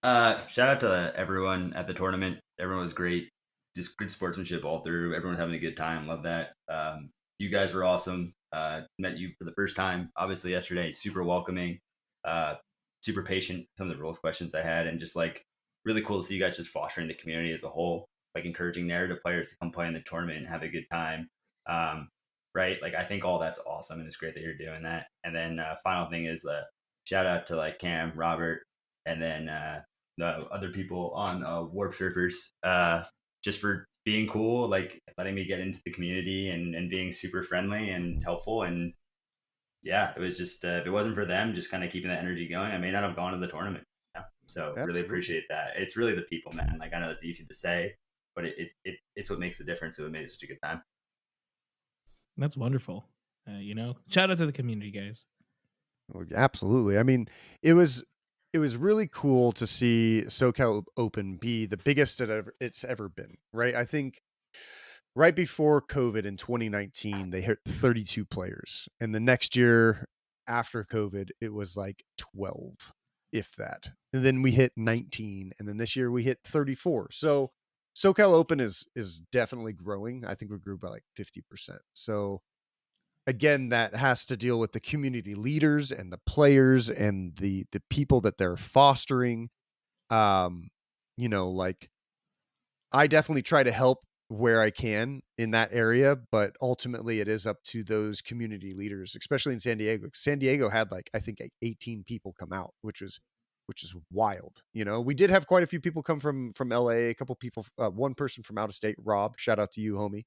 Shout out to everyone at the tournament. Everyone was great. Just good sportsmanship all through. Everyone having a good time. Love that. You guys were awesome. Met you for the first time, obviously yesterday. Super welcoming. Super patient. Some of the rules questions I had, and just like really cool to see you guys just fostering the community as a whole, like encouraging narrative players to come play in the tournament and have a good time. Right? Like I think all that's awesome, and it's great that you're doing that. And then final thing is shout out to like Cam, Robert, and then the other people on Warp Surfers, just for being cool, like letting me get into the community and being super friendly and helpful. And yeah, it was just if it wasn't for them, just kind of keeping that energy going, I may not have gone to the tournament. Yeah. So Absolutely. really appreciate that. It's really the people, man. Like I know it's easy to say, but it's what makes the difference. So it made it such a good time. That's wonderful. Shout out to the community, guys. Well, absolutely. I mean, it was really cool to see SoCal Open be the biggest it's ever been, right? I think right before COVID in 2019, they hit 32 players. And the next year after COVID, it was like 12, if that. And then we hit 19. And then this year we hit 34. So SoCal Open is definitely growing. I think we grew by like 50%. So again, that has to deal with the community leaders and the players and the people that they're fostering. Like I definitely try to help where I can in that area, but ultimately it is up to those community leaders, especially in San Diego. San Diego had like, I think like 18 people come out, which is wild. We did have quite a few people come from LA, a couple people, one person from out of state, Rob, shout out to you, homie.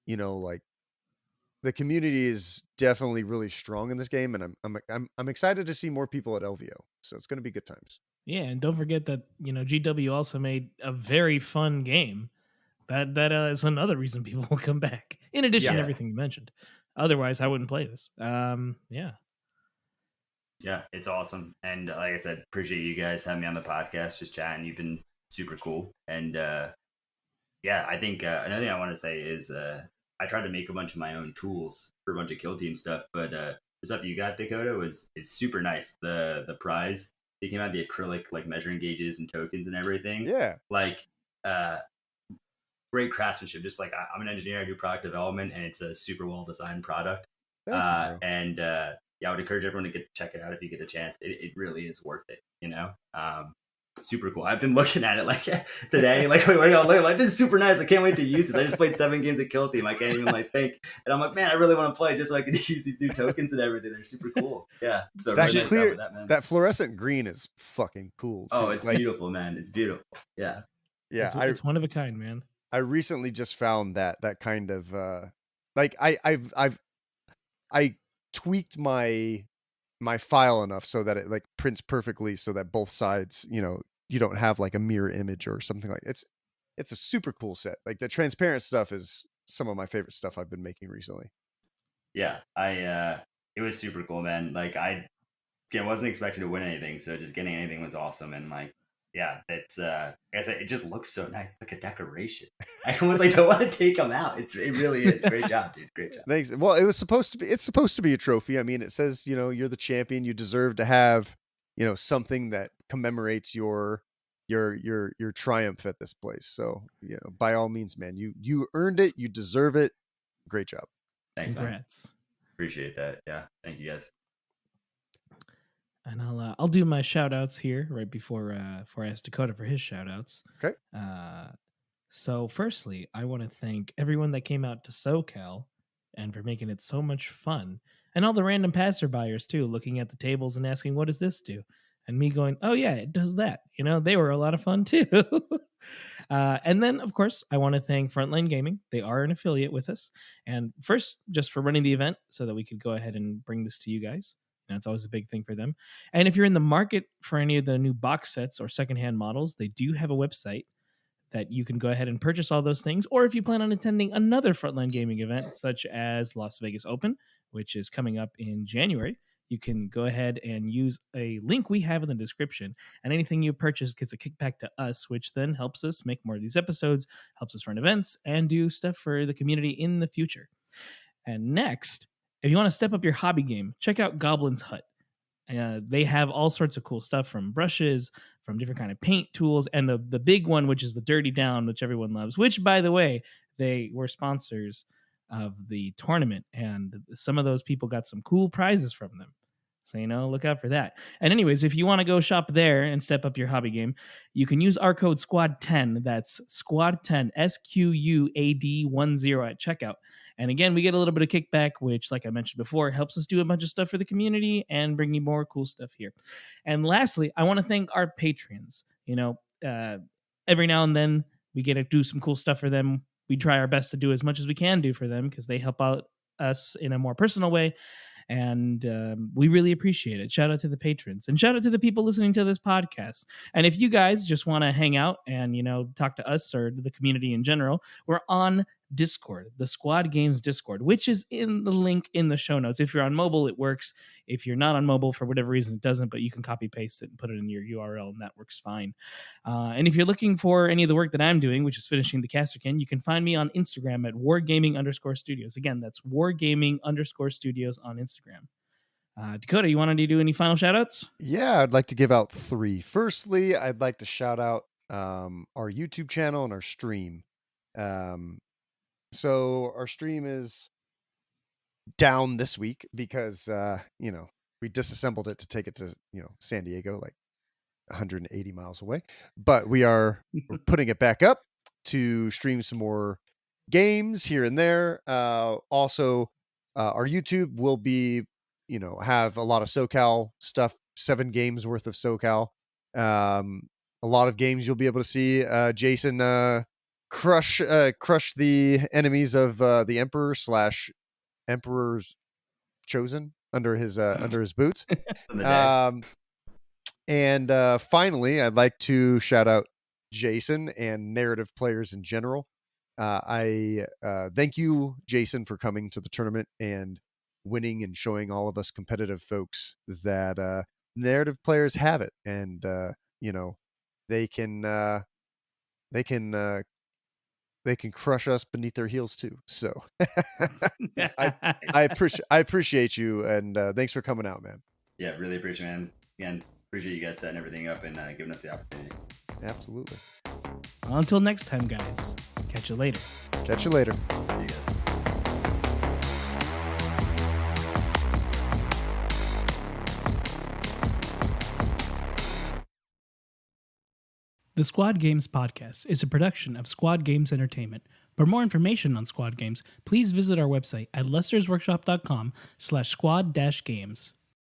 Like the community is definitely really strong in this game, and I'm excited to see more people at LVO. So it's going to be good times. Yeah, and don't forget that GW also made a very fun game. That is another reason people will come back. In addition to everything you mentioned, otherwise I wouldn't play this. Yeah, it's awesome. And like I said, appreciate you guys having me on the podcast, just chatting. You've been super cool. And I think another thing I want to say is I tried to make a bunch of my own tools for a bunch of Kill Team stuff, but the stuff you got, Dakotah, it's super nice. The prize, they came out the acrylic like measuring gauges and tokens and everything. Yeah. Like great craftsmanship. Just like I'm an engineer, I do product development, and it's a super well designed product. Thank you, I would encourage everyone to check it out if you get a chance. It really is worth it, super cool. I've been looking at it like today, like wait, like this is super nice. I can't wait to use this. I just played 7 games of Kill Team. I can't even like think, and I'm like, man, I really want to play just so I can use these new tokens and everything. They're super cool. Yeah, so that really clear, nice that, man. that fluorescent green is fucking cool. Oh, it's like, beautiful, man. It's beautiful. Yeah, it's one of a kind, man. I recently just found that kind of like I tweaked my file enough so that it like prints perfectly so that both sides, you don't have like a mirror image or something like it's a super cool set. Like the transparent stuff is some of my favorite stuff I've been making recently. Yeah, it was super cool, man. Like I wasn't expecting to win anything, so just getting anything was awesome. And like yeah, it's like I said, it just looks so nice, like a decoration. I almost like don't want to take them out. It really is. Great job, dude. Great job. Thanks. Well, it's supposed to be a trophy. I mean, it says, you're the champion. You deserve to have, something that commemorates your triumph at this place. So, by all means, man, you earned it. You deserve it. Great job. Thanks, man. Congrats. Appreciate that. Yeah, thank you guys. And I'll do my shout outs here right before I ask Dakotah for his shout outs. Okay. So firstly, I want to thank everyone that came out to SoCal and for making it so much fun. And all the random passerbyers too, looking at the tables and asking, what does this do? And me going, oh yeah, it does that. They were a lot of fun too. And then, of course, I want to thank Frontline Gaming. They are an affiliate with us. And first, just for running the event so that we could go ahead and bring this to you guys. That's always a big thing for them. And if you're in the market for any of the new box sets or secondhand models, they do have a website that you can go ahead and purchase all those things. Or if you plan on attending another Frontline Gaming event, such as Las Vegas Open, which is coming up in January, you can go ahead and use a link we have in the description. And anything you purchase gets a kickback to us, which then helps us make more of these episodes, helps us run events, and do stuff for the community in the future. And next, if you want to step up your hobby game, check out Goblin's Hut. They have all sorts of cool stuff, from brushes, from different kind of paint tools, and the big one, which is the Dirty Down, which everyone loves, which, by the way, they were sponsors of the tournament, and some of those people got some cool prizes from them. So, look out for that. And anyways, if you want to go shop there and step up your hobby game, you can use our code SQUAD10. That's SQUAD10, SQUAD10 at checkout. And again, we get a little bit of kickback, which, like I mentioned before, helps us do a bunch of stuff for the community and bring you more cool stuff here. And lastly, I want to thank our patrons. Every now and then we get to do some cool stuff for them. We try our best to do as much as we can do for them because they help out us in a more personal way. And we really appreciate it. Shout out to the patrons and shout out to the people listening to this podcast. And if you guys just want to hang out and, talk to us or the community in general, we're on Discord, the Squad Games Discord, which is in the link in the show notes. If you're on mobile, it works. If you're not on mobile, for whatever reason, it doesn't, but you can copy paste it and put it in your URL, and that works fine. And if you're looking for any of the work that I'm doing, which is finishing the Casterkin, you can find me on Instagram at wargaming_studios. Again, that's wargaming_studios on Instagram. Dakotah, you wanted to do any final shout outs? Yeah, I'd like to give out 3. Firstly, I'd like to shout out our YouTube channel and our stream. So our stream is down this week because, we disassembled it to take it to, San Diego, like 180 miles away. But we're putting it back up to stream some more games here and there. Also, our YouTube will be, have a lot of SoCal stuff, 7 games worth of SoCal. A lot of games you'll be able to see Jason crush the enemies of the Emperor's Chosen under his boots. And finally, I'd like to shout out Jason and narrative players in general. I thank you, Jason, for coming to the tournament and winning and showing all of us competitive folks that narrative players have it, and they can crush us beneath their heels too. So I appreciate you, and thanks for coming out, man. Yeah, really appreciate it, man. Again, appreciate you guys setting everything up and giving us the opportunity. Absolutely. Well, until next time, guys. Catch you later. Catch you later. See you guys. The Squad Games Podcast is a production of Squad Games Entertainment. For more information on Squad Games, please visit our website at lestersworkshop.com/squad-games.